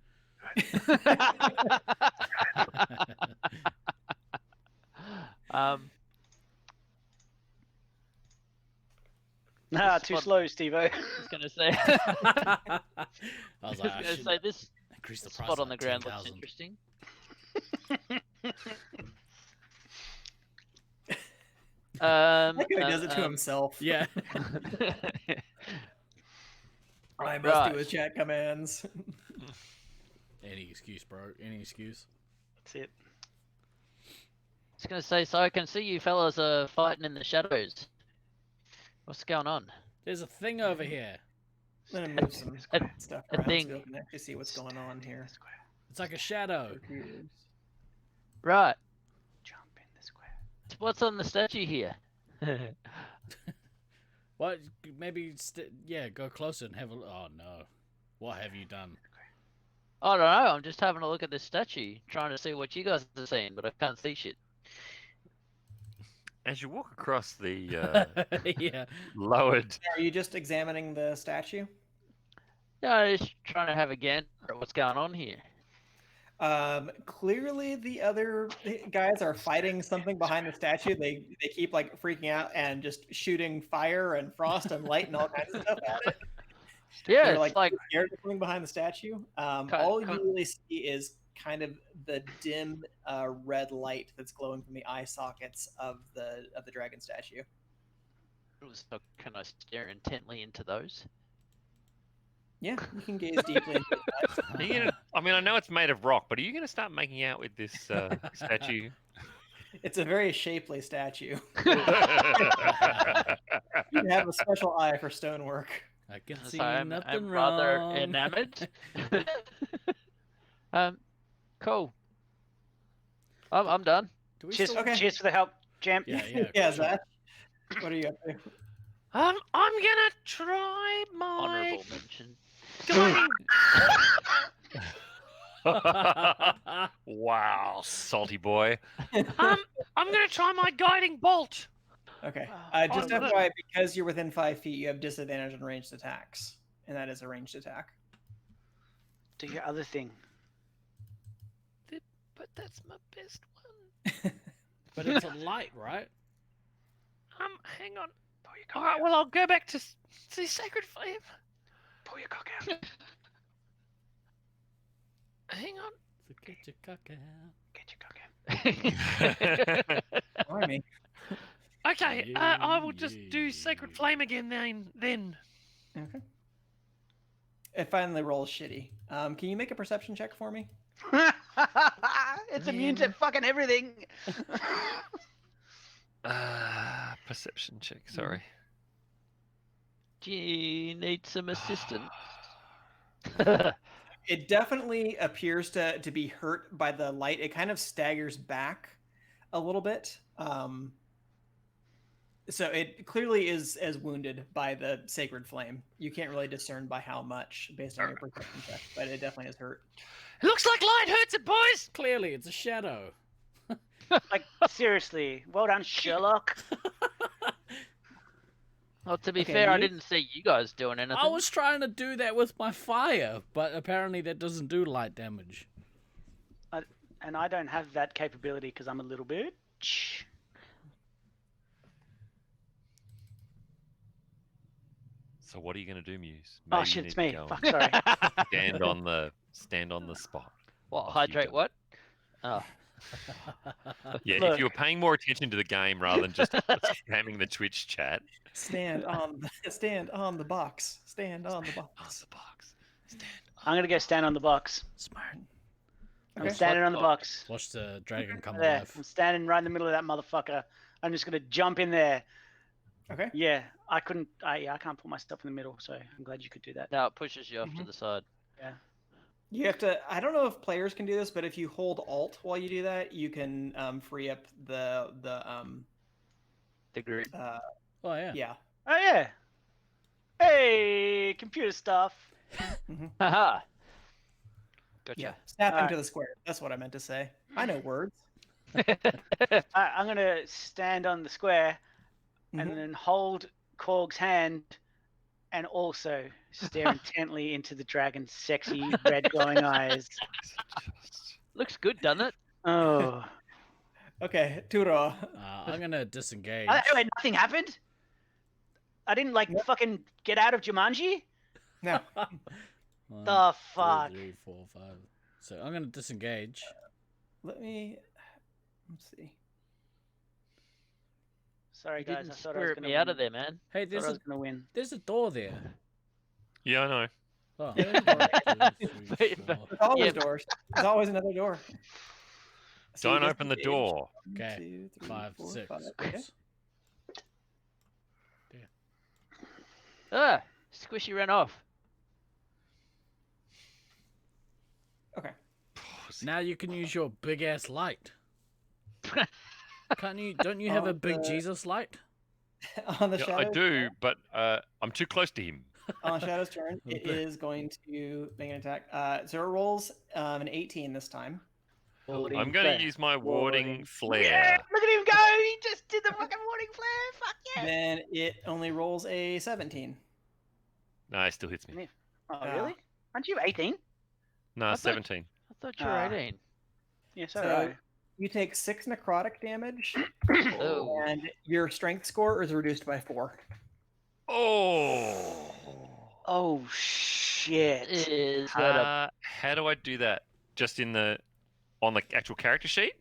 Nah, This too one- slow, Steve-O. I was gonna say. I was I like, I was gonna should say this increase the price spot on the like ground looks 10,000. interesting. Like how he does it to himself. Yeah. I must Right. do his chat commands. Any excuse, bro. Any excuse. That's it. I was gonna say, so I can see you fellas are fighting in the shadows. What's going on? There's a thing over here. I'm gonna move some stuff a around so thing. we can actually see what's going on here. It's like a shadow. Right. Jump in the square. What's on the statue here? What? Maybe, yeah, go closer and have a look. Oh, no. What have you done? I don't know. I'm just having a look at this statue, trying to see what you guys are seeing, but I can't see shit. As you walk across the Yeah. lowered, Are you just examining the statue? Yeah, just trying to have a gander at what's going on here. Clearly the other guys are fighting something behind the statue. They keep like freaking out and just shooting fire and frost and light and all kinds of stuff at it. Yeah, They're it's like like scared of something behind the statue. All you really see is kind of the dim red light that's glowing from the eye sockets of the dragon statue. so can I stare intently into those? Yeah, you can gaze deeply into that. are you gonna, I mean, I know it's made of rock, but are you going to start making out with this statue? It's a very shapely statue. You have a special eye for stonework. I can see So I'm nothing rather wrong. enamored. Cool. I'm done. Do we Cheers, still... cheers for the help, Jam. Yeah, Yeah, sure. Zach. What are you up to? I'm gonna try my Honourable mention. guiding. Wow, salty boy. I'm gonna try my guiding bolt. Okay. Just Oh, FYI, because you're within 5 feet, you have disadvantage on ranged attacks, and that is a ranged attack. Do your other thing. But that's my best one. But it's a light, right? Hang on. Pull your cock All right, out. well I'll go back to see Sacred Flame. Pull your cock out. Hang on. So get your cock out. Get your cock out. Blimey. Okay, I will just do Sacred Flame again then. Okay. It finally rolls shitty. Can you make a perception check for me? It's immune to fucking everything. Perception check. Sorry. Do you need some assistance? It definitely appears to be hurt by the light. It kind of staggers back a little bit. So it clearly is as wounded by the sacred flame. You can't really discern by how much based on your perception check, but it definitely is hurt. It looks like light hurts it, boys. Clearly, it's a shadow. Like, seriously. Well done, Sherlock. Well, to be Okay, fair, I you- didn't see you guys doing anything. I was trying to do that with my fire, but apparently that doesn't do light damage. And I don't have that capability because I'm a little bitch. So what are you going to do, Muse? Oh Maybe you shit, need it's to me. go Fuck, and sorry. stand on the spot. What, Off you hydrate go. what? Oh. Yeah, Look. if you were paying more attention to the game rather than just spamming the Twitch chat. Stand on the box. Stand on the On box. the box. I'm gonna go stand on the box. Smart. I'm Okay. standing on the box. Watch the dragon come There. alive. I'm standing right in the middle of that motherfucker. I'm just gonna jump in there. Okay. Yeah, I couldn't. I can't put myself in the middle, so I'm glad you could do that. No, it pushes you off to the side. You have to. I don't know if players can do this, but if you hold Alt while you do that, you can free up the The group. Oh, yeah. yeah. Oh yeah. Hey, computer stuff. Haha. Gotcha. Yeah, snap Alright. into the square. That's what I meant to say. I know words. I'm gonna stand on the square and Mhm. then hold Korg's hand and also stare intently into the dragon's sexy red glowing eyes. Looks good, doesn't it? Oh. Okay, Turo. I'm gonna disengage. Wait, nothing happened? I didn't Nope. fucking get out of Jumanji? No. One, The two, fuck? 3, 4, 5. So I'm gonna disengage. Let's see. Sorry You guys, didn't I thought I was spirit gonna me out win. of there, man. Hey, Thought I was gonna win. there's a door there. Yeah, I know. Oh, Yeah, one, two, three, But- four. There's always Yeah. doors. There's always another door. So you Don't open the disengage. door. 1, Okay, 2, 3, 5, 4, 6. 5. Okay. Ah, Squishy ran off. Okay. Now you can use your big ass light. Can't you? Don't you have a big Jesus light? On the Yeah, shadows. I do, but I'm too close to him. On Shadow's turn, it Okay. is going to make an attack. So it rolls an 18 this time. Warding I'm going flare. to use my Warding. warding flare. Yeah, look at him go! He just did the fucking warding flare. Fuck yeah! Then it only rolls a 17. No, it still hits me. Oh Ah. really? Aren't you 18? No, I thought- 17. I thought you were Ah. 18. Yes, So alright. you take 6 necrotic damage, Oh. and your strength score is reduced by 4. Oh. Oh shit! Is that a How do I do that? Just on the actual character sheet?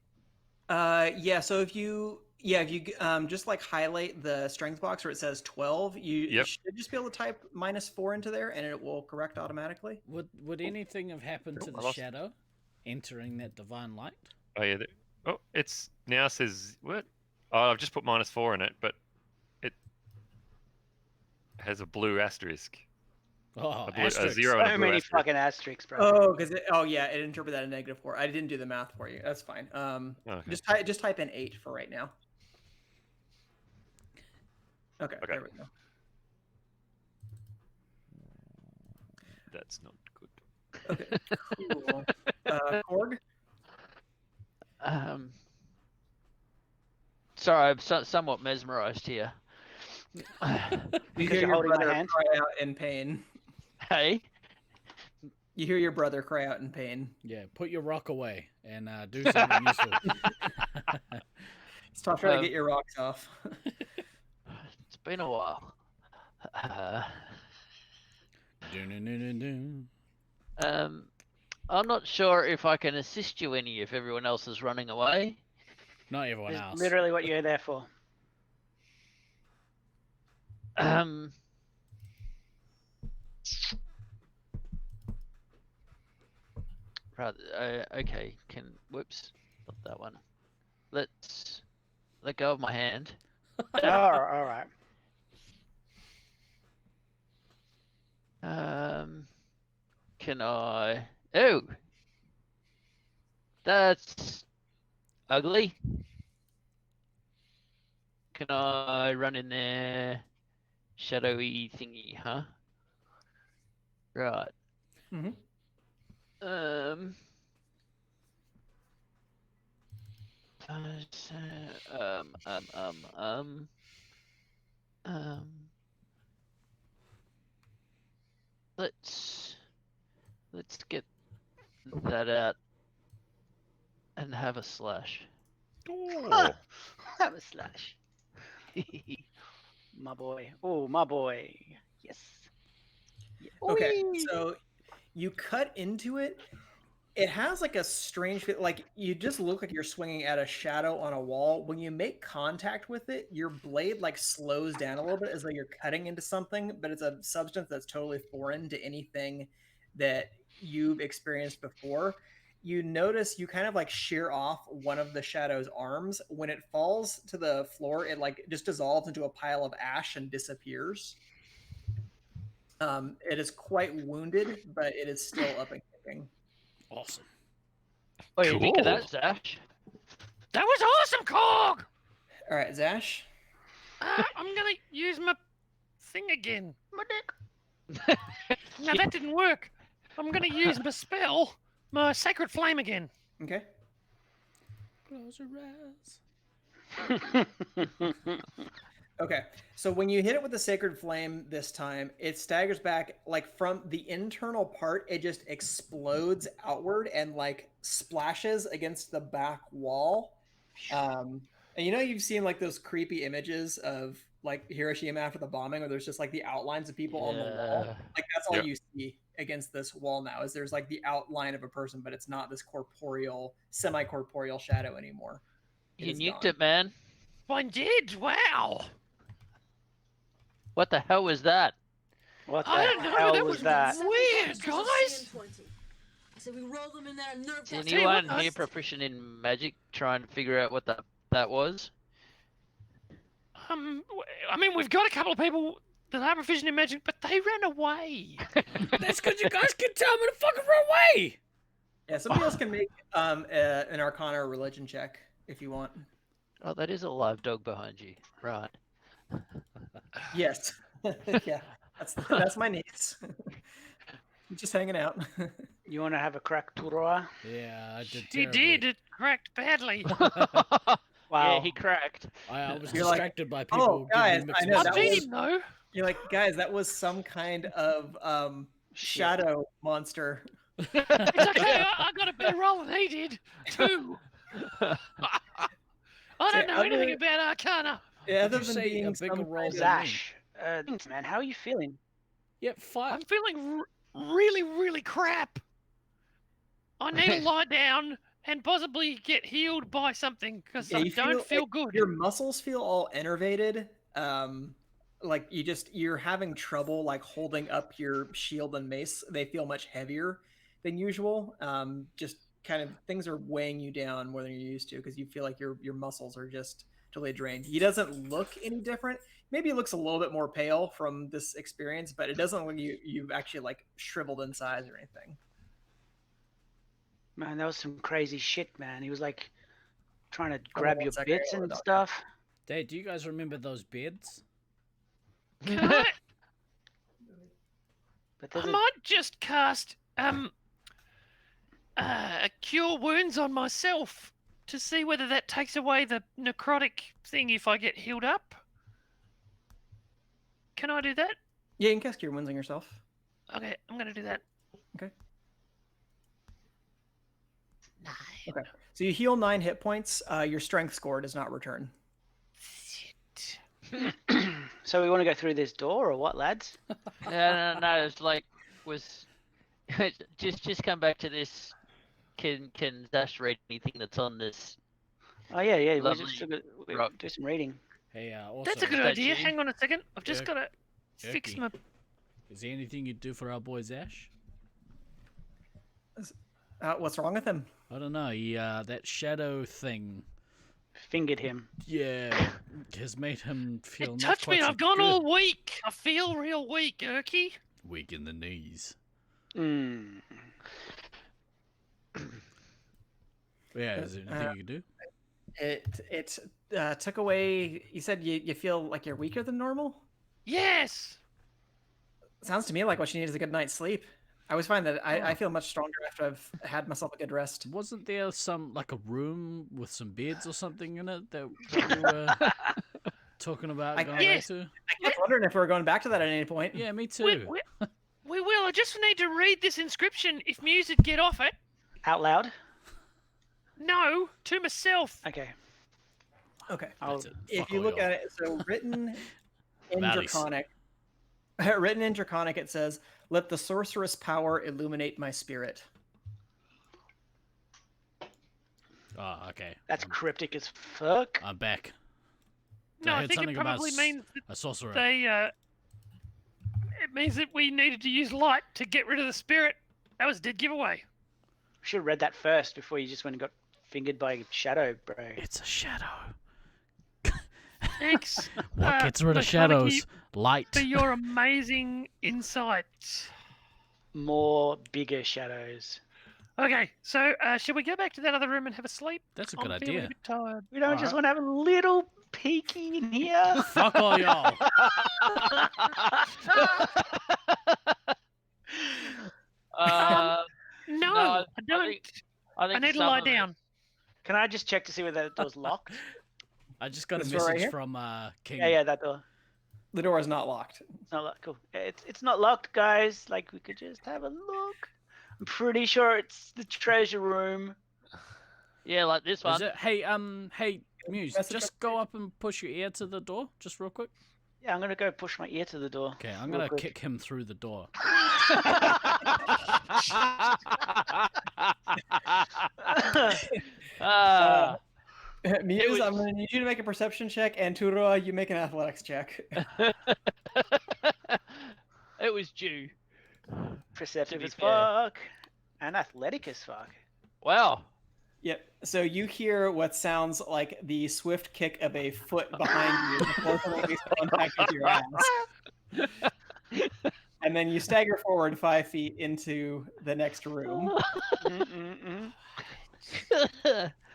Yeah. So if you just like highlight the strength box where it says 12, you Yep. should just be able to type -4 into there, and it will correct automatically. Would anything have happened to Oh, I the lost- shadow entering that divine light? Oh, yeah. Oh, it's now says what? Oh, I've just put -4 in it, but it has a blue asterisk. Oh, A blue- a asterisk. 0 and a So blue many asterisk. fucking asterisks, bro. Oh, because it interpreted that as -4. I didn't do the math for you. That's fine. Okay. Just type in 8 for right now. Okay. Okay. There we go. That's not good. Okay. Cool. Korg. Sorry, I'm somewhat mesmerized here. You Because hear you're your holding my brother hand? cry out in pain. Hey, You hear your brother cry out in pain. Yeah, put your rock away and do something useful. Stop trying Um, to get your rocks off. it's been a while. Dun-dun-dun-dun-dun. I'm not sure if I can assist you any if everyone else is running away. Not everyone It's else. literally what you're there for. Right. Okay. Whoops. Not that one. Let's let go of my hand. Alright. Can I? Oh, that's ugly. Can I run in there? Shadowy thingy, huh? Right. Mhm. Um. Let's get that out and have a slash. Oh. Have a slash. My boy. Oh, my boy. Yes. Okay, Whee! so you cut into it. It has like a strange, like you just look like you're swinging at a shadow on a wall. When you make contact with it, your blade like slows down a little bit as though you're cutting into something, but it's a substance that's totally foreign to anything that you've experienced before. You notice you kind of like shear off one of the shadow's arms. When it falls to the floor, it like just dissolves into a pile of ash and disappears. It is quite wounded, but it is still up and kicking. Awesome. What do you think of Cool. that, Zash? That was awesome, Korg! All right, Zash. I'm gonna use my thing again. My dick. No, that didn't work. I'm gonna use my spell, my sacred flame again. Okay. Close your eyes. Okay. So when you hit it with the sacred flame this time, it staggers back like from the internal part, it just explodes outward and like splashes against the back wall. And you know you've seen like those creepy images of like Hiroshima after the bombing where there's just like the outlines of people on the wall. Yeah. Like that's all Yep. you see against this wall now is there's like the outline of a person, but it's not this corporeal, semi-corporeal shadow anymore. You is nuked gone. it, man. I did. Wow. What the hell was that? What I the don't know. hell That was was that? weird, guys. I said we roll them in there and nerve Is gas. Tell you what, anyone here guys. proficient in magic trying to figure out what that was? I mean, we've got a couple of people that are proficient in magic, but they ran away. That's because you guys can tell me to fucking run away. Yeah, somebody else can make an Arcana or religion check if you want. Oh, that is a live dog behind you. Right. Yes. Yeah, that's my niece. Just hanging out. You want to have a crack, Turua? Yeah, I did. He terribly. did. It cracked badly. Wow. Yeah, he cracked. I was You're like, distracted by people. "Oh, giving guys, me mixed I know, I that beat messages. him though. You're like, guys, that was some kind of shadow monster. It's okay. I got a better roll than he did. 2. I don't know anything about Arcana. Yeah, other you than say being a bigger some roll kind of- Zash, man, how are you feeling? Yep, fight. I'm feeling really, really crap. I need to lie down and possibly get healed by something because Yeah, I you don't feel like, good. Your muscles feel all enervated. Like you're having trouble like holding up your shield and mace. They feel much heavier than usual. Just kind of things are weighing you down more than you're used to because you feel like your muscles are just totally drained. He doesn't look any different. Maybe he looks a little bit more pale from this experience, but it doesn't look like you've actually like shriveled in size or anything. Man, that was some crazy shit, man. He was like trying to on grab one your second, I bits gotta and look. stuff. Dave, do you guys remember those beds? Can I But there's a- might just cast cure wounds on myself to see whether that takes away the necrotic thing if I get healed up. Can I do that? Yeah, you can cast Cure Wounds on yourself. Okay, I'm gonna do that. Okay. So you heal 9 hit points. Your strength score does not return. Shit. So we want to go through this door or what, lads? No, it's like was just come back to this. Can Dash read anything that's on this? Oh yeah, we Lovely just we'll rock. do some reading. Hey, also, That's a good that idea. you? Hang on a second. I've just Jerk- gotta fix jerky. my. is there anything you'd do for our boy Zash? What's wrong with him? I don't know. He, that shadow thing, Fingered him. yeah, has made him feel It not touched me. quite so I've gone good. all weak. I feel real weak, Erky. Weak in the knees. Mm. Yeah, is there anything you can do? It took away. You said you feel like you're weaker than normal. Yes. Sounds to me like what you need is a good night's sleep. I always find that I feel much stronger after I've had myself a good rest. Wasn't there some like a room with some beds or something in it that we were talking about going Yes. back to? I kept wondering if we were going back to that at any point. Yeah, me We, too. we will. I just need to read this inscription. If Muse would get off it. Out loud. No, to myself. Okay. Okay. I'll, That's it. If Fuck you all look y'all. at it, so written in Valleys. Draconic, it says, "Let the sorceress power illuminate my spirit." Oh, okay. that's cryptic as fuck. I'm back. No, I I heard think it something about probably means that a sorcerer. they. It means that we needed to use light to get rid of the spirit. That was a dead giveaway. Should have read that first before you just went and got fingered by a shadow, bro. It's a shadow. Thanks. What gets rid of Lakoniki, shadows? Light. For your amazing insight. More bigger shadows. Okay, so should we go back to that other room and have a sleep? That's a I'm good feeling idea. a bit tired. We don't Alright. just want to have a little peeky in here. Fuck all y'all. Uh, No, I don't. I think I need to some lie of it- down. Can I just check to see whether that door's locked? I just got a This door right message here? from King. Yeah, that door. The door is not locked. It's not locked. Cool. Yeah, it's not locked, guys. Like, we could just have a look. I'm pretty sure it's the treasure room. Yeah, like this Is one. it? Hey, Muse, Message just go up and push your ear to the door, just real quick. Yeah, I'm gonna go push my ear to the door. Okay, I'm real gonna quick. kick him through the door. Ah, Muse, was- I'm going to need you to make a perception check, and Turua, you make an athletics check. it was due. Perceptive be as fair. fuck. And athletic as fuck. Wow. Yep. So you hear what sounds like the swift kick of a foot behind you before somebody contacts your ass. And then you stagger forward 5 feet into the next room.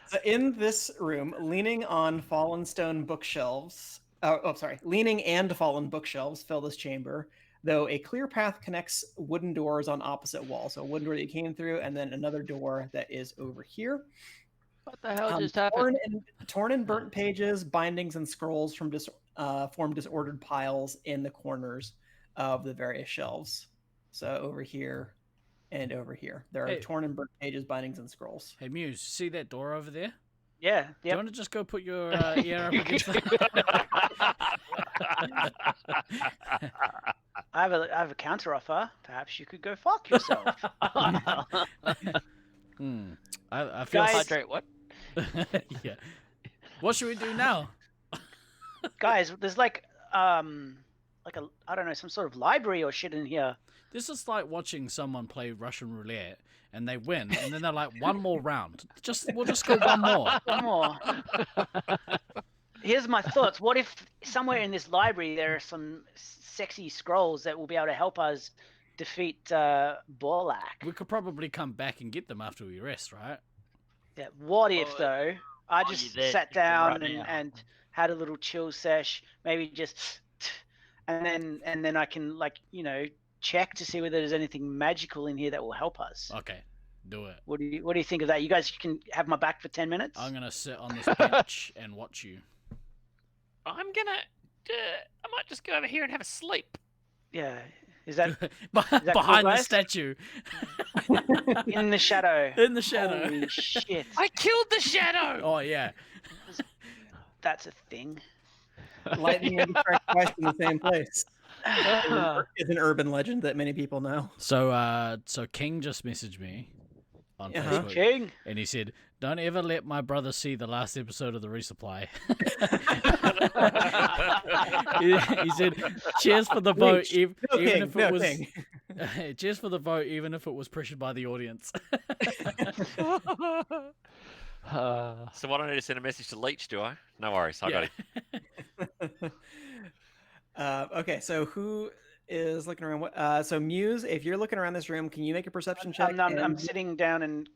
So in this room, leaning and fallen bookshelves fill this chamber, though a clear path connects wooden doors on opposite walls. So a wooden door that you came through, and then another door that is over here. What the hell just happened? Torn and burnt pages, bindings, and scrolls form disordered piles in the corners of the various shelves. So over here and over here, there are torn and burnt pages, bindings, and scrolls. Hey, Muse, see that door over there? Yeah. Do you Yep. want to just go put your ear up against it? I have a counter offer. Perhaps you could go fuck yourself. I feel. Guys- Hydrate what? Yeah. What should we do now? Guys, there's like I don't know, some sort of library or shit in here. This is like watching someone play Russian roulette and they win, and then they're like, one more round. We'll just go one more. One more. Here's my thoughts. What if somewhere in this library there are some sexy scrolls that will be able to help us defeat Belak? We could probably come back and get them after we rest, right? Yeah. What if Oh, though I oh, just you're there, sat you can down run out. and had a little chill sesh, maybe just, and then I can check to see whether there's anything magical in here that will help us. Okay, do it. What do you think of that? You guys can have my back for 10 minutes. I'm gonna sit on this bench and watch you. I'm gonna. I might just go over here and have a sleep. Yeah. Is that Behind the guys? statue. in the shadow? In the shadow. Holy shit. I killed the shadow. Oh yeah. That's a thing. Lightning will strike twice in the same place. It's an urban legend that many people know. So King just messaged me on Uh-huh. Facebook, King. and he said, "Don't ever let my brother see the last episode of the resupply." he said, "Cheers for the vote, Reach. even King, if no it was." king. Cheers for the vote, even if it was pressured by the audience. So why don't I just send a message to Leech, do I? No worries, I got it. Okay, so who is looking around? So Muse, if you're looking around this room, can you make a perception check? I'm and- sitting down and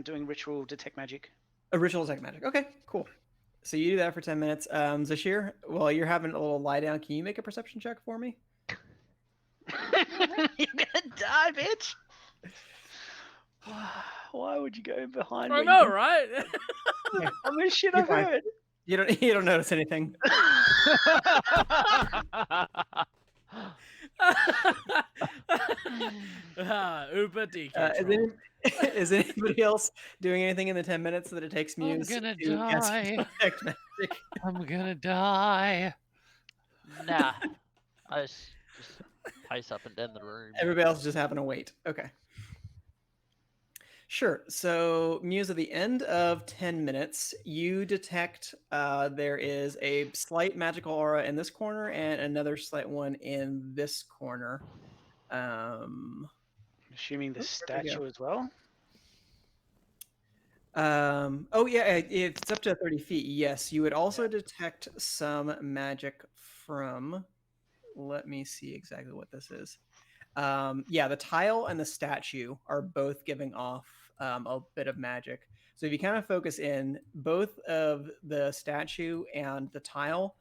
doing ritual detect magic. A ritual detect magic. Okay, cool. So you do that for 10 minutes. Zashir, while you're having a little lie down, can you make a perception check for me? You're gonna die, bitch. Why would you go behind I me? know, right? I mean, shit You're I've fine. heard. You don't notice anything. Uber DK. Is anybody else doing anything in the 10 minutes that it takes I'm Muse gonna to cast die. detect magic? I'm gonna die. Nah. I just pace up and down the room. Everybody else is just having to wait. Okay. Sure. So, Muse, at the end of 10 minutes, you detect there is a slight magical aura in this corner and another slight one in this corner. Assuming the Oops, there we go. statue as well. Oh, yeah, it's up to 30 feet. Yes, you would also detect some magic from. Let me see exactly what this is. Yeah, the tile and the statue are both giving off a bit of magic. So if you kind of focus in, both of the statue and the tile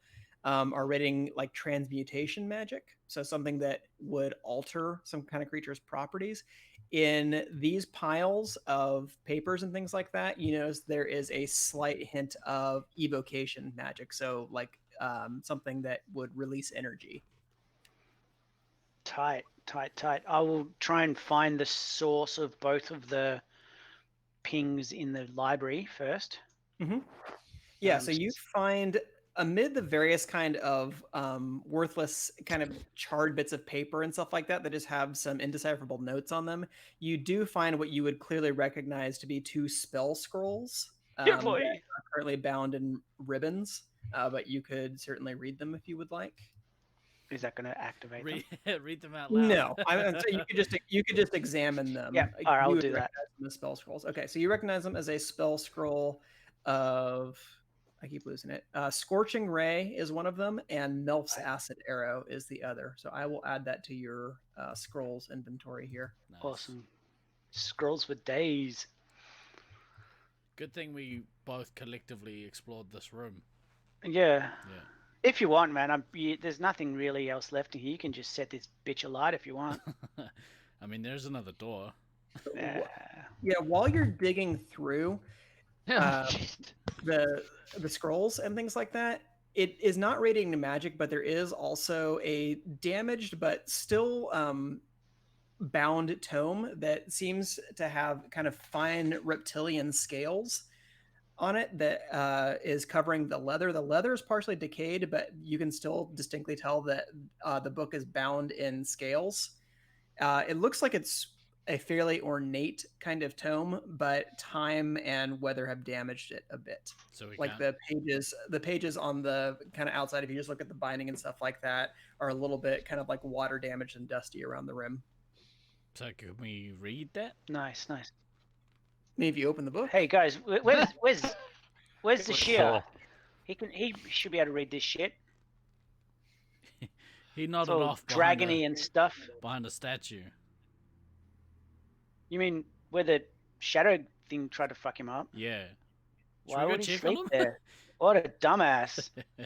are rating like transmutation magic. So something that would alter some kind of creature's properties. in these piles of papers and things like that, you notice there is a slight hint of evocation magic. So like something that would release energy. Tight. I will try and find the source of both of the pings in the library first. Yeah, so you find amid the various kind of worthless kind of charred bits of paper and stuff like that that just have some indecipherable notes on them, you do find what you would clearly recognize to be 2 spell scrolls that are currently bound in ribbons, but you could certainly read them if you would like. Is that going to activate them? Read them out loud. No, so you could just examine them. Yeah, all right, I'll You do would that. recognize them as spell scrolls. Okay, so you recognize them as a spell scroll of, I keep losing it. Scorching Ray is one of them, and Melf's Acid Arrow is the other. So I will add that to your scrolls inventory here. Nice. Awesome. Scrolls for days. Good thing we both collectively explored this room. Yeah. Yeah. If you want, man, there's nothing really else left in here. You can just set this bitch alight if you want. I mean, there's another door. Yeah. Yeah, while you're digging through Jeez. the scrolls and things like that, it is not radiating to magic, but there is also a damaged but still bound tome that seems to have kind of fine reptilian scales on it that is covering the leather. The leather is partially decayed, but you can still distinctly tell that the book is bound in scales. It looks like it's a fairly ornate kind of tome, but time and weather have damaged it a bit. So like the pages on the kind of outside, if you just look at the binding and stuff like that, are a little bit kind of like water damaged and dusty around the rim. So can we read that? Nice. Maybe if you open the book. Hey guys, where's the shear? Cool. He should be able to read this shit. He It's nodded all off dragony and stuff. behind a statue. You mean where the shadow thing tried to fuck him up? Yeah. Should Why we go would he check on sleep him? there? What a dumbass. I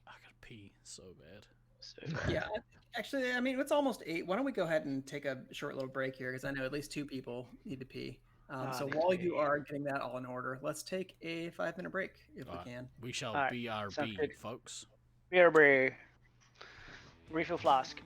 gotta pee so bad. Yeah, actually, I mean, it's almost 8. Why don't we go ahead and take a short little break here, because I know at least 2 people need to pee. So need while to pee. you are getting that all in order, let's take a 5-minute break if we Alright. can. We shall Alright, BRB, sounds good. folks. Beer. Refill flask.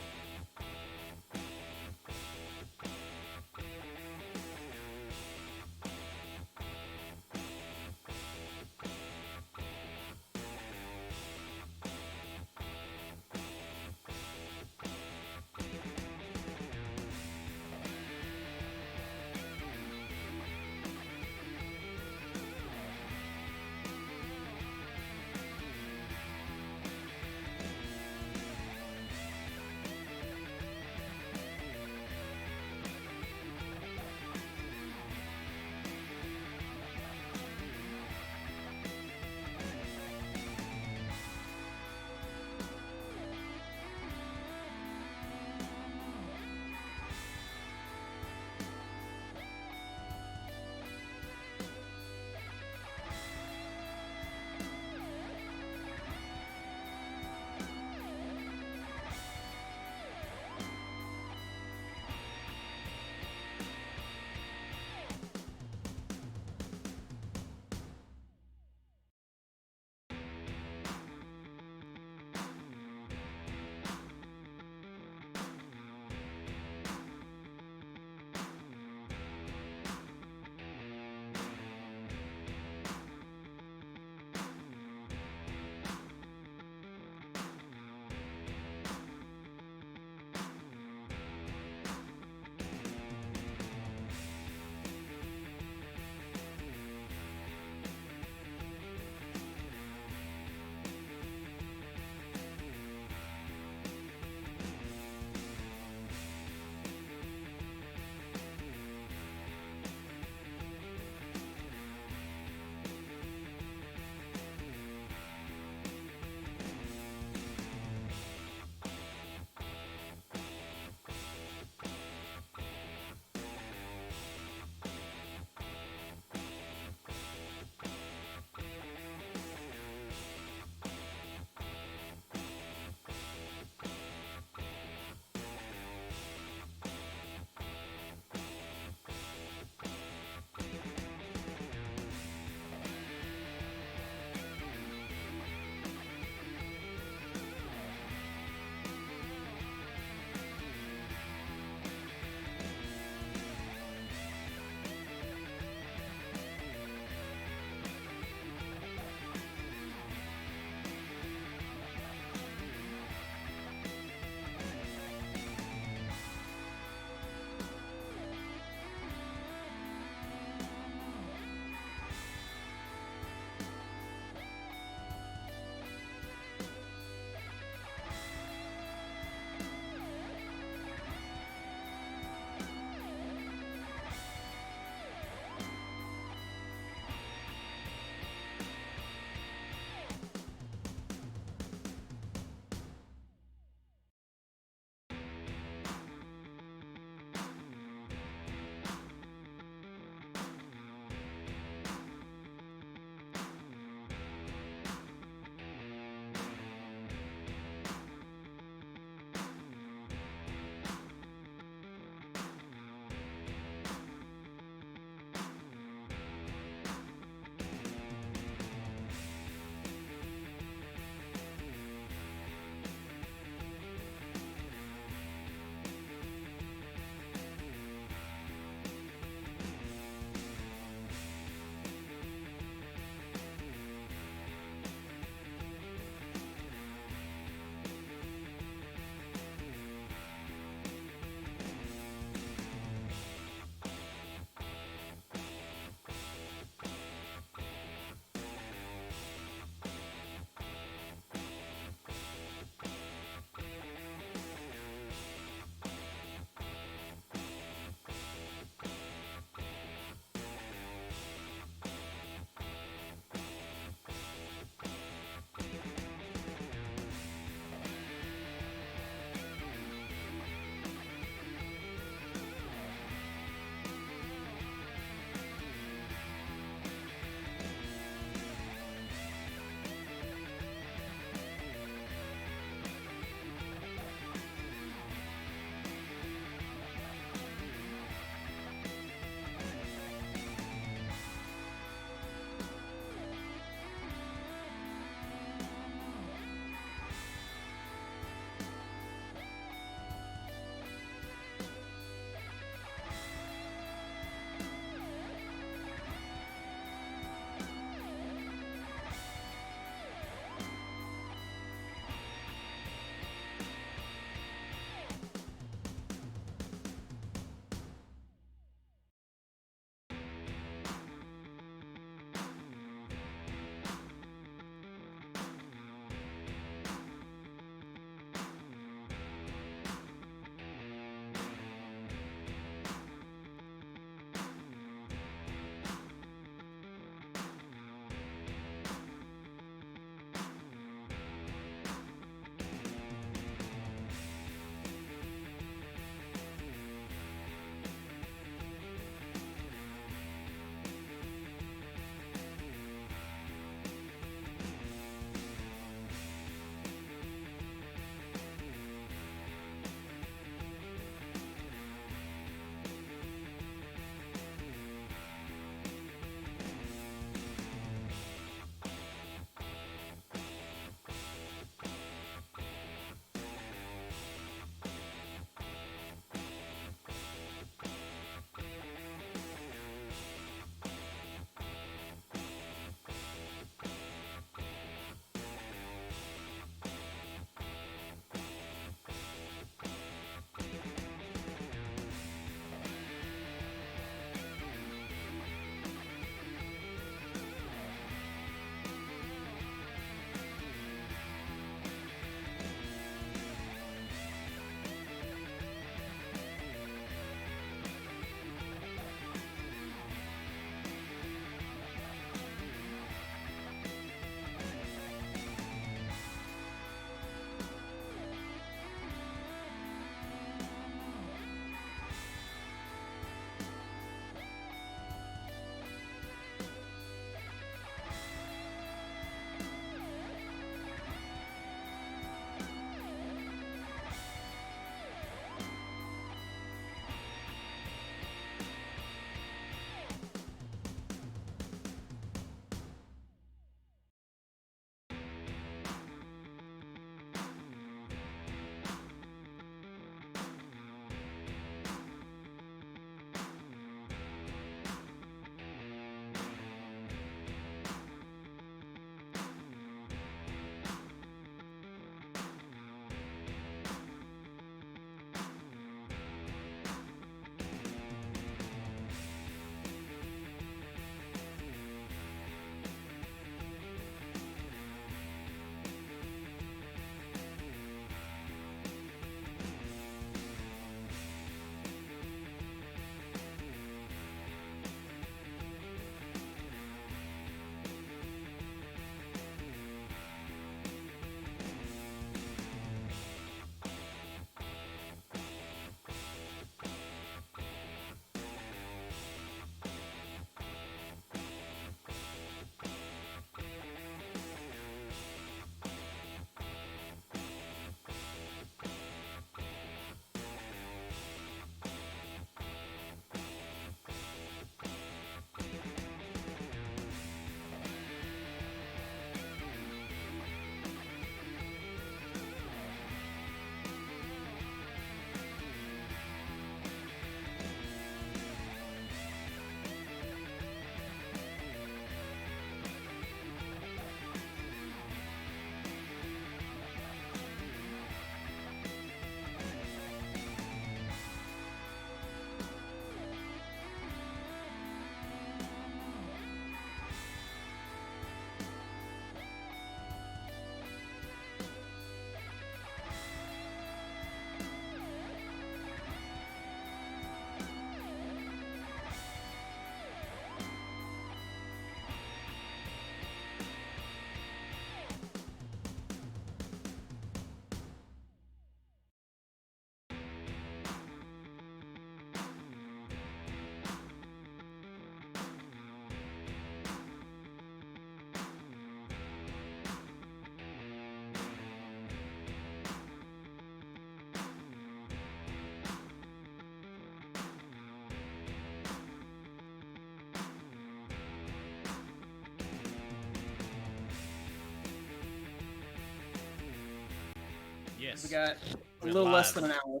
Yes. We got a We're little less live. than an hour.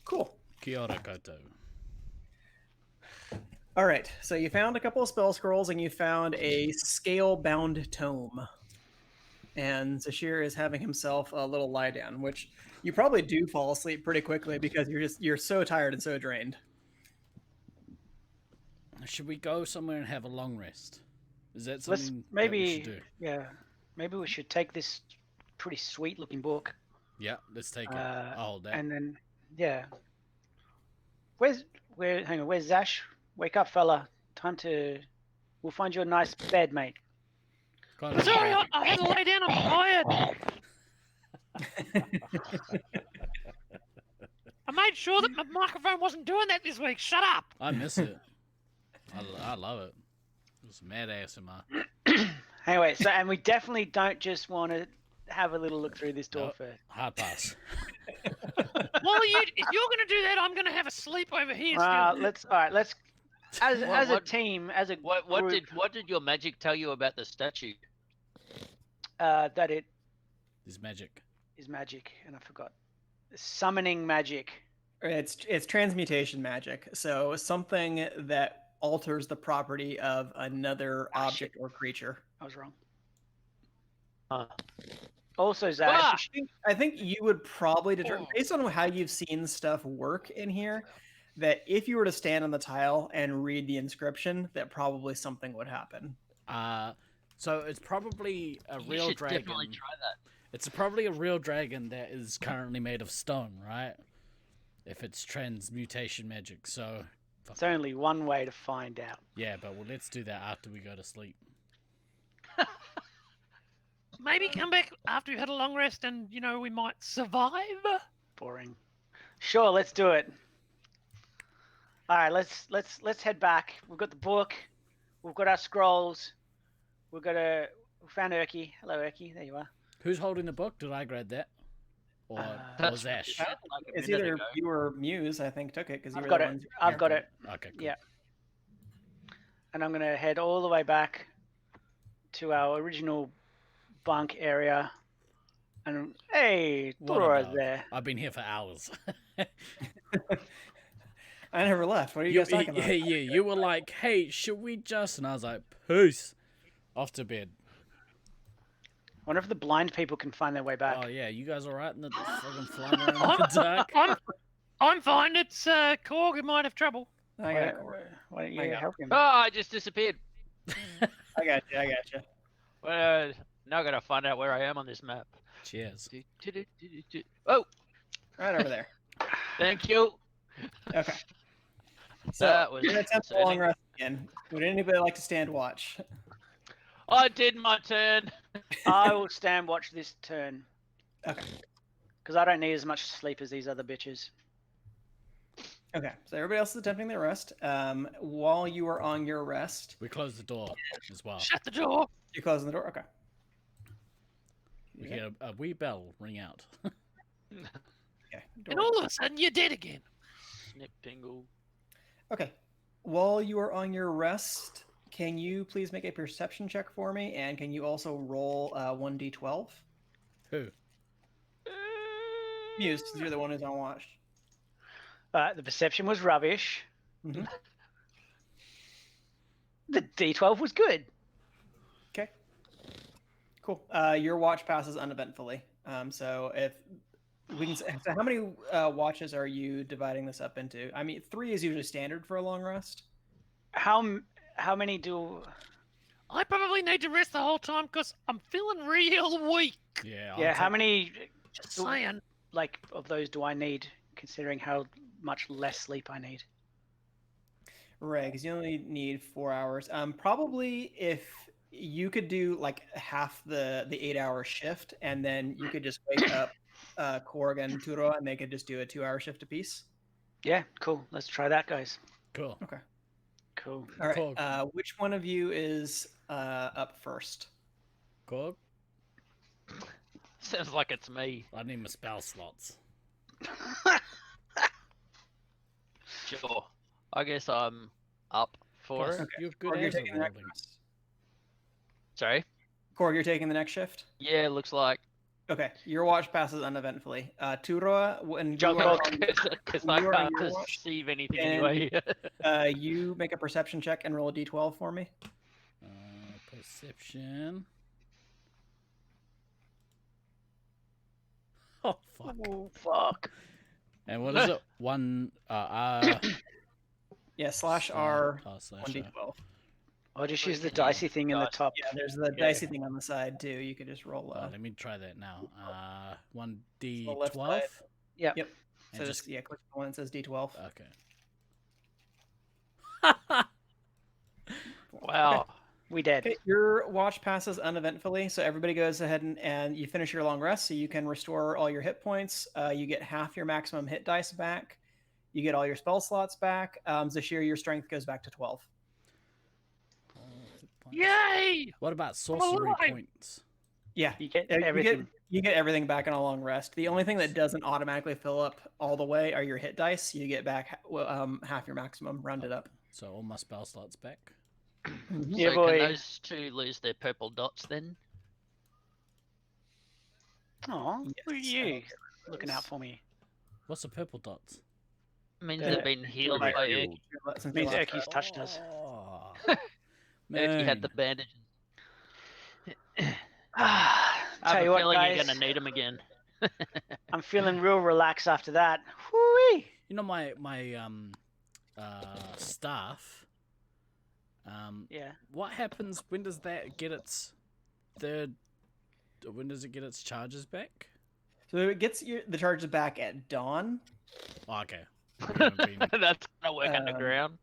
Cool. Kia ora koutou. All right. So you found a couple of spell scrolls and you found a scale-bound tome. And Zashir is having himself a little lie down, which you probably do fall asleep pretty quickly because you're so tired and so drained. Should we go somewhere and have a long rest? Is that Let's something that we maybe, should do? yeah, maybe we should take this pretty sweet looking book. Yeah, let's take it. I'll hold that. And then, yeah. Where's Zash? Wake up, fella. Time to. We'll find you a nice bed, mate. Kind of Sorry, I had to lay down. I'm tired. I made sure that my microphone wasn't doing that this week. Shut up. I miss it. I love it. It was mad ASMR. Anyway, so and we definitely don't just want to have a little look through this door Nope. first. Hard pass. Well, if you're going to do that, I'm going to have a sleep over here. Still. Let's as a What- team, as a What group, did your magic tell you about the statue? that it This magic. is magic, and I forgot. Summoning magic. It's transmutation magic. So something that alters the property of another object or creature. I was wrong. Huh. Also, Zash, I think you would probably determine, based on how you've seen stuff work in here, that if you were to stand on the tile and read the inscription, that probably something would happen. So it's probably a You real should dragon. definitely try that. It's probably a real dragon that is currently made of stone, right? If it's transmutation magic, so it's only one way to find out. yeah, but well, let's do that after we go to sleep. Maybe come back after you've had a long rest, and we might survive. Boring. Sure, let's do it. All right, let's head back. We've got the book. We've got our scrolls. We found Urki. Hello, Urki. There you are. Who's holding the book? Did I grab that? Or That's Ash? like a It's minute either ago. you or Muse, I think, took it because you I've were got the it. ones. I've got it. Okay, cool. Yeah. And I'm gonna head all the way back to our original bunk area. And hey, What a Doro's dog. there. I've been here for hours. I never left. What are you guys talking about? Yeah, you were like, hey, should we just? And I was like, peace. Off to bed. I wonder if the blind people can find their way back. Oh, yeah, you guys alright in the fucking flying around in the dark? I'm fine. It's Korg who might have trouble. I got it. Why don't I you got help him? Oh, I just disappeared. I got you. Well, now I gotta find out where I am on this map. Cheers. Oh, Right over there. thank you. Okay. So That was we're gonna attempt a long concerning. rest again. Would anybody like to stand watch? I did my turn. I will stand watch this turn. Okay. Because I don't need as much sleep as these other bitches. Okay. So everybody else is attempting their rest. While you are on your rest, We closed the door as well. Shut the door. you're closing the door. Okay. We hear a wee bell ring out. Okay. And Door. all of a sudden, you're dead again. Snip tingle. Okay. While you are on your rest, can you please make a perception check for me? And can you also roll 1d12? Who? Muse, since you're the one who's on watch. The perception was rubbish. Mhm. The D12 was good. Okay. Cool. Your watch passes uneventfully. So if we can, so how many watches are you dividing this up into? I mean, 3 is usually standard for a long rest. How many do? I probably need to rest the whole time because I'm feeling real weak. Yeah. Yeah, how many Just saying. like of those do I need? Considering how much less sleep I need. Right, because you only need 4 hours. Probably if you could do like half the 8-hour shift, and then you could just wake up Korg and Turo, and they could just do a 2-hour shift apiece. Yeah, cool. Let's try that, guys. Cool. Cool. All right. Korg. Which one of you is up first? Korg? Sounds like it's me. I need my spell slots. Sure. I guess I'm up for Plus, it. you're good Korg, you're as a taking the next rolling. rest. Sorry. Korg, you're taking the next shift. Yeah, looks like. Okay, your watch passes uneventfully. Turua, when you are Juggle. on, Because when I you are on can't your watch, perceive anything and- anyway. you make a perception check and roll a d12 for me. Perception. Oh fuck! Oh, fuck. And what is it? One. Yeah, slash R, slash 1d12. I'll just So use you the can use dicey thing in the dice. top. Yeah, there's the Yeah. dicey thing on the side too. You could just roll. Oh, let me try that now. One the left d12. side. Yep. Yep. And So just just click the one that says d12. okay. Wow. We dead. Okay, your watch passes uneventfully, so everybody goes ahead and you finish your long rest, so you can restore all your hit points. You get half your maximum hit dice back. You get all your spell slots back. Zashir, your strength goes back to 12. Yay! What about sorcery alive! points? Yeah, You get you everything. get everything back in a long rest. The only thing that doesn't automatically fill up all the way are your hit dice. You get back half your maximum, rounded up. So all my spell slots back. Yeah, So boy. can those two lose their purple dots then? Aw, look at Yes, you. Looking out for me. What's the purple dots? Means Yeah. they've been healed Right. by Healed. Erky. Since Means you last- Erky's touched us. Oh, Erky had the man. bandages. Ah, I have tell a you what, feeling guys. you're gonna need them again. I'm feeling real relaxed after that. Whoo-wee. You know my staff. Yeah. What happens? When does that get its third? When does it get its charges back? So it gets the charges back at dawn. Oh, okay. I haven't been- That's gonna work Um, underground.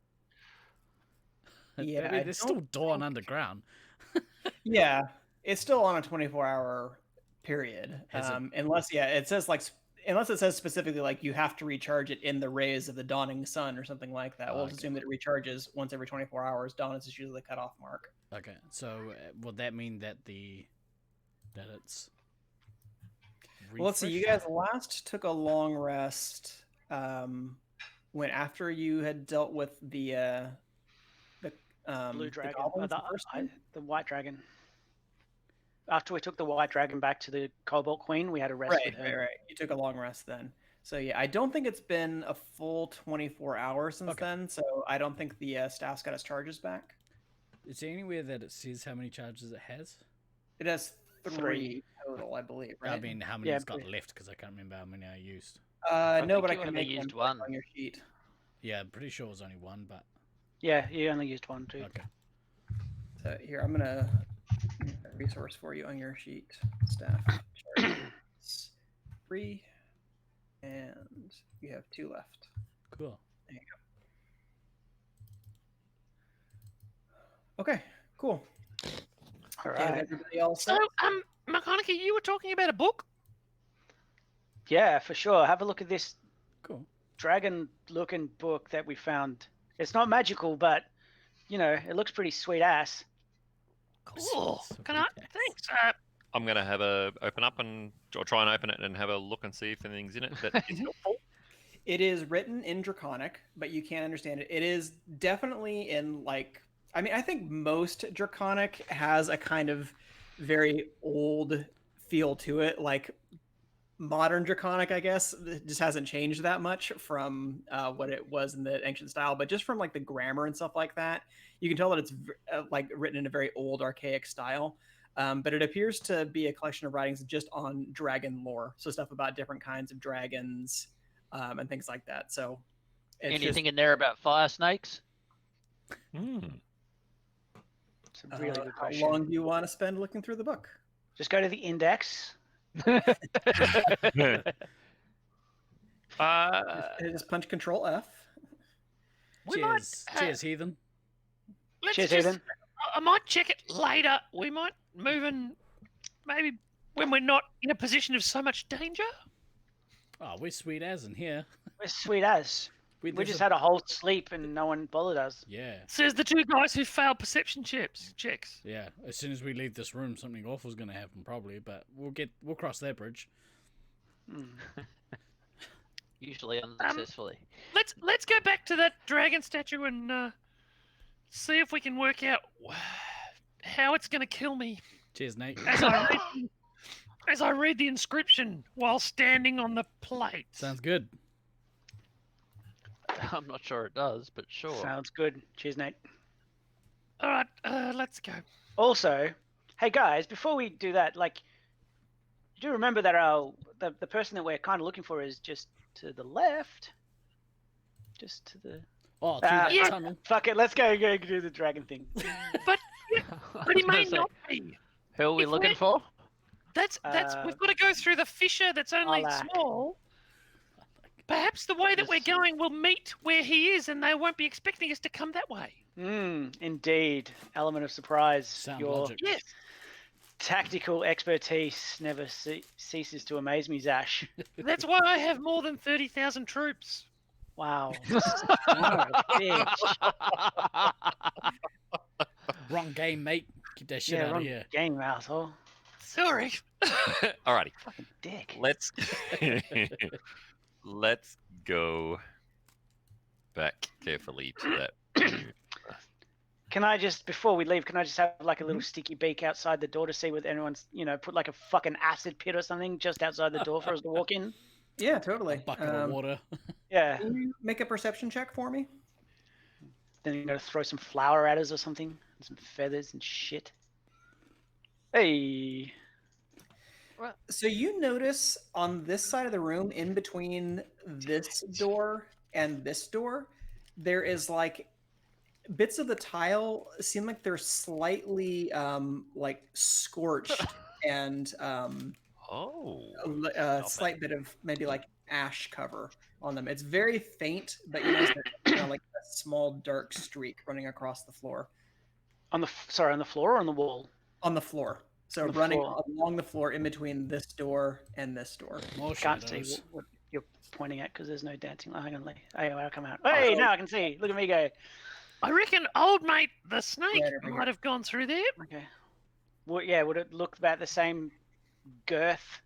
Yeah, I mean, I there's still don't dawn think- underground. Yeah, it's still on a 24-hour period. Has it- Unless it says unless it says specifically like you have to recharge it in the rays of the dawning sun or something like that. We'll Okay. assume that it recharges once every 24 hours. Dawn is usually the cutoff mark. Okay, so would that mean that it's? Well, let's see. You refreshed? guys last took a long rest when after you had dealt with the Blue the dragon. goblins the first time? The white dragon. After we took the white dragon back to the Cobalt Queen, we had a rest Right, with her. right. You took a long rest then. So yeah, I don't think it's been a full 24 hours since Okay. then. So I don't think the staff's got its charges back. Is there anywhere that it says how many charges it has? It has three Three. total, I believe. Right? I mean, how many Yeah, it's got but- left? Because I can't remember how many I used. no, think but I you can only make used one one. on your sheet. Yeah, I'm pretty sure it was only one, but Yeah, you only used one too. okay. So here, I'm gonna make a resource for you on your sheet. Staff charges 3, and you have 2 left. Cool. Okay, cool. All Okay, right. everybody else So, set? McConaughey, you were talking about a book? Yeah, for sure. Have a look at this Cool. dragon-looking book that we found. It's not magical, but you know, it looks pretty sweet ass. Cool. Sweet Can I? ass. Thanks. I'm gonna have a open up or try and open it and have a look and see if anything's in it that is helpful. It is written in Draconic, but you can't understand it. It is definitely in I think most Draconic has a kind of very old feel to it. Like modern Draconic, I guess, it just hasn't changed that much from what it was in the ancient style. But just from like the grammar and stuff like that, you can tell that it's written in a very old, archaic style. But it appears to be a collection of writings just on dragon lore, so stuff about different kinds of dragons and things like that. So, it's Anything in there about fire snakes? It's a really good how question. long do you want to spend looking through the book? Just go to the index. Just punch Control F. We might, Cheers, cheers, heathen. let's Cheers, just, Ethan. I might check it later. We might move in, maybe when we're not in a position of so much danger. Oh, we're sweet as in here. We're sweet as. We there's just had a whole sleep and no one bothered us. Yeah, Says the two guys who failed perception checks. yeah. As soon as we leave this room, something awful's gonna happen probably, but we'll cross that bridge. Hmm. Usually unsuccessfully. Let's go back to that dragon statue and see if we can work out how it's going to kill me. Cheers, Nate. as I read the inscription while standing on the plate. Sounds good. I'm not sure it does, but sure. Sounds good. Cheers, Nate. All right, let's go. Also, hey guys, before we do that, like, you do remember that the person that we're kind of looking for is just to the left, just to the. Oh, through that yeah. tunnel. Fuck it, let's go do the dragon thing. But he may say, not be. Who are we If looking we're- for? That's we've got to go through the fissure that's only Polak. small. Perhaps the way that we're going will meet where he is, and they won't be expecting us to come that way. Indeed, element of surprise. Sound Your logic. Yes. tactical expertise never ceases to amaze me, Zash. That's why I have more than 30,000 troops. Wow. Son of a bitch. Wrong game, mate. Keep that shit Yeah, out wrong of here. game, asshole. Sorry. Alrighty, Fucking dick. let's let's go back carefully to that. Can I just, before we leave, can I just have like a little sticky beak outside the door to see whether anyone's, put like a fucking acid pit or something just outside the door for us to walk in? Yeah, totally. Bucket of water. Yeah. Can you make a perception check for me? Then you're gonna throw some flour at us or something, and some feathers and shit. Hey. So you notice on this side of the room, in between this door and this door, there is like bits of the tile seem like they're slightly like scorched and Oh, a slight bit of maybe like ash cover on them. It's very faint, but you notice there's like a small dark streak running across the floor. On the floor or on the wall? On the floor. So On the running floor. along the floor in between this door and this door. More Can't shadows. see what you're pointing at because there's no dancing. Hang on, hey, I'll come out. Hey, now I can see. Look at me go. I reckon old mate the snake Yeah, there we go. might have gone through there. Okay. Well, yeah, would it look about the same girth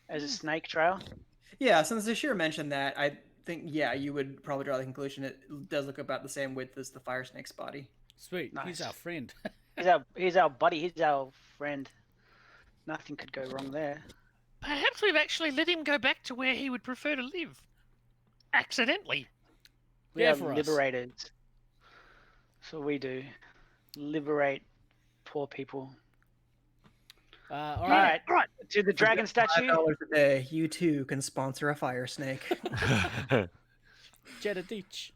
as a snake trail? Yeah, since Zashir mentioned that, I think, yeah, you would probably draw the conclusion it does look about the same width as the fire snake's body. Sweet. He's Nice. our friend. He's our buddy. He's our friend. Nothing could go wrong there. Perhaps we've actually let him go back to where he would prefer to live. Accidentally. We Yeah, are for us. liberators. That's what we do. Liberate poor people. All All right. right. To the dragon statue. $5 a day, you too can sponsor a fire snake. Jeddah-Deech.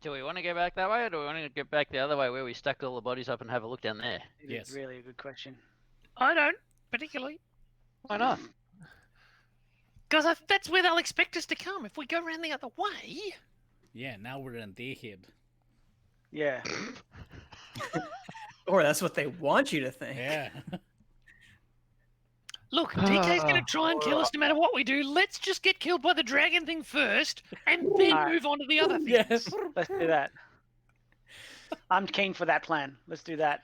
Do we want to go back that way, or do we want to get back the other way where we stacked all the bodies up and have a look down there? It Yes. is really a good question. I don't, particularly. Why not? Because that's where they'll expect us to come. If we go around the other way... Yeah, now we're in their head. Yeah. Or that's what they want you to think. Yeah. Look, DK's going to try and kill us no matter what we do. Let's just get killed by the dragon thing first, and then Alright. move on to the other things. Yes. Let's do that. I'm keen for that plan. Let's do that.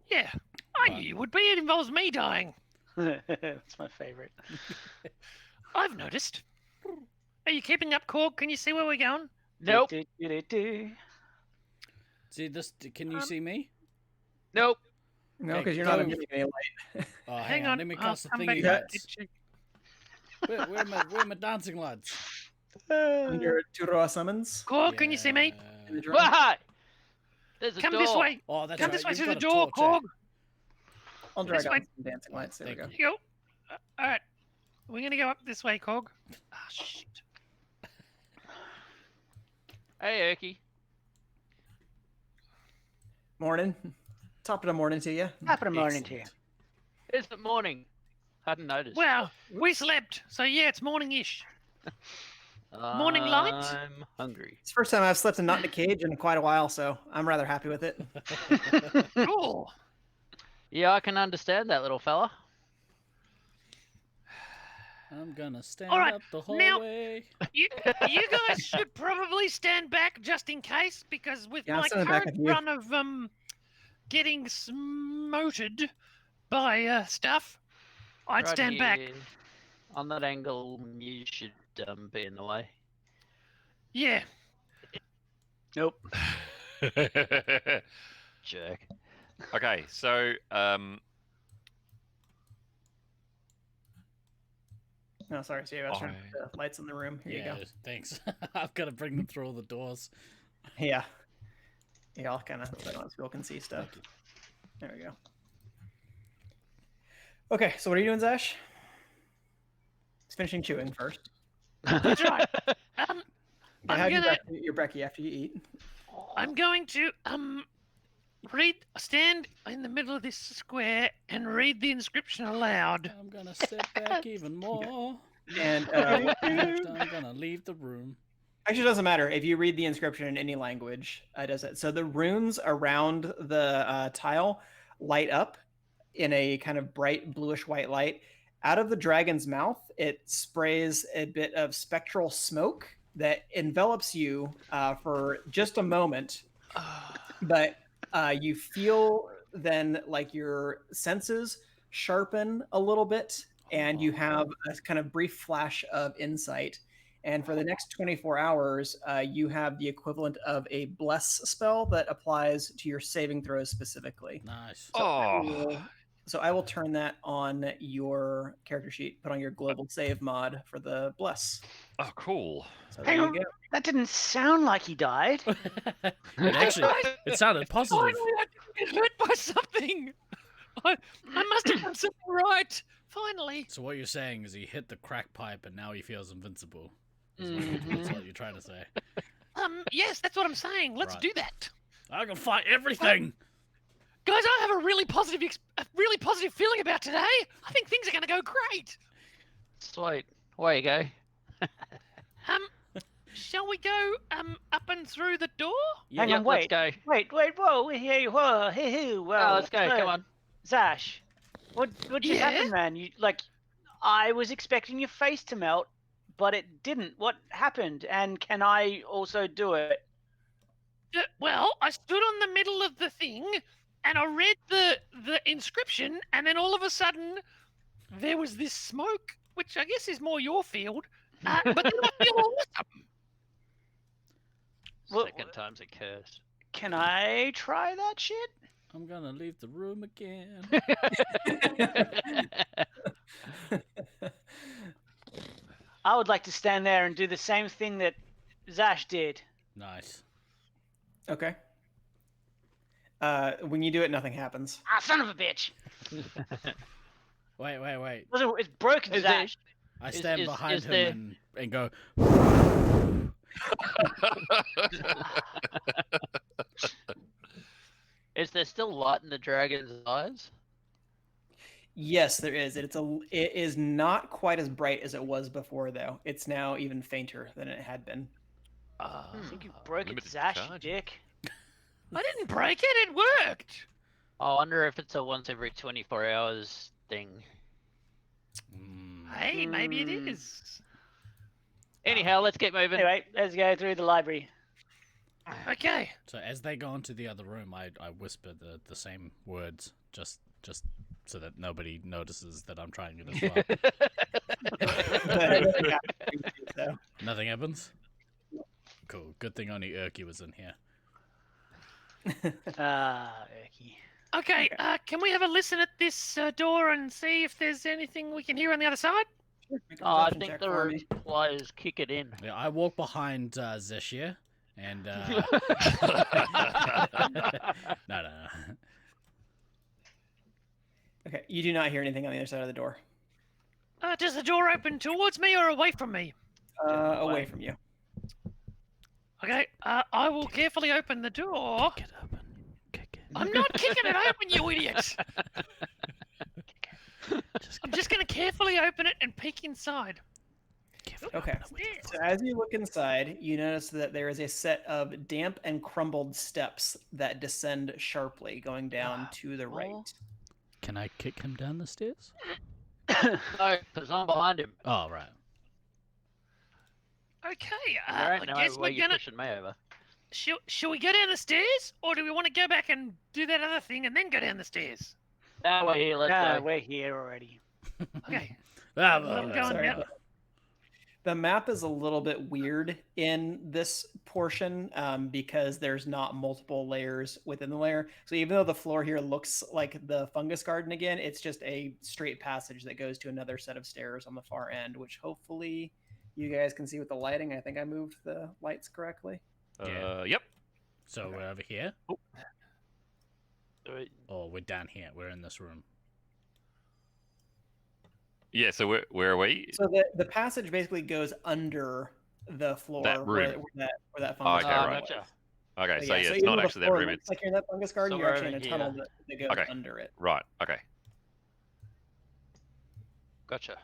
Yeah, I knew you would be. It involves me dying. That's my favorite. I've noticed. Are you keeping up, Korg? Can you see where we're going? Nope. Do. See this? Can you see me? Nope. No, Okay, because you're not go. emitting any light. Oh, Hang on. Let me I'll cast the come thingy back lights. to check. Where are my dancing lads? Your Turoa summons. Korg, can you see me? In the drum. Why? There's a Come door. this way. Oh, that's Come right. this way you've through the got a door, torch, Korg. I'll drag This out way. some dancing lights. There we go. Thank Here you go. All right. We're going to go up this way, Korg. Ah, shit. Hey, Erky. Morning. Top of the morning to you. Top of the morning to you. It's the morning. Hadn't noticed. Well, we slept, so yeah, it's morning-ish. morning light? I'm hungry. It's the first time I've slept and not in a cage in quite a while, so I'm rather happy with it. Cool. Yeah, I can understand that, little fella. I'm gonna stand Alright, up the now- hallway. You guys should probably stand back just in case, because with Yeah, I'm my standing back current with you. run of getting smoted by stuff, I'd Right stand back. here. On that angle, you should be in the way. Yeah. Nope. Jerk. Okay, so No, sorry, Steve. I was trying to put the lights in the room. Here you go. Thanks. I've got to bring them through all the doors. Yeah. Yeah, I'll kind of so people can see stuff. Thank you. There we go. Okay, so what are you doing, Zash? He's finishing chewing first. That's right. How do you your brekkie after you eat? I'm going to stand in the middle of this square and read the inscription aloud. I'm gonna step back even more. And I'm gonna leave the room. actually, it doesn't matter if you read the inscription in any language. It does it. So the runes around the tile light up in a kind of bright bluish white light. Out of the dragon's mouth, it sprays a bit of spectral smoke that envelops you for just a moment. But you feel then like your senses sharpen a little bit, and you have a kind of brief flash of insight. And for the next 24 hours, you have the equivalent of a bless spell that applies to your saving throws specifically. Nice. So I will turn that on your character sheet, put on your global save mod for the bless. Oh, cool. So Hang there on, you go. that didn't sound like he died. It sounded positive. Finally, I didn't get hurt by something. I must have done something right. Finally. So what you're saying is he hit the crack pipe and now he feels invincible. That's what you're trying to say. Yes, that's what I'm saying. Let's Right. do that. I can fight everything. Guys, I have a really positive feeling about today. I think things are going to go great. Sweet. Away you go. Shall we go up and through the door? Hang on, let's go. wait, whoa, hey, whoa, hey, whoa. Oh, let's go. Come on. Zash, what just Yeah? happened, man? You I was expecting your face to melt, but it didn't. What happened? And can I also do it? Well, I stood on the middle of the thing, and I read the inscription, and then all of a sudden, there was this smoke, which I guess is more your field. But then I feel awesome. Well, Second time's a curse. Can I try that shit? I'm gonna leave the room again. I would like to stand there and do the same thing that Zash did. Nice. Okay. When you do it, nothing happens. Ah, son of a bitch! Wait. It's broken, Is there- Zash. I stand behind is him and go. Is there still light in the dragon's eyes? Yes, there is. It is not quite as bright as it was before, though. It's now even fainter than it had been. I think you broke it, limited Zash, you charge. dick. I didn't break it. It worked. I wonder if it's a once every 24 hours thing. Hey, maybe it Hmm. is. Anyhow, let's get moving. Anyway, let's go through the library. Okay. So as they go into the other room, I whisper the same words, just so that nobody notices that I'm trying it as well. So, Nothing happens. Cool. Good thing only Urky was in here. Erky. Okay. Can we have a listen at this door and see if there's anything we can hear on the other side? make a Oh, I perception think check the for me. players kick it in. Yeah, I walk behind Zeshir and no. Okay, you do not hear anything on the other side of the door. Does the door open towards me or away from me? Away from you. Okay. I will carefully open the door. Kick it open. Kick it. I'm not kicking it open, you idiot! Just I'm just going to carefully open it and peek inside. Okay. So as you look inside, you notice that there is a set of damp and crumbled steps that descend sharply, going down to the right. Can I kick him down the stairs? No, because I'm behind him. Oh, right. Okay. There ain't I no guess way we're you're gonna. pushing me over. Shall we go down the stairs, or do we want to go back and do that other thing and then go down the stairs? No, we're here. Let's Ah, go. we're here already. Okay. Ah, I'm going Sorry. down. The map is a little bit weird in this portion because there's not multiple layers within the layer. So even though the floor here looks like the fungus garden again, it's just a straight passage that goes to another set of stairs on the far end, which hopefully you guys can see with the lighting. I think I moved the lights correctly. Yep. So Okay. we're over here, Alright, or we're down here. We're in this room. Yeah. So where are we? So the passage basically goes under the floor That where room. that Oh, fungus okay, garden right. was. gotcha. Okay. So yeah, so it's even not though the actually that floor room. looks It's like you're in that fungus garden, So you're we're actually in a over tunnel here. that goes Okay. under it. right. Okay. Gotcha.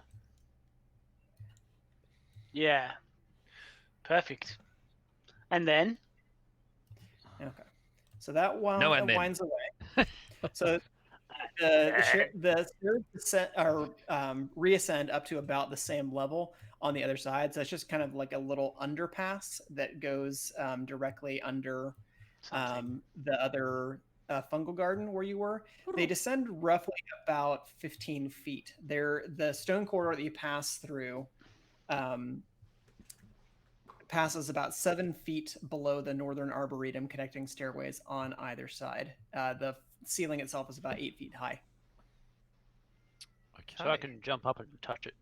Yeah. Perfect. And then Okay. So that No, and then. winds away. So the stairs descend, or reascend up to about the same level on the other side. So it's just kind of like a little underpass that goes directly under something. the other fungal garden where you were. They descend roughly about 15 feet. The stone corridor that you pass through passes about 7 feet below the northern arboretum, connecting stairways on either side. The ceiling itself is about 8 feet high. Okay. So I can jump up and touch it.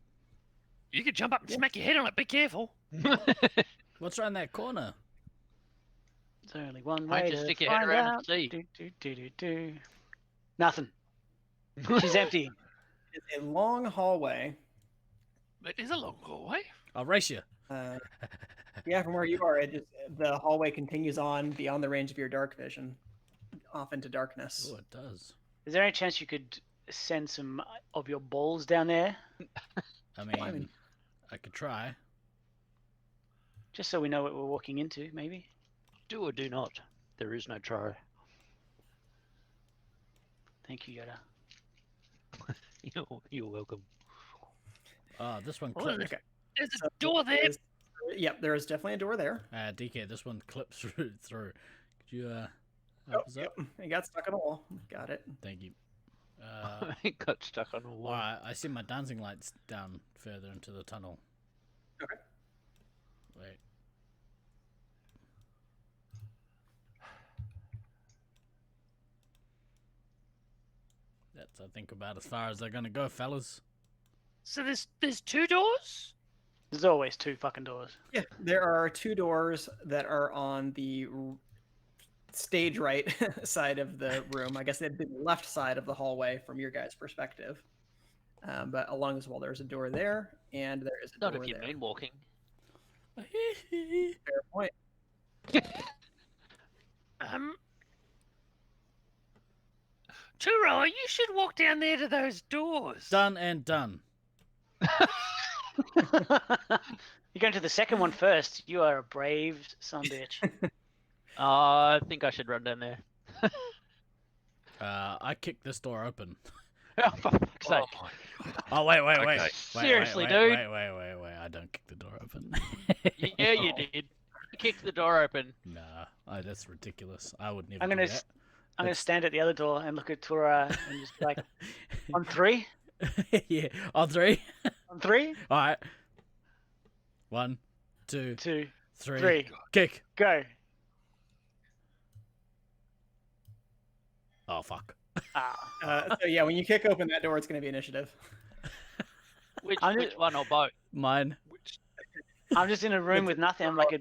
You could jump up and smack your head on it. Be careful. What's around that corner? There's only one Why way don't you to stick your head find around and out. see? Do. Nothing. She's empty. It's a long hallway. It is a long hallway. I'll race you. Yeah, from where you are, the hallway continues on beyond the range of your dark vision, off into darkness. Oh, it does. Is there any chance you could send some of your balls down there? I mean, I could try. Just so we know what we're walking into, maybe? Do or do not. There is no try. Thank you, Yoda. You're welcome. This one Well, clips. Okay. There's a door there. Yep, there is definitely a door there. DK, this one clips through. Could you help us Yep, up? it got stuck on a wall. Got it. Thank you. It got stuck on a wall. Alright, I see my dancing lights down further into the tunnel. Okay. Wait. That's, I think, about as far as they're gonna go, fellas. So there's two doors. There's always two fucking doors. Yeah, there are two doors that are on the stage right side of the room. I guess they'd be the left side of the hallway from your guys' perspective. But along as well, there's a door there, and there is a Not door if you there. mean walking. Fair point. Turo, you should walk down there to those doors. Done and done. You're going to the second one first. You are a brave son bitch. I think I should run down there. I kicked this door open. Oh, for fuck's sake. Oh, wait. Okay. Seriously, wait, dude. Wait. I don't kick the door open. Yeah, you did. You kicked the door open. Nah, that's ridiculous. I would never I'm do gonna that. I'm gonna stand at the other door and look at Tura and just be like, on three? Yeah, on three. On three? All right. 1, 2, 2, 3. 3. Kick. Go. Oh, fuck. Ah. So yeah, when you kick open that door, it's going to be initiative. Which I'm which just- one or both? Mine. I'm just in a room with nothing. I'm like a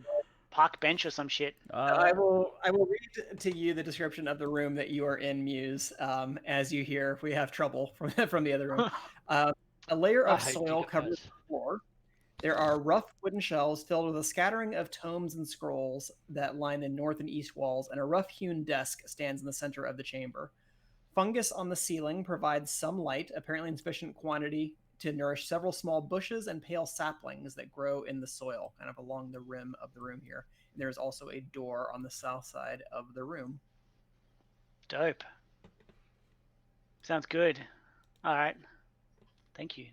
park bench or some shit. I will read to you the description of the room that you are in, Muse, as you hear we have trouble from the other room. A layer I of hate soil DFS. covers the floor. There are rough wooden shelves filled with a scattering of tomes and scrolls that line the north and east walls, and a rough-hewn desk stands in the center of the chamber. Fungus on the ceiling provides some light, apparently in sufficient quantity to nourish several small bushes and pale saplings that grow in the soil, kind of along the rim of the room here. And there's also a door on the south side of the room. Dope. Sounds good. All right. Thank you.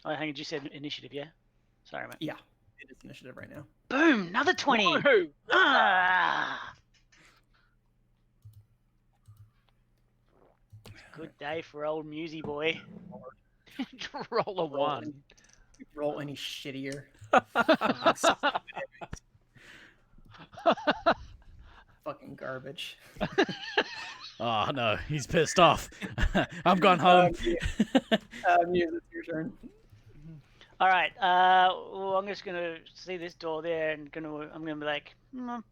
Oh, hang on. You said initiative, yeah? Sorry, mate. Yeah, it is initiative right now. Boom! Another 20. Ah! Good day for old Musey boy. Roll a 1. Roll any shittier. Fucking garbage. Oh no, he's pissed off. I'm going home. Muse, it's your turn. All right. Well, I'm just gonna see this door there, and I'm gonna be like,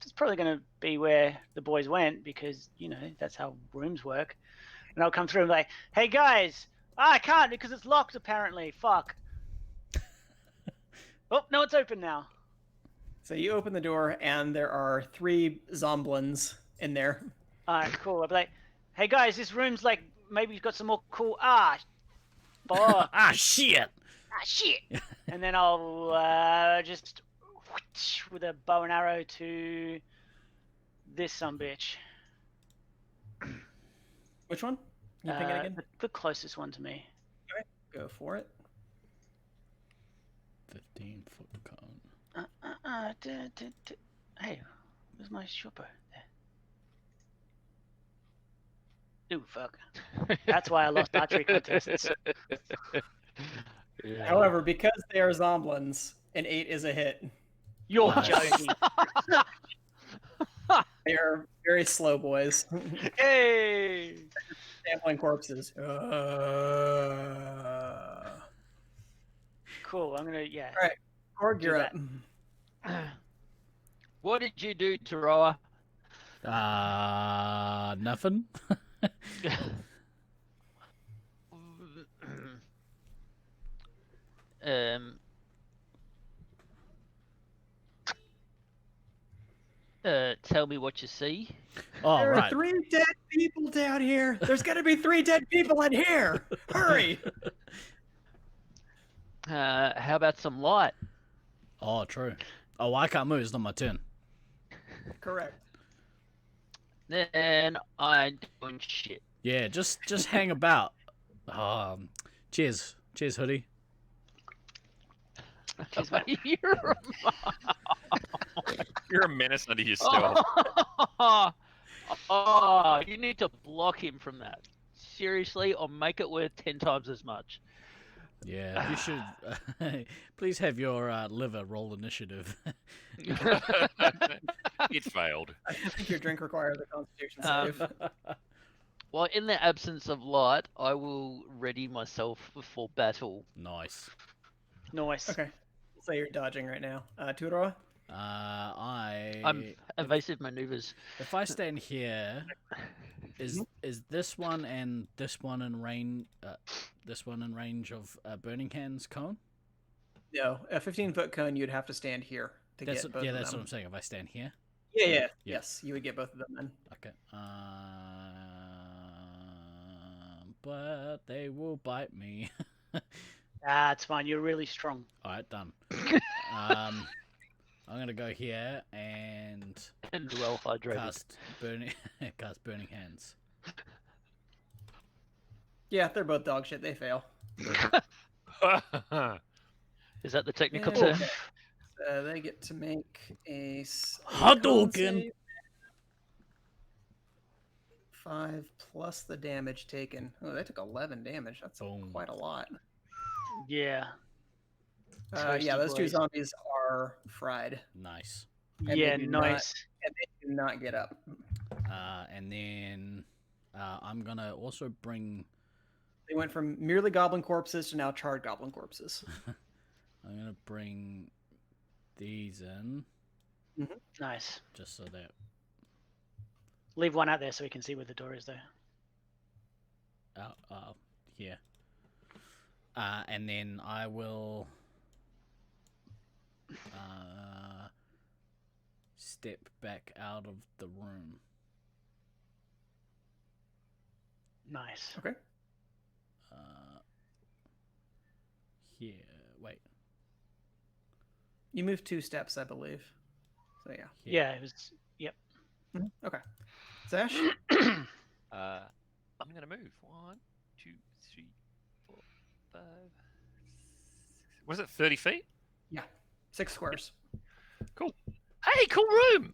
it's probably gonna be where the boys went because that's how rooms work. And I'll come through and be like, hey guys, I can't because it's locked apparently. Fuck. Oh no, it's open now. So you open the door, and there are 3 zomblins in there. All right, cool. I'll be like, hey guys, this room's like maybe you've got some more cool. Fuck. Ah, shit. Shit. And then I'll just with a bow and arrow to this sumbitch. Which one? Can you pick it again? The closest one to me. Go for it. 15-foot cone. Hey, where's my shopper? There. Ooh, fuck. That's why I lost archery contests. Yeah. However, because they are zomblins, an 8 is a hit. You're Nice. joking. They are very slow boys. Hey! Sampling corpses. Cool, I'm gonna, yeah. All right, Korg, you're Do up. What did you do, Taroa? Nothing. Tell me what you see. Oh, There are right. 3 dead people down here. There's gonna be 3 dead people in here. Hurry! How about some light? Oh, true. Oh, I can't move. It's not my turn. Correct. Then I ain't doing shit. Yeah, just hang about. Cheers, hoodie. You're a menace under your stealth. Oh, you need to block him from that. Seriously, or make it worth 10 times as much. Yeah, you should. Please have your liver roll initiative. It failed. I think your drink requires a Constitution Um, save. Well, in the absence of light, I will ready myself for battle. Nice. Nice. Okay. So you're dodging right now. Tudor? I'm evasive maneuvers. If I stand here, is this one and this one in range? This one in range of Burning Hands cone? No, a 15-foot cone. You'd have to stand here to That's get both of that's them. what I'm saying. If I stand here, Yeah. Yes, you would get both of them then. okay. But they will bite me. That's fine. You're really strong. All right, done. I'm gonna go here and And well hydrated. cast burning hands. Yeah, they're both dog shit. They fail. Is that the technical Yeah. term? They get to make a Hadouken! save. 5 plus the damage taken. Oh, they took 11 damage. That's Boom. quite a lot. Yeah. Yeah, Toasty those 2 boys. zombies are fried. Nice. And Yeah, they do nice. And they do not get up. And then I'm gonna also bring. They went from merely goblin corpses to now charred goblin corpses. I'm gonna bring these in Nice. just so that. Leave one out there so we can see where the door is, though. Here. And then I will step back out of the room. Nice. Okay. Here. Wait. You moved 2 steps, I believe. So yeah. Here. Yeah, it was. Yep. Okay. Zash? I'm gonna move. 1, 2, 3, 4, 5. Was it 30 feet? Yeah. 6 squares. Cool. Hey, cool room.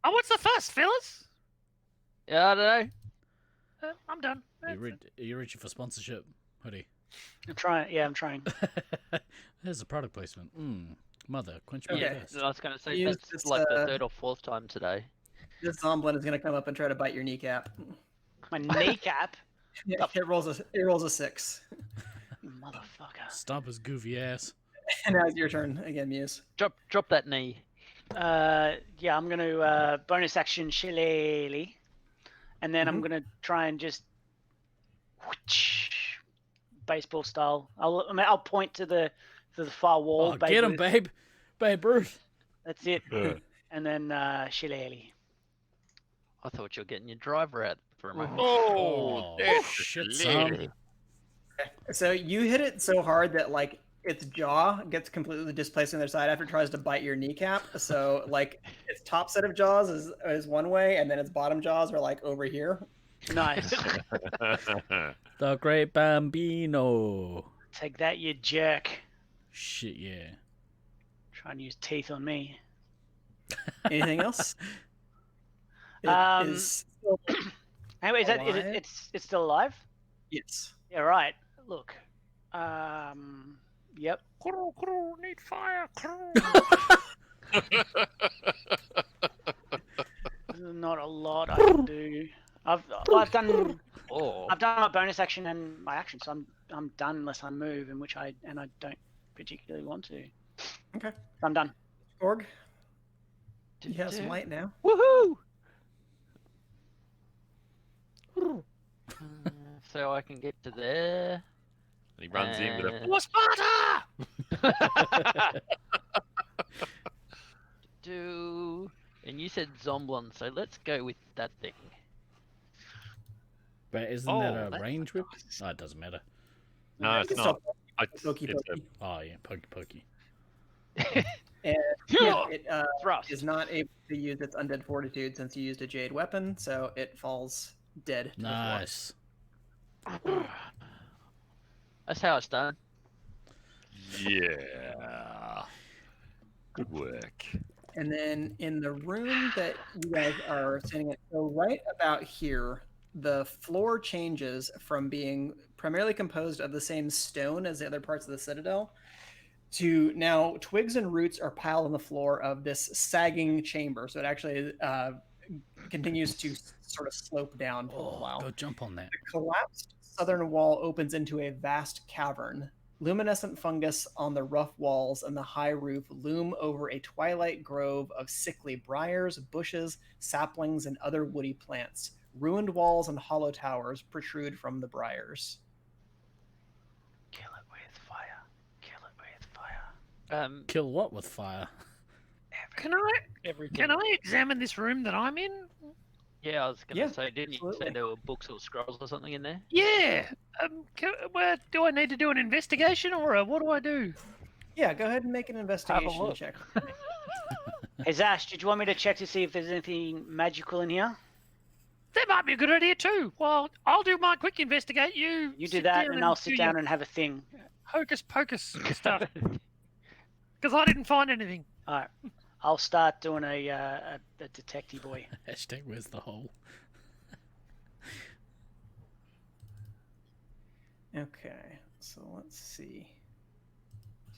Oh, what's the first, fellas? Yeah, I don't know. I'm done. Are you reaching for sponsorship, hoodie? I'm trying. Yeah, I'm trying. There's a product placement. Mother, quench my Yeah, Okay. thirst. I was going to say Use that's this, like the third or fourth time today. This Zomblin is gonna come up and try to bite your kneecap. My kneecap. Yeah, it rolls a 6. You motherfucker. Stomp his goofy ass. And now it's your turn again, Muse. Drop that knee. Yeah, I'm gonna bonus action shillelagh, and then I'm Mhm. gonna try and just whoosh, baseball style. I'll point to the far wall. Oh, Babe get him, Ruth. babe. Babe Ruth. That's it. Yeah. And then shillelagh. I thought you were getting your driver out for a moment. Oh, that's shit, hilarious. son. So you hit it so hard that like its jaw gets completely displaced on their side after it tries to bite your kneecap. So like its top set of jaws is one way, and then its bottom jaws are like over here. Nice. The Great Bambino. Take that, you jerk. Shit, yeah. Try and use teeth on me. Anything else? It Um, is still- Anyway, is Alive? it's still alive? yes. Yeah, right. Look. Yep. Need fire. There's not a lot I can do. I've done Oh, my bonus action and my action, so I'm done unless I move, I don't particularly want to. Okay. I'm done. Gorg, you have some light now. woohoo! So I can get to there. He runs in with a. and- For Sparta! And you said Zomblon, so let's go with that thing. But isn't Oh, that a that's range whip? nice. Oh, it doesn't matter. No, it's It's not. Pokey It's pokey. Oh, yeah, pokey pokey. And yeah, it Thrust. is not able to use its undead fortitude since you used a jade weapon, so it falls dead. to the floor. Nice. That's how it's done. Yeah. Good work. And then in the room that you guys are standing at, so right about here, the floor changes from being primarily composed of the same stone as the other parts of the citadel to now twigs and roots are piled on the floor of this sagging chamber. So it actually continues to sort of slope down for a Oh, while. go jump on that. The collapsed southern wall opens into a vast cavern. Luminescent fungus on the rough walls and the high roof loom over a twilight grove of sickly briars, bushes, saplings, and other woody plants. Ruined walls and hollow towers protrude from the briars. Kill it with fire. Kill it with fire. Kill what with fire? Can I examine this room that I'm in? Yeah, I was gonna Yeah, say, didn't you absolutely. say there were books or scrolls or something in there? Yeah. Where do I need to do an investigation or what do I do? Yeah, go ahead and make an investigation look. check. Hey Zash, did you want me to check to see if there's anything magical in here? That might be a good idea too. Well, I'll do my quick investigate. You You do sit that, down and I'll do sit your down and have a thing. hocus pocus stuff. Because I didn't find anything. All right. I'll start doing a detective boy. Hashtag where's the hole? Okay, so let's see.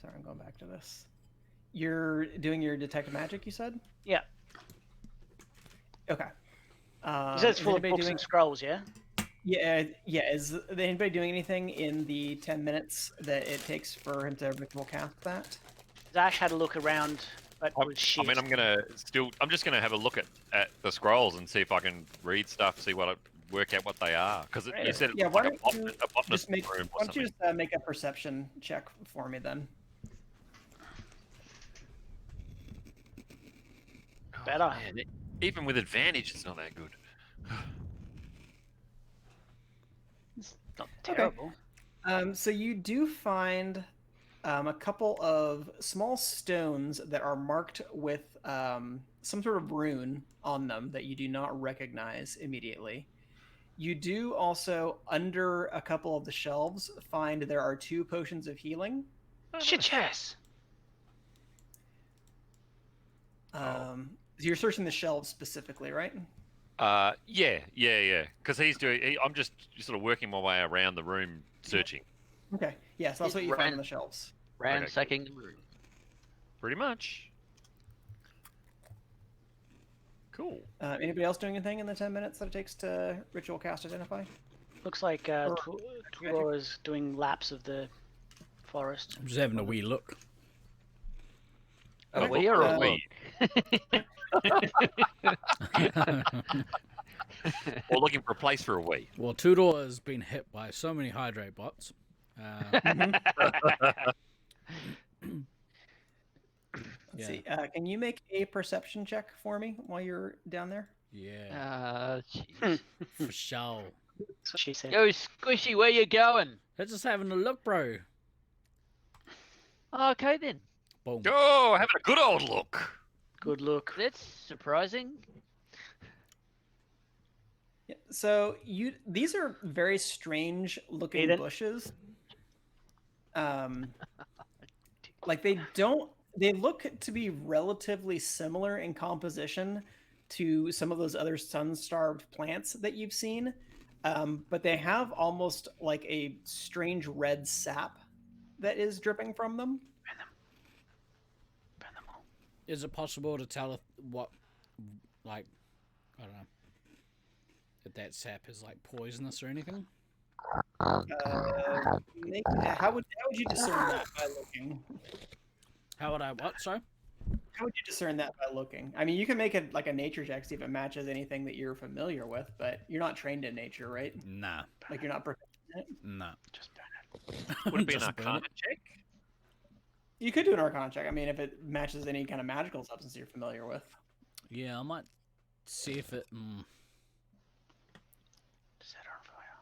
Sorry, I'm going back to this. You're doing your detect magic, you said? Yeah. Okay. You said it's is full of anybody books doing- and scrolls, yeah? Yeah, yeah. Is anybody doing anything in the 10 minutes that it takes for him to ritual cast that? Zash had a look around, but I was shit. mean, I'm just gonna have a look at the scrolls and see if I can read stuff, work out what they are. Because you said it's Yeah, why like a don't you botanist Just make. room Why or don't you something. just make a perception check for me then? Better. Oh, man, even with advantage, it's not that good. It's not Okay. terrible. So you do find a couple of small stones that are marked with some sort of rune on them that you do not recognize immediately. You do also, under a couple of the shelves, find there are 2 potions of healing. Shit chess. You're searching the shelves specifically, right? Yeah. Because I'm just sort of working my way around the room searching. Okay. Yeah, so that's what you find on the shelves. Ransacking the room. Pretty much. Cool. Anybody else doing anything in the 10 minutes that it takes to ritual cast identify? Looks like Toro is doing laps of the forest. I'm just having a wee look. Oh, Okay, we are a we. Or looking for a place for a wee. Well, Tudor has been hit by so many hydrate bots. Let's see. Can you make a perception check for me while you're down there? Yeah, Jeez. for sure. That's what she said. Yo, Squishy, where you going? Let's just having a look, bro. Okay then. Boom. Oh, having a good old look. Good look. That's surprising. Yeah, so these are very strange looking Aiden? bushes. Like they look to be relatively similar in composition to some of those other sun-starved plants that you've seen. But they have almost like a strange red sap that is dripping from them. Is it possible to tell if what, like, I don't know, if that sap is like poisonous or anything? How would you discern that by looking? How would I what? Sorry. How would you discern that by looking? I mean, you can make it like a nature check, see if it matches anything that you're familiar with, but you're not trained in nature, right? Nah. Like you're not proficient in it? Nah. Just burn it. Would it be an Just burn arcana it. check? You could do an arcana check. I mean, if it matches any kind of magical substance you're familiar with. Yeah, I might see if it. Set her on fire.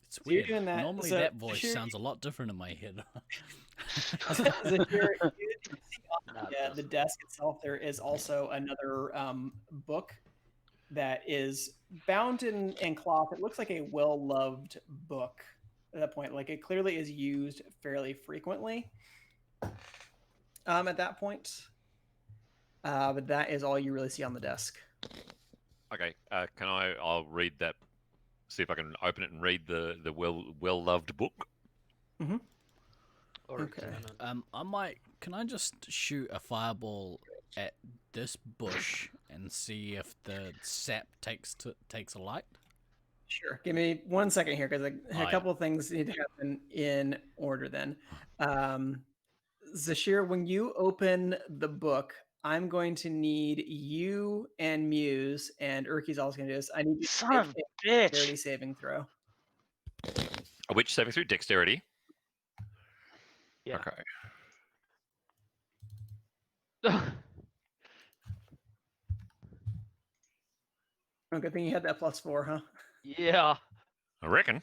It's So you're weird. doing that- Normally so that voice sure- sounds a lot different in my head. You see on No, it the doesn't. desk itself, there is also another book that is bound in cloth. It looks like a well-loved book at that point. Like it clearly is used fairly frequently at that point. But that is all you really see on the desk. Okay. I'll read that. See if I can open it and read the well-loved book. Or Okay. I might. Can I just shoot a fireball at this bush and see if the sap takes a light? Sure. Give me 1 second here because a Aye. couple of things need to happen in order then. Zashir, when you open the book, I'm going to need you and Muse, and Urki's also going to do this. I need you to Son make of a a dexterity bitch. saving throw. Which saving through? Dexterity. Yeah. Okay. Oh, good thing you had that +4, huh? Yeah. I reckon.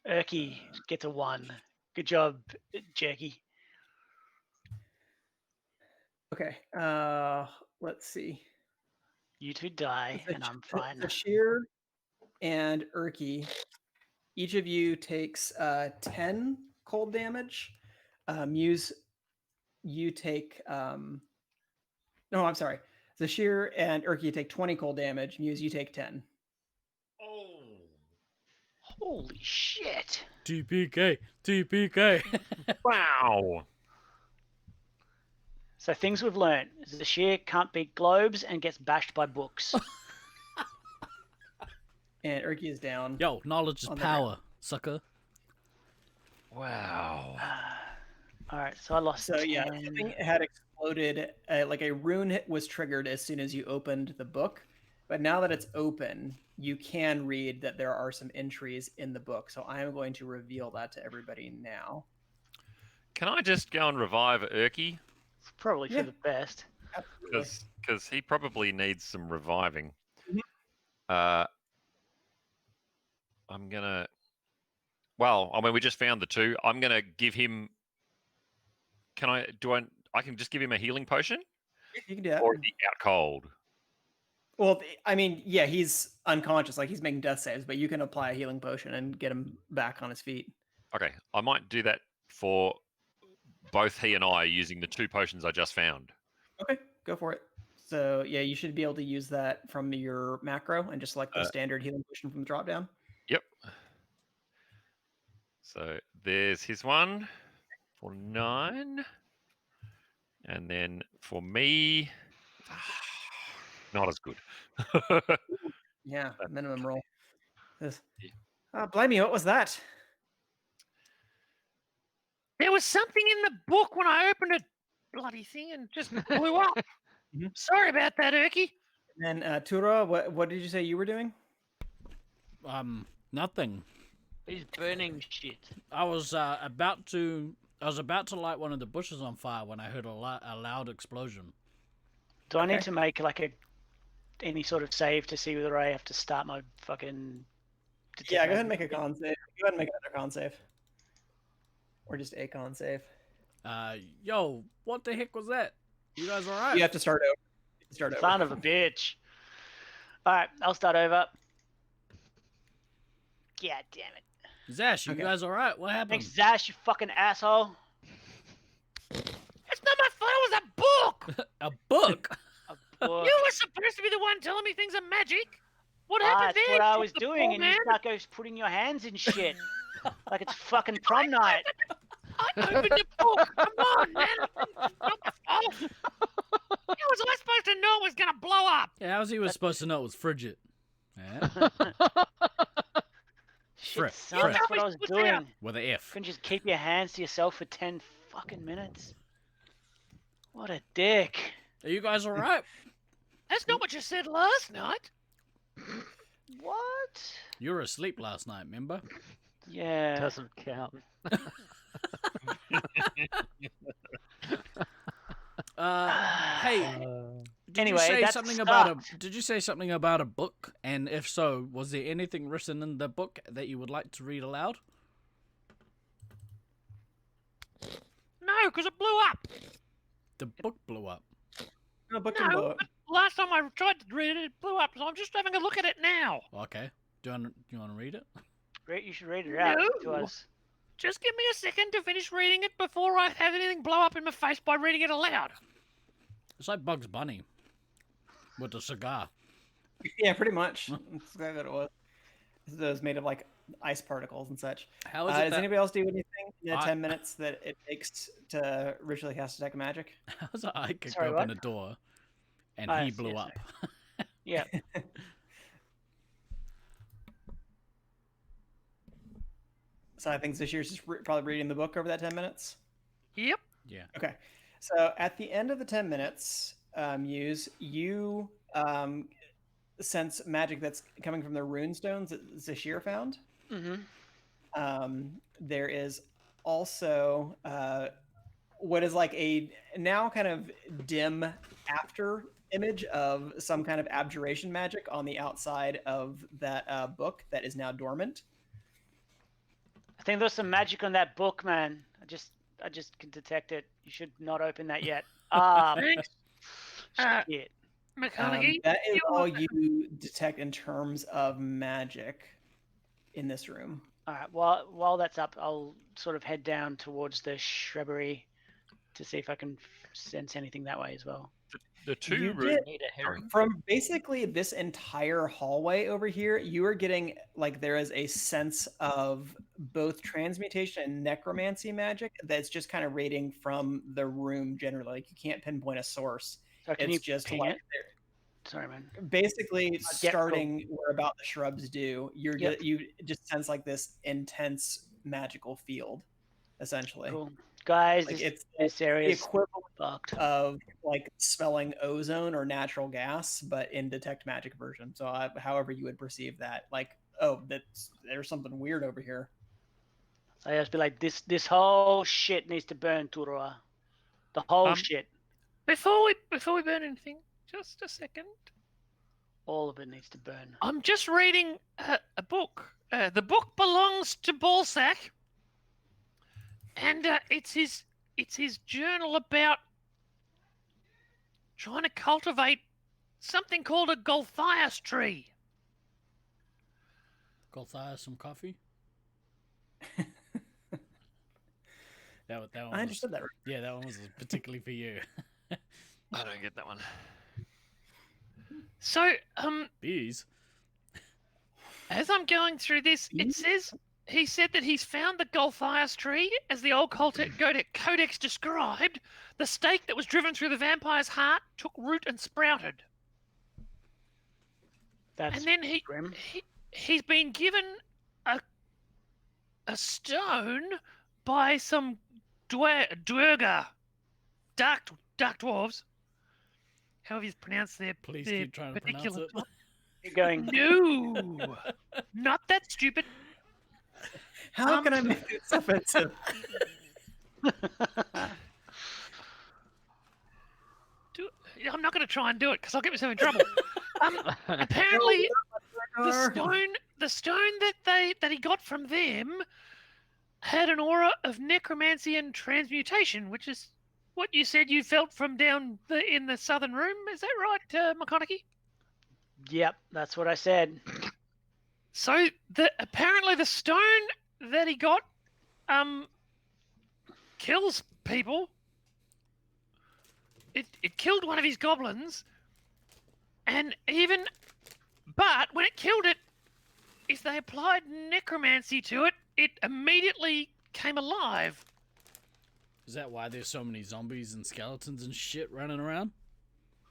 Urki gets a 1. Good job, Jerky. Okay. Let's see. You two die, and I'm fine. Zashir and Urki, each of you takes 10 cold damage. Muse, you take no, I'm sorry. Zashir and Urki take 20 cold damage. Muse, you take 10. Holy shit. TPK. TPK. Wow. So things we've learned is the sheer can't beat globes and gets bashed by books. And Urki is down. Yo, knowledge is On the power, sucker. Wow. All right, so I lost. So yeah, 10. the thing had exploded. Like a rune was triggered as soon as you opened the book, but now that it's open, you can read that there are some entries in the book. So I am going to reveal that to everybody now. Can I just go and revive Urki? Probably for Yeah. the best. Absolutely. Because he probably needs some reviving. Mhm. I'm gonna. Well, I mean, we just found the two. I'm gonna give him. Can I? Do I? I can just give him a healing potion, You can do that. or is he out cold? Well, I mean, yeah, he's unconscious, like he's making death saves, but you can apply a healing potion and get him back on his feet. Okay, I might do that for both he and I using the two potions I just found. Okay, go for it. So yeah, you should be able to use that from your macro and just select the standard healing potion from the drop down. Yep. So there's his one for 9. And then for me, not as good. Yeah, minimum roll. This. Yeah. Blimey, what was that? There was something in the book when I opened a bloody thing and just blew up. Mhm. Sorry about that, Erky. And then Tura, what did you say you were doing? Nothing. He's burning shit. I was about to light one of the bushes on fire when I heard a loud explosion. Do I need Okay. to make like any sort of save to see whether I have to start my fucking? Yeah, go ahead and make a con save. Go ahead and make another con save. Or just a con save. Yo, what the heck was that? You guys all right? You have to start over. Start over. Son of a bitch. All right, I'll start over. God damn it. Zash, you Okay. guys all right? What happened? Thanks, Zash, you fucking asshole. It's not my fault. It was a book. A book? Book. You were supposed to be the one telling me things are magic. What happened That's there? what I you was the doing, poor and man? you start putting your hands in shit. Like it's fucking prom night. I opened the book. Come on, man. It's not my fault. How was I supposed to know it was going to blow up? Yeah, how's he was supposed to know it was frigid? Yeah. Shit, Frick, son, frick. that's what I was doing. With a F. Couldn't just keep your hands to yourself for 10 fucking minutes. What a dick. Are you guys all right? That's not what you said last night. What? You were asleep last night, remember? Yeah. Doesn't count. Hey, did Anyway, you say that something sucked. did you say something about a book? And if so, was there anything written in the book that you would like to read aloud? No, because it blew up. The book blew up. No, book didn't blow No, up. but last time I tried to read it, it blew up. So I'm just having a look at it now. Okay. Do you want to read it? Great, you should read it out to No. us. Just give me a second to finish reading it before I have anything blow up in my face by reading it aloud. It's like Bugs Bunny with a cigar. Yeah, pretty much. That's exactly what it was. It was made of like ice particles and such. How is it Does that, anybody else do anything in the I- 10 minutes that it takes to ritually cast Detect Magic? how's it I could Sorry, open what? a door and Oh, he yes, blew yes, up? Yeah. So I think Zashir's just probably reading the book over that 10 minutes. Yep. Yeah. Okay. So at the end of the 10 minutes, you sense magic that's coming from the rune stones that Zashir found. Mm-hmm. There is also what is like a now kind of dim after image of some kind of abjuration magic on the outside of that book that is now dormant. I think there's some magic on that book, man. I just can detect it. You should not open that yet. Ah, Thanks, shit. McConaughey. That is all you detect in terms of magic in this room. All right. While that's up, I'll sort of head down towards the shrubbery to see if I can sense anything that way as well. The two You rooms. get- Need a herring. From basically this entire hallway over here, you are getting like there is a sense of both transmutation and necromancy magic that's just kind of radiating from the room generally. Like you can't pinpoint a source. So can It's you just ping like it? Sorry, man. basically Yeah, cool. starting where about the shrubs do. Yep. You just sense like this intense magical field, essentially. Cool. Guys, Like this it's area the is equivalent fucked. of like smelling ozone or natural gas, but in detect magic version. So however you would perceive that, like, oh, there's something weird over here. So I just be like, this whole shit needs to burn, Turua. The whole shit. Before we burn anything, just a second. All of it needs to burn. I'm just reading a book. The book belongs to Ballsack, and it's his journal about trying to cultivate something called a Golthias tree. Golthia some coffee? that one I was, understood that. Right. yeah, that one was particularly for you. I don't get that one. So, Bees. as I'm going through this, it says he said that he's found the Golthias tree, as the old codex described. The stake that was driven through the vampire's heart took root and sprouted. That's And then grim. he's been given a stone by some Dwerga, dark dwarves. However you pronounce their Please their keep trying to pronounce particular it. Keep going. No, not that stupid. How can I make this offensive? I'm not going to try and do it because I'll get myself in trouble. Apparently, the stone that he got from them had an aura of necromancy and transmutation, which is what you said you felt from down in the southern room. Is that right, McConaughey? Yep, that's what I said. So apparently the stone that he got kills people. It killed one of his goblins, but when it killed it, if they applied necromancy to it, it immediately came alive. Is that why there's so many zombies and skeletons and shit running around?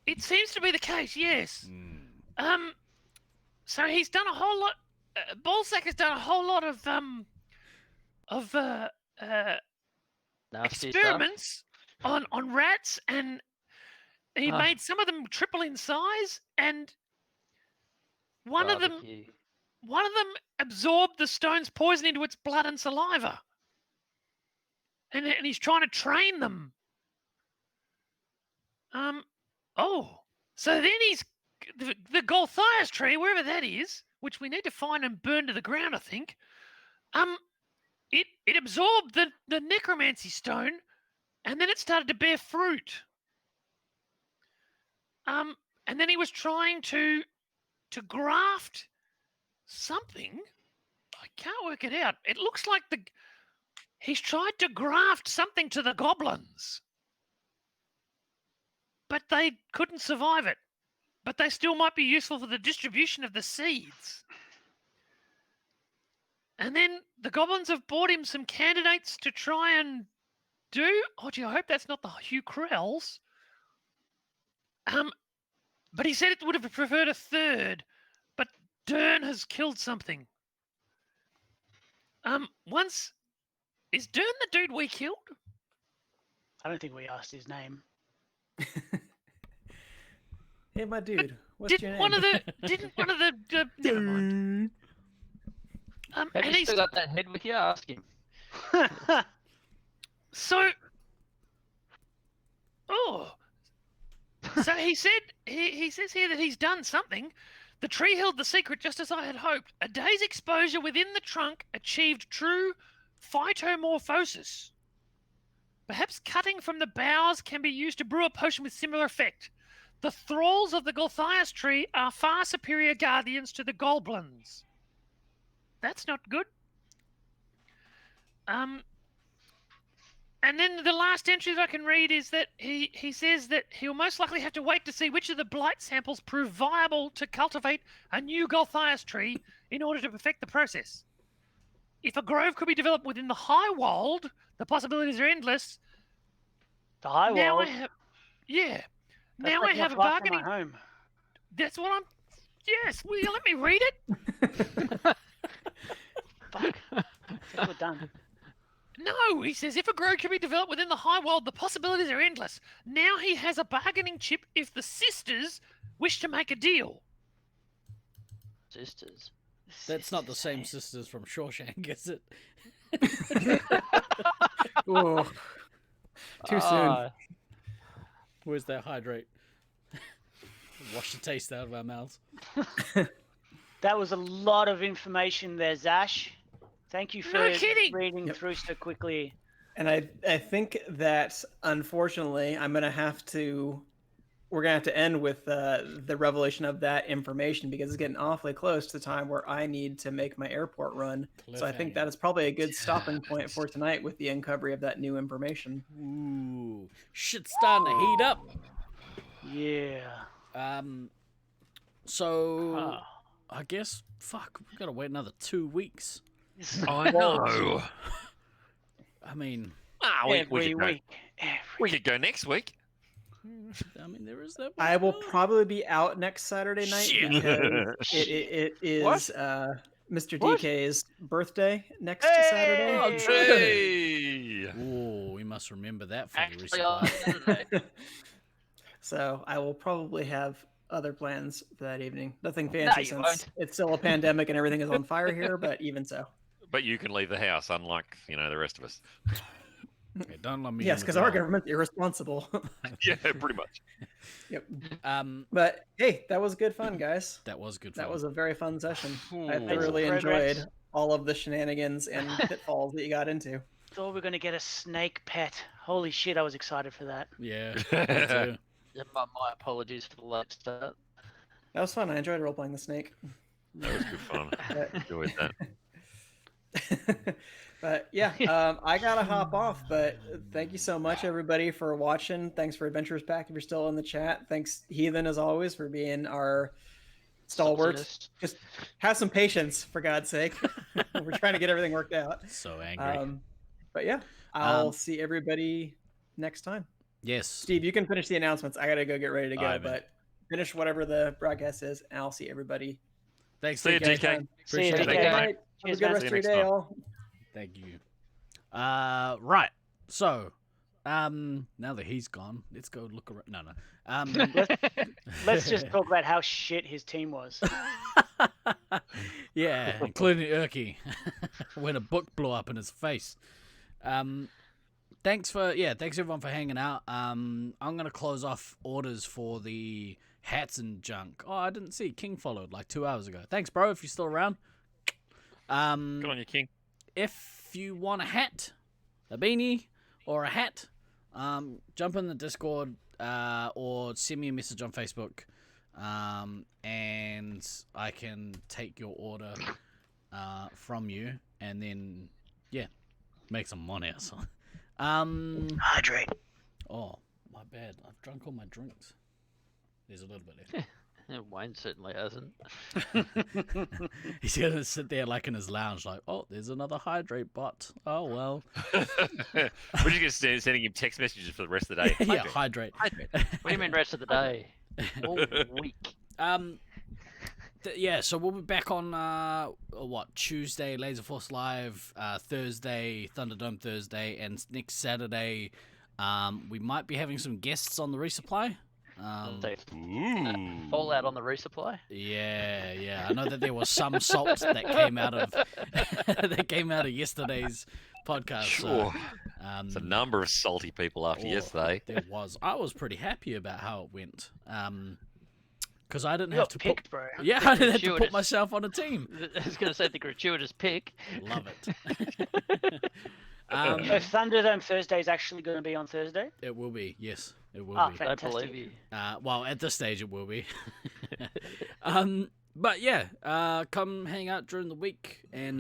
It seems to be the case, yes. So he's done a whole lot. Ballsack has done a whole lot of Nasty experiments on rats, and he made some of them triple in size, and one of them absorbed the stone's poison into its blood and saliva. And he's trying to train them. So then the Golthias tree, wherever that is, which we need to find and burn to the ground, I think. It absorbed the necromancy stone, and then it started to bear fruit. And then he was trying to graft something. I can't work it out. It looks like he's tried to graft something to the goblins, but they couldn't survive it. But they still might be useful for the distribution of the seeds. And then the goblins have bought him some candidates to try and do. Oh, gee, I hope that's not the Hugh Krells. But he said it would have preferred a third. But Dern has killed something. Is Dern the dude we killed? I don't think we asked his name. Hey, my dude, what's your name? Didn't one of the never mind. Have And you he's still got that head with you? Ask him. so he said he says here that he's done something. The tree held the secret just as I had hoped. A day's exposure within the trunk achieved true phytomorphosis. Perhaps cutting from the boughs can be used to brew a potion with similar effect. The thralls of the Golthias tree are far superior guardians to the goblins. That's not good. And then the last entry that I can read is that he says that he'll most likely have to wait to see which of the blight samples prove viable to cultivate a new Golthias tree in order to perfect the process. If a grove could be developed within the High Wold, the possibilities are endless. The High Now Wold. Yeah. That's Now like I have not a far from bargaining. my home. That's what I'm. Yes. Will you let me read it? Fuck. So we're done. No, he says if a grove can be developed within the High World, the possibilities are endless. Now he has a bargaining chip if the sisters wish to make a deal. Sisters. That's not the same sisters from Shawshank, is it? Whoa. Too soon. Where's that hydrate? Wash the taste out of our mouths. That was a lot of information there, Zash. Thank you for No kidding. reading Yep. through so quickly. And I think that unfortunately we're gonna have to end with the revelation of that information because it's getting awfully close to the time where I need to make my airport run. So I think that is probably a good stopping point for tonight with the uncovery of that new information. Ooh, shit's starting to heat up. Yeah. So Oh. I guess we gotta wait another 2 weeks. This is I know. I mean, we every could go. week. We could go next week. there is that. I will possibility. probably be out next Saturday night Shit. because it is What? Mr. What? DK's birthday next Hey! Saturday. Oh, true. Hey. Oh, we must remember that for the Actually, on resupply. Saturday. So I will probably have other plans for that evening. Nothing No, fancy you since won't. it's still a pandemic and everything is on fire here, but even so. But you can leave the house, unlike the rest of us. Okay, don't let me. Yes, in because the our door. government's irresponsible. Yeah, pretty much. Yep. But But hey, that was good fun, guys. that was good. That fun. was a very fun session. I Ooh. thoroughly Progress. enjoyed all of the shenanigans and pitfalls that you got into. Thought we were gonna get a snake pet. Holy shit, I was excited for that. Yeah. Me too. Yeah, my apologies for the late start. That was fun. I enjoyed role playing the snake. That was good fun. But- Enjoyed that. But yeah, I gotta hop off. But thank you so much, everybody, for watching. Thanks for Adventurers Pack if you're still in the chat. Thanks, Heathen, as always, for being our stalwart. Subsidist. Just have some patience, for God's sake. We're trying to get everything worked out. So angry. But yeah, I'll see everybody next time. Yes. Steve, you can finish the announcements. I gotta go get ready to go. Alright, man. But finish whatever the broadcast is, and I'll see everybody. Thanks. See you, TK. DK. See you, Appreciate Thank it. you, Have mate. a Cheers, good man. rest See of you your next day, time. all. Thank you. Right. So, now that he's gone, let's go look around. No. Let's just talk about how shit his team was. Yeah, including Erky, when a book blew up in his face. Thanks everyone for hanging out. I'm gonna close off orders for the hats and junk. Oh, I didn't see King followed like 2 hours ago. Thanks, bro. If you're still around. Good on you, King. If you want a hat, a beanie, or a hat, jump in the Discord or send me a message on Facebook, and I can take your order from you, and then make some money or something. Hydrate. Oh, my bad. I've drunk all my drinks. There's a little bit left. Wayne certainly hasn't. He's gonna sit there like in his lounge, like, oh, there's another hydrate bot. Oh well. We're just gonna start sending him text messages for the rest of the day. Yeah, hydrate. What do you mean rest of the day? All week. Yeah, so we'll be back on Tuesday, Laser Force Live, Thursday, Thunderdome Thursday, and next Saturday, we might be having some guests on the resupply. Ooh. Fallout on the resupply. Yeah. I know that there was some salt that came out of yesterday's podcast. Sure. So, It's a number of salty people after yesterday. There was. I was pretty happy about how it went. Because I didn't You have got to picked, bro. put. Yeah, I didn't have to put Gratuitous. myself on a team. I was going to say the gratuitous pick. Love it. So Thunderdome Thursday is actually going to be on Thursday. It will be. Yes, it will Ah, be. I Fantastic. believe you. Well, at this stage, it will be. But yeah, come hang out during the week, and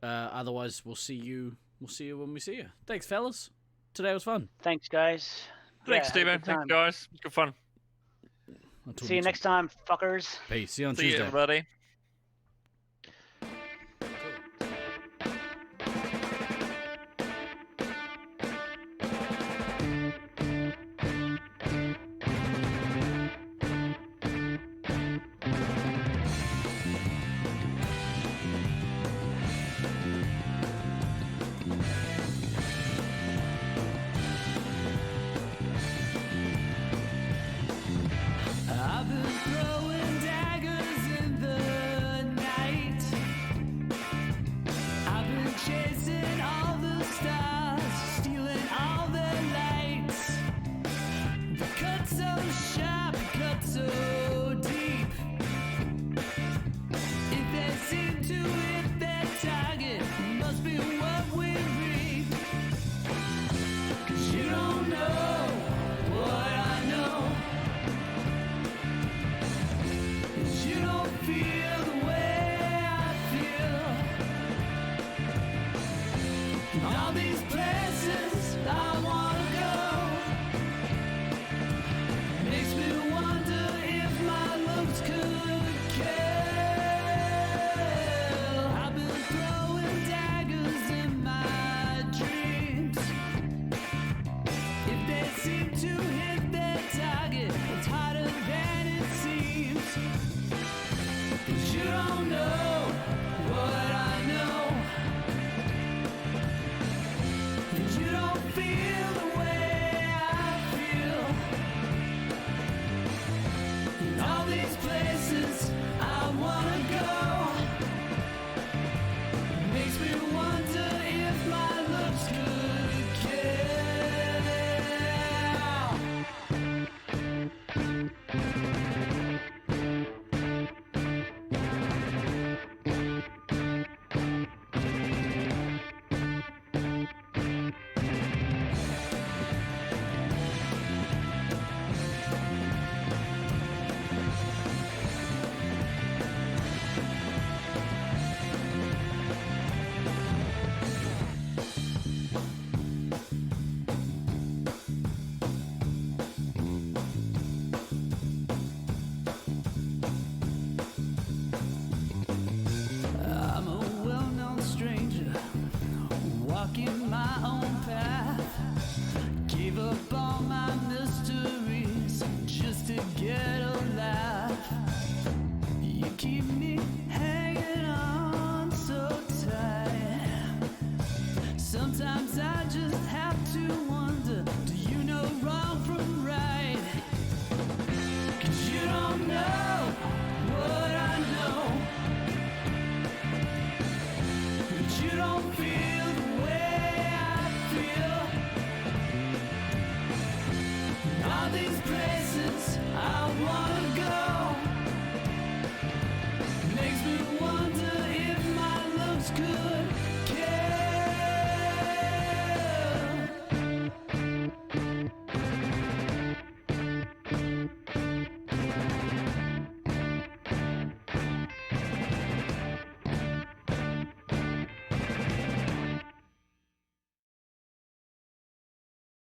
otherwise, we'll see you. We'll see you when we see you. Thanks, fellas. Today was fun. Thanks, guys. Thanks, Yeah, Steve. have a good Thanks, time. guys. Good fun. Until See you next time, fuckers. Peace. See you on See you, Tuesday. everybody. I've been throwing daggers in the night. I've been chasing all the stars, stealing all their lights. The cut so sharp, cut so deep. If they seem to hit their target, must be what we reap. 'Cause you don't know what I know. You don't feel the way I feel. All these places I want.